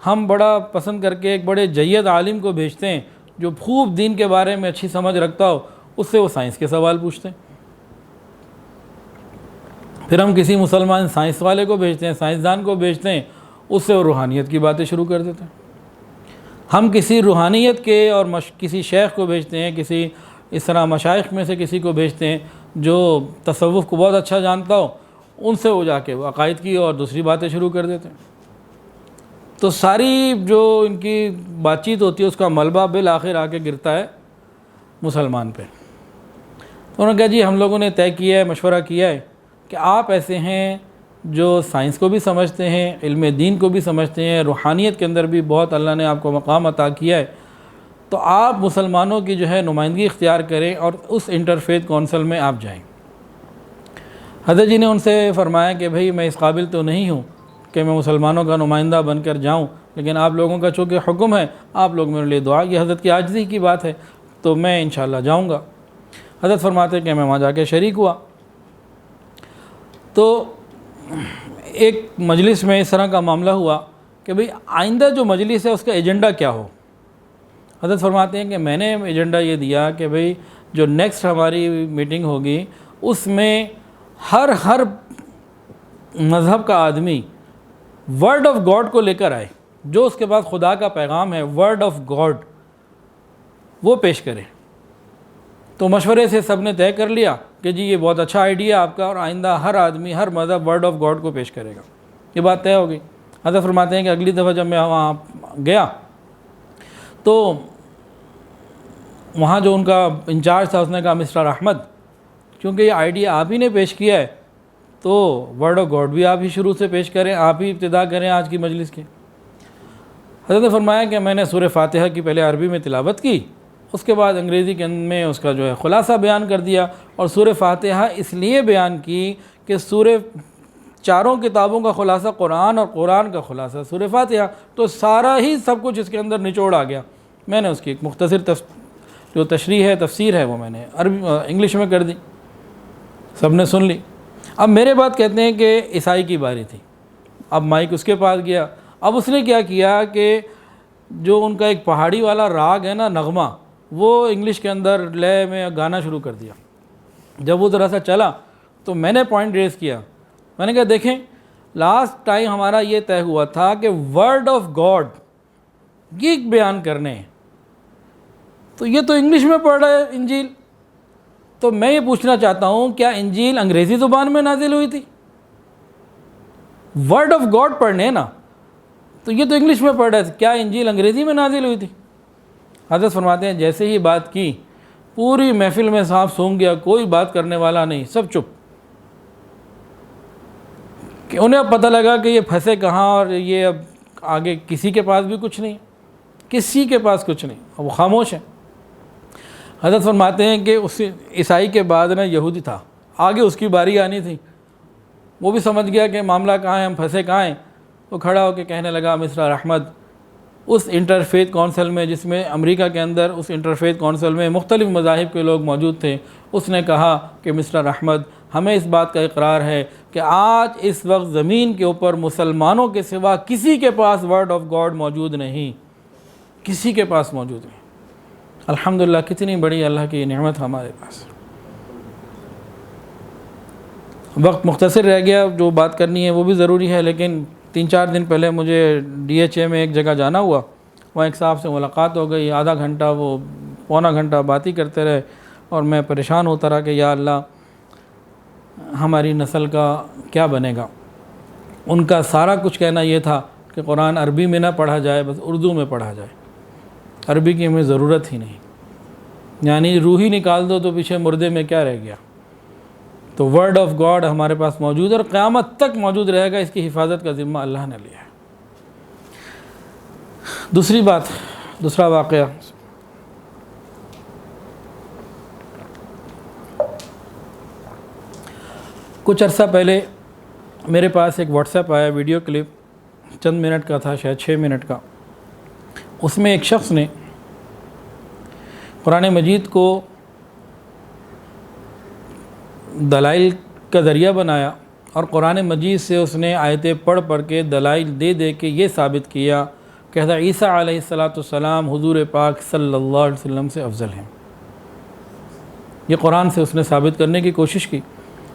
ہم بڑا پسند کر کے ایک بڑے جید عالم کو بھیجتے ہیں جو خوب دین کے بارے میں اچھی سمجھ رکھتا ہو, اس سے وہ سائنس کے سوال پوچھتے ہیں. پھر ہم کسی مسلمان سائنس والے کو بھیجتے ہیں, سائنسدان کو بھیجتے ہیں, اس سے وہ روحانیت کی باتیں شروع کر دیتے ہیں. ہم کسی روحانیت کے اور کسی شیخ کو بھیجتے ہیں, کسی اس طرح مشائخ میں سے کسی کو بھیجتے ہیں جو تصوف کو بہت اچھا جانتا ہو, ان سے وہ جا کے وہ عقائد کی اور دوسری باتیں شروع کر دیتے ہیں. تو ساری جو ان کی بات چیت ہوتی ہے اس کا ملبہ بالآخر آ کے گرتا ہے مسلمان پہ. تو انہوں نے کہا جی ہم لوگوں نے طے کیا ہے, مشورہ کیا ہے کہ آپ ایسے ہیں جو سائنس کو بھی سمجھتے ہیں, علم دین کو بھی سمجھتے ہیں, روحانیت کے اندر بھی بہت اللہ نے آپ کو مقام عطا کیا ہے, تو آپ مسلمانوں کی جو ہے نمائندگی اختیار کریں اور اس انٹر فیتھ کونسل میں آپ جائیں. حضرت جی نے ان سے فرمایا کہ بھئی میں اس قابل تو نہیں ہوں کہ میں مسلمانوں کا نمائندہ بن کر جاؤں, لیکن آپ لوگوں کا چونکہ حکم ہے, آپ لوگ میرے لیے دعا, یہ حضرت کی عاجزی کی بات ہے, تو میں انشاءاللہ جاؤں گا. حضرت فرماتے ہیں کہ میں وہاں جا کے شریک ہوا. تو ایک مجلس میں اس طرح کا معاملہ ہوا کہ بھئی آئندہ جو مجلس ہے اس کا ایجنڈا کیا ہو. حضرت فرماتے ہیں کہ میں نے ایجنڈا یہ دیا کہ بھئی جو نیکسٹ ہماری میٹنگ ہوگی اس میں ہر مذہب کا آدمی ورڈ آف گاڈ کو لے کر آئے، جو اس کے پاس خدا کا پیغام ہے، ورڈ آف گاڈ، وہ پیش کرے۔ تو مشورے سے سب نے طے کر لیا کہ جی یہ بہت اچھا آئیڈیا ہے آپ کا، اور آئندہ ہر آدمی ہر مذہب ورڈ آف گاڈ کو پیش کرے گا۔ یہ بات طے ہو گئی۔ حضرت فرماتے ہیں کہ اگلی دفعہ جب میں وہاں گیا تو وہاں جو ان کا انچارج تھا اس نے کہا مسٹر احمد، کیونکہ یہ آئیڈیا آپ ہی نے پیش کیا ہے تو ورڈ آف گاڈ بھی آپ ہی شروع سے پیش کریں، آپ ہی ابتدا کریں آج کی مجلس کی۔ حضرت نے فرمایا کہ میں نے سورہ فاتحہ کی پہلے عربی میں تلاوت کی، اس کے بعد انگریزی کے میں اس کا جو ہے خلاصہ بیان کر دیا، اور سورہ فاتحہ اس لیے بیان کی کہ سورہ چاروں کتابوں کا خلاصہ قرآن اور قرآن کا خلاصہ سورہ فاتحہ، تو سارا ہی سب کچھ اس کے اندر نچوڑ آ گیا۔ میں نے اس کی ایک مختصر جو تشریح ہے، تفسیر ہے، وہ میں نے انگلش میں کر دی، سب نے سن لی۔ اب میرے بات کہتے ہیں کہ عیسائی کی باری تھی، اب مائک اس کے پاس گیا۔ اب اس نے کیا کیا کہ جو ان کا ایک پہاڑی والا راگ ہے نا، نغمہ، وہ انگلش کے اندر لے میں گانا شروع کر دیا۔ جب وہ ذرا سا چلا تو میں نے پوائنٹ ریز کیا، میں نے کہا دیکھیں لاسٹ ٹائم ہمارا یہ طے ہوا تھا کہ ورڈ آف گاڈ یہ بیان کرنے ہیں، تو یہ تو انگلش میں پڑھ رہا ہے انجیل، تو میں یہ پوچھنا چاہتا ہوں کیا انجیل انگریزی زبان میں نازل ہوئی تھی؟ ورڈ آف گاڈ پڑھنے نا، تو یہ تو انگلش میں پڑھ رہے تھے، کیا انجیل انگریزی میں نازل ہوئی تھی؟ حضرت فرماتے ہیں جیسے ہی بات کی پوری محفل میں سانپ سونگ گیا، کوئی بات کرنے والا نہیں، سب چپ، کہ انہیں اب پتہ لگا کہ یہ پھنسے کہاں، اور یہ اب آگے کسی کے پاس بھی کچھ نہیں، کسی کے پاس کچھ نہیں، اب وہ خاموش ہیں۔ حضرت فرماتے ہیں کہ اس عیسائی کے بعد نا یہودی تھا، آگے اس کی باری آنی تھی، وہ بھی سمجھ گیا کہ معاملہ کہاں ہے، ہم پھنسے کہاں ہیں، وہ کھڑا ہو کے کہنے لگا مسٹر احمد، اس انٹرفیتھ کونسل میں جس میں امریکہ کے اندر اس انٹرفیتھ کونسل میں مختلف مذاہب کے لوگ موجود تھے، اس نے کہا کہ مسٹر احمد ہمیں اس بات کا اقرار ہے کہ آج اس وقت زمین کے اوپر مسلمانوں کے سوا کسی کے پاس ورڈ آف گاڈ موجود نہیں، کسی کے پاس موجود نہیں۔ الحمدللہ کتنی بڑی اللہ کی نعمت ہمارے پاس۔ وقت مختصر رہ گیا، جو بات کرنی ہے وہ بھی ضروری ہے، لیکن 3-4 دن پہلے مجھے DHA میں ایک جگہ جانا ہوا، وہاں ایک صاحب سے ملاقات ہو گئی، آدھا گھنٹہ وہ پونا گھنٹہ بات ہی کرتے رہے، اور میں پریشان ہوتا رہا کہ یا اللہ ہماری نسل کا کیا بنے گا۔ ان کا سارا کچھ کہنا یہ تھا کہ قرآن عربی میں نہ پڑھا جائے، بس اردو میں پڑھا جائے، عربی کی ہمیں ضرورت ہی نہیں، یعنی روح ہی نکال دو تو پیچھے مردے میں کیا رہ گیا۔ تو ورڈ آف گاڈ ہمارے پاس موجود ہے اور قیامت تک موجود رہے گا، اس کی حفاظت کا ذمہ اللہ نے لیا ہے۔ دوسرا واقعہ، کچھ عرصہ پہلے میرے پاس ایک واٹس ایپ آیا، ویڈیو کلپ چند منٹ کا تھا، شاید 6 منٹ کا۔ اس میں ایک شخص نے قرآن مجید کو دلائل کا ذریعہ بنایا، اور قرآن مجید سے اس نے آیتیں پڑھ کے دلائل دے کے یہ ثابت کیا کہ حضرت عیسیٰ علیہ السلام حضور پاک صلی اللہ علیہ وسلم سے افضل ہیں۔ یہ قرآن سے اس نے ثابت کرنے کی کوشش کی،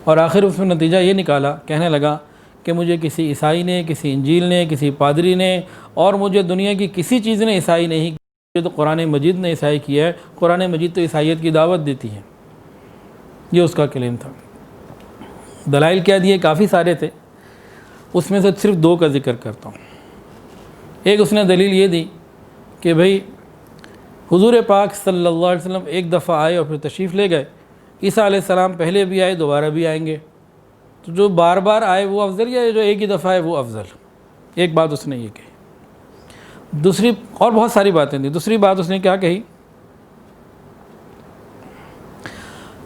اور آخر اس میں نتیجہ یہ نکالا، کہنے لگا کہ مجھے کسی عیسائی نے، کسی انجیل نے، کسی پادری نے، اور مجھے دنیا کی کسی چیز نے عیسائی نہیں کیا، تو قرآن مجید نے عیسائی کیا ہے، قرآن مجید تو عیسائیت کی دعوت دیتی ہے۔ یہ اس کا کلیم تھا۔ دلائل کیا دیے؟ کافی سارے تھے، اس میں سے صرف 2 کا ذکر کرتا ہوں۔ ایک اس نے دلیل یہ دی کہ بھئی حضور پاک صلی اللہ علیہ وسلم ایک دفعہ آئے اور پھر تشریف لے گئے، عیسیٰ علیہ السلام پہلے بھی آئے، دوبارہ بھی آئیں گے، تو جو بار بار آئے وہ افضل یا جو ایک ہی دفعہ آئے وہ افضل؟ ایک بات اس نے یہ کہی۔ دوسری، اور بہت ساری باتیں تھیں، دوسری بات اس نے کیا کہی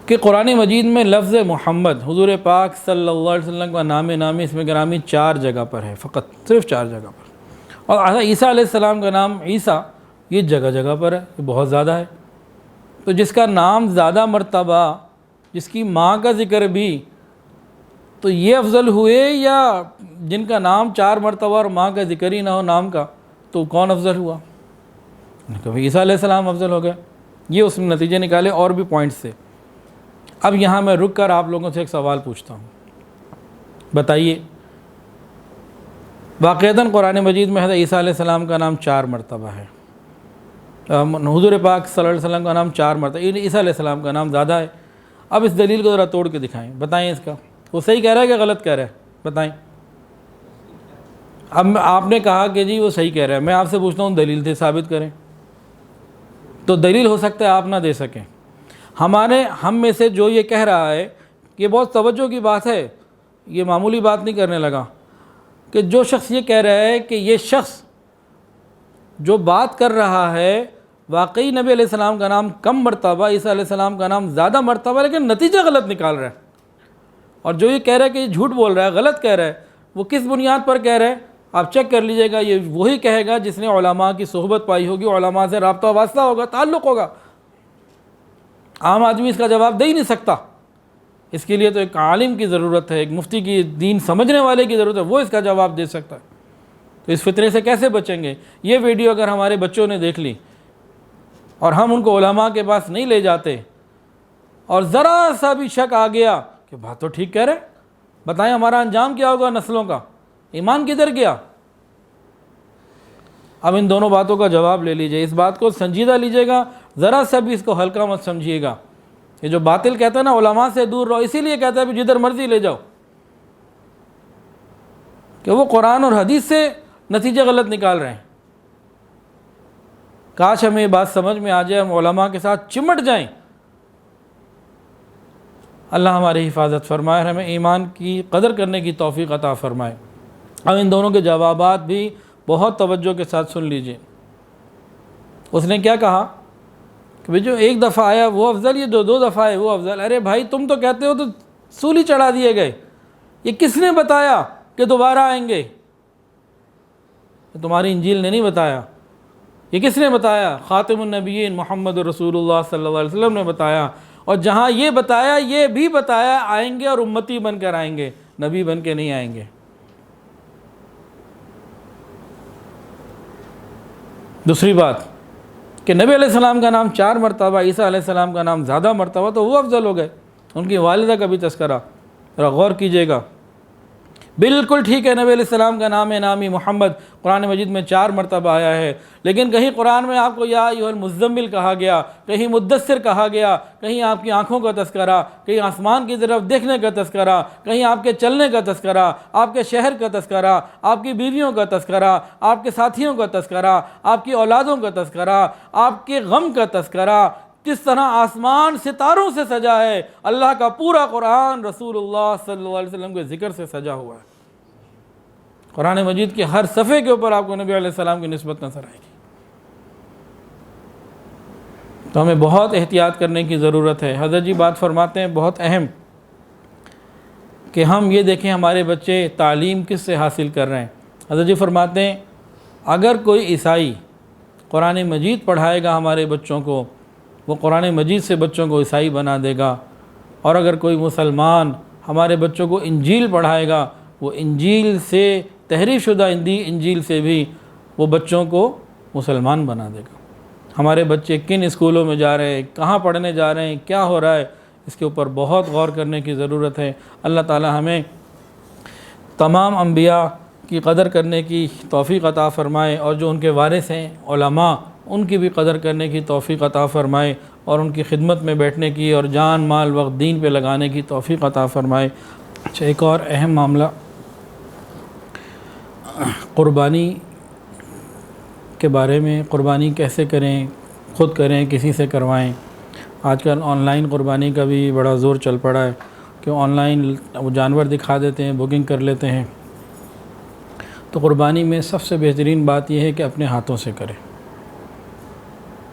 کہ قرآن مجید میں لفظ محمد حضور پاک صلی اللہ علیہ وسلم کا نام نامی اس میں گرامی 4 جگہ پر ہے، فقط صرف 4 جگہ پر، اور عیسیٰ علیہ السلام کا نام عیسیٰ یہ جگہ جگہ پر ہے، یہ بہت زیادہ ہے۔ تو جس کا نام زیادہ مرتبہ، جس کی ماں کا ذکر بھی، تو یہ افضل ہوئے، یا جن کا نام 4 مرتبہ اور ماں کا ذکر ہی نہ ہو نام کا، تو کون افضل ہوا؟ کبھی عیسیٰ علیہ السلام افضل ہو گئے۔ یہ اس نے نتیجے نکالے اور بھی پوائنٹس سے۔ اب یہاں میں رک کر آپ لوگوں سے ایک سوال پوچھتا ہوں، بتائیے واقعتاً قرآن مجید میں حضرت عیسیٰ علیہ السلام کا نام 4 مرتبہ ہے، حضور پاک صلی اللہ علیہ وسلم کا نام 4 مرتبہ، عیسیٰ علیہ السلام کا نام زیادہ ہے۔ اب اس دلیل کو ذرا توڑ کے دکھائیں، بتائیں اس کا، وہ صحیح کہہ رہا ہے کہ غلط کہہ رہا ہے؟ بتائیں۔ اب آپ نے کہا کہ جی وہ صحیح کہہ رہا ہے، میں آپ سے پوچھتا ہوں دلیل سے ثابت کریں، تو دلیل ہو سکتا ہے آپ نہ دے سکیں۔ ہم میں سے جو یہ کہہ رہا ہے، یہ بہت توجہ کی بات ہے، یہ معمولی بات نہیں کرنے لگا، کہ جو شخص یہ کہہ رہا ہے کہ یہ شخص جو بات کر رہا ہے واقعی نبی علیہ السلام کا نام کم مرتبہ، عیسیٰ علیہ السلام کا نام زیادہ مرتبہ، لیکن نتیجہ غلط نکال رہا ہے، اور جو یہ کہہ رہا ہے کہ یہ جھوٹ بول رہا ہے، غلط کہہ رہا ہے، وہ کس بنیاد پر کہہ رہا ہے؟ آپ چیک کر لیجئے گا، یہ وہی کہے گا جس نے علماء کی صحبت پائی ہوگی، علماء سے رابطہ واسطہ ہوگا، تعلق ہوگا۔ عام آدمی اس کا جواب دے ہی نہیں سکتا، اس کے لیے تو ایک عالم کی ضرورت ہے، ایک مفتی کی، دین سمجھنے والے کی ضرورت ہے، وہ اس کا جواب دے سکتا ہے۔ تو اس فتنے سے کیسے بچیں گے؟ یہ ویڈیو اگر ہمارے بچوں نے دیکھ لی اور ہم ان کو علماء کے پاس نہیں لے جاتے، اور ذرا سا بھی شک آ گیا کہ بات تو ٹھیک کہہ رہے، بتائیں ہمارا انجام کیا ہوگا نسلوں کا؟ ایمان کدھر گیا؟ اب ان دونوں باتوں کا جواب لے لیجئے، اس بات کو سنجیدہ لیجئے گا، ذرا سا بھی اس کو ہلکا مت سمجھیے گا۔ یہ جو باطل کہتا ہے نا علماء سے دور رہو، اسی لیے کہتا ہے کہ جدھر مرضی لے جاؤ، کہ وہ قرآن اور حدیث سے نتیجے غلط نکال رہے ہیں۔ کاش ہمیں یہ بات سمجھ میں آ جائے، ہم علماء کے ساتھ چمٹ جائیں۔ اللہ ہماری حفاظت فرمائے، ہمیں ایمان کی قدر کرنے کی توفیق عطا فرمائے۔ اب ان دونوں کے جوابات بھی بہت توجہ کے ساتھ سن لیجئے۔ اس نے کیا کہا کہ جو ایک دفعہ آیا وہ افضل، یہ دو دفعہ آئے وہ افضل۔ ارے بھائی تم تو کہتے ہو تو سولی چڑھا دیے گئے، یہ کس نے بتایا کہ دوبارہ آئیں گے؟ تمہاری انجیل نے نہیں بتایا، یہ کس نے بتایا؟ خاتم النبیین محمد رسول اللہ صلی اللہ علیہ وسلم نے بتایا، اور جہاں یہ بتایا یہ بھی بتایا آئیں گے اور امتی بن کر آئیں گے، نبی بن کے نہیں آئیں گے۔ دوسری بات کہ نبی علیہ السلام کا نام 4 مرتبہ، عیسیٰ علیہ السلام کا نام زیادہ مرتبہ، تو وہ افضل ہو گئے۔ ان کی والدہ کا بھی تذکرہ ذرا غور کیجئے گا، بالکل ٹھیک ہے نبی علیہ السلام کا نامی محمد قرآن مجید میں 4 مرتبہ آیا ہے، لیکن کہیں قرآن میں آپ کو یا ایھا المزمل کہا گیا، کہیں مدثر کہا گیا، کہیں آپ کی آنکھوں کا تذکرہ، کہیں آسمان کی طرف دیکھنے کا تذکرہ، کہیں آپ کے چلنے کا تذکرہ، آپ کے شہر کا تذکرہ، آپ کی بیویوں کا تذکرہ، آپ کے ساتھیوں کا تذکرہ، آپ کی اولادوں کا تذکرہ، آپ کے غم کا تذکرہ، کس طرح آسمان ستاروں سے سجا ہے۔ اللہ کا پورا قرآن رسول اللہ صلی اللہ علیہ وسلم کے ذکر سے سجا ہوا ہے۔ قرآن مجید کے ہر صفحے کے اوپر آپ کو نبی علیہ السلام کی نسبت نظر آئے گی۔ تو ہمیں بہت احتیاط کرنے کی ضرورت ہے۔ حضرت جی بات فرماتے ہیں بہت اہم، کہ ہم یہ دیکھیں ہمارے بچے تعلیم کس سے حاصل کر رہے ہیں۔ حضرت جی فرماتے ہیں اگر کوئی عیسائی قرآن مجید پڑھائے گا ہمارے بچوں کو، وہ قرآن مجید سے بچوں کو عیسائی بنا دے گا، اور اگر کوئی مسلمان ہمارے بچوں کو انجیل پڑھائے گا، وہ انجیل سے تحریف شدہ انجیل سے بھی وہ بچوں کو مسلمان بنا دے گا۔ ہمارے بچے کن اسکولوں میں جا رہے ہیں، کہاں پڑھنے جا رہے ہیں، کیا ہو رہا ہے، اس کے اوپر بہت غور کرنے کی ضرورت ہے۔ اللہ تعالی ہمیں تمام انبیاء کی قدر کرنے کی توفیق عطا فرمائے، اور جو ان کے وارث ہیں علماء، ان کی بھی قدر کرنے کی توفیق عطا فرمائے، اور ان کی خدمت میں بیٹھنے کی اور جان مال وقت دین پہ لگانے کی توفیق عطا فرمائے۔ اچھا، ایک اور اہم معاملہ قربانی کے بارے میں، قربانی کیسے کریں، خود کریں کسی سے کروائیں۔ آج کل آن لائن قربانی کا بھی بڑا زور چل پڑا ہے، کہ آن لائن وہ جانور دکھا دیتے ہیں، بکنگ کر لیتے ہیں۔ تو قربانی میں سب سے بہترین بات یہ ہے کہ اپنے ہاتھوں سے کریں،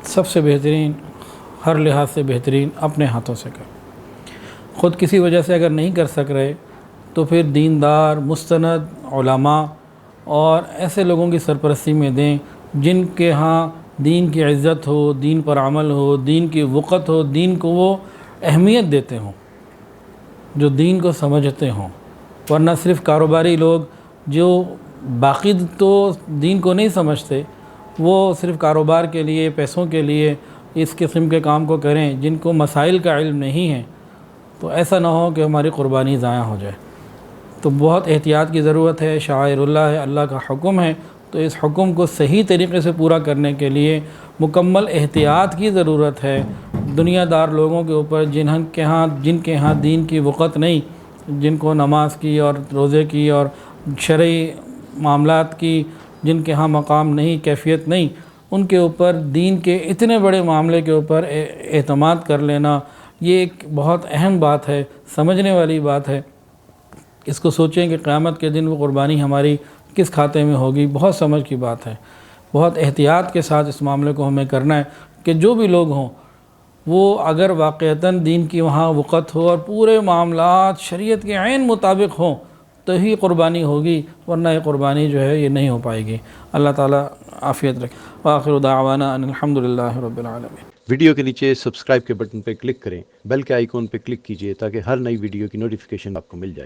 سب سے بہترین، ہر لحاظ سے بہترین اپنے ہاتھوں سے کریں۔ خود کسی وجہ سے اگر نہیں کر سک رہے تو پھر دیندار، مستند علماء اور ایسے لوگوں کی سرپرستی میں دیں جن کے ہاں دین کی عزت ہو، دین پر عمل ہو، دین کی وقت ہو، دین کو وہ اہمیت دیتے ہوں، جو دین کو سمجھتے ہوں۔ ورنہ صرف کاروباری لوگ جو باقی تو دین کو نہیں سمجھتے، وہ صرف کاروبار کے لیے، پیسوں کے لیے اس قسم کے کام کو کریں جن کو مسائل کا علم نہیں ہے، تو ایسا نہ ہو کہ ہماری قربانی ضائع ہو جائے۔ تو بہت احتیاط کی ضرورت ہے، شعائر اللہ ہے، اللہ کا حکم ہے، تو اس حکم کو صحیح طریقے سے پورا کرنے کے لیے مکمل احتیاط کی ضرورت ہے۔ دنیا دار لوگوں کے اوپر جن کے ہاں دین کی وقت نہیں، جن کو نماز کی اور روزے کی اور شرعی معاملات کی جن کے ہاں مقام نہیں، کیفیت نہیں، ان کے اوپر دین کے اتنے بڑے معاملے کے اوپر اعتماد کر لینا، یہ ایک بہت اہم بات ہے، سمجھنے والی بات ہے۔ اس کو سوچیں کہ قیامت کے دن وہ قربانی ہماری کس کھاتے میں ہوگی، بہت سمجھ کی بات ہے۔ بہت احتیاط کے ساتھ اس معاملے کو ہمیں کرنا ہے کہ جو بھی لوگ ہوں وہ اگر واقعتاً دین کی وہاں وقت ہو اور پورے معاملات شریعت کے عین مطابق ہوں تو ہی قربانی ہوگی، ورنہ یہ قربانی جو ہے یہ نہیں ہو پائے گی۔ اللہ تعالیٰ عافیت رکھے۔ وآخر دعوانا ان الحمدللہ رب العالمین۔ ویڈیو کے نیچے سبسکرائب کے بٹن پہ کلک کریں، بیل کے آئیکن پہ کلک کیجئے تاکہ ہر نئی ویڈیو کی نوٹیفیکیشن آپ کو مل جائے۔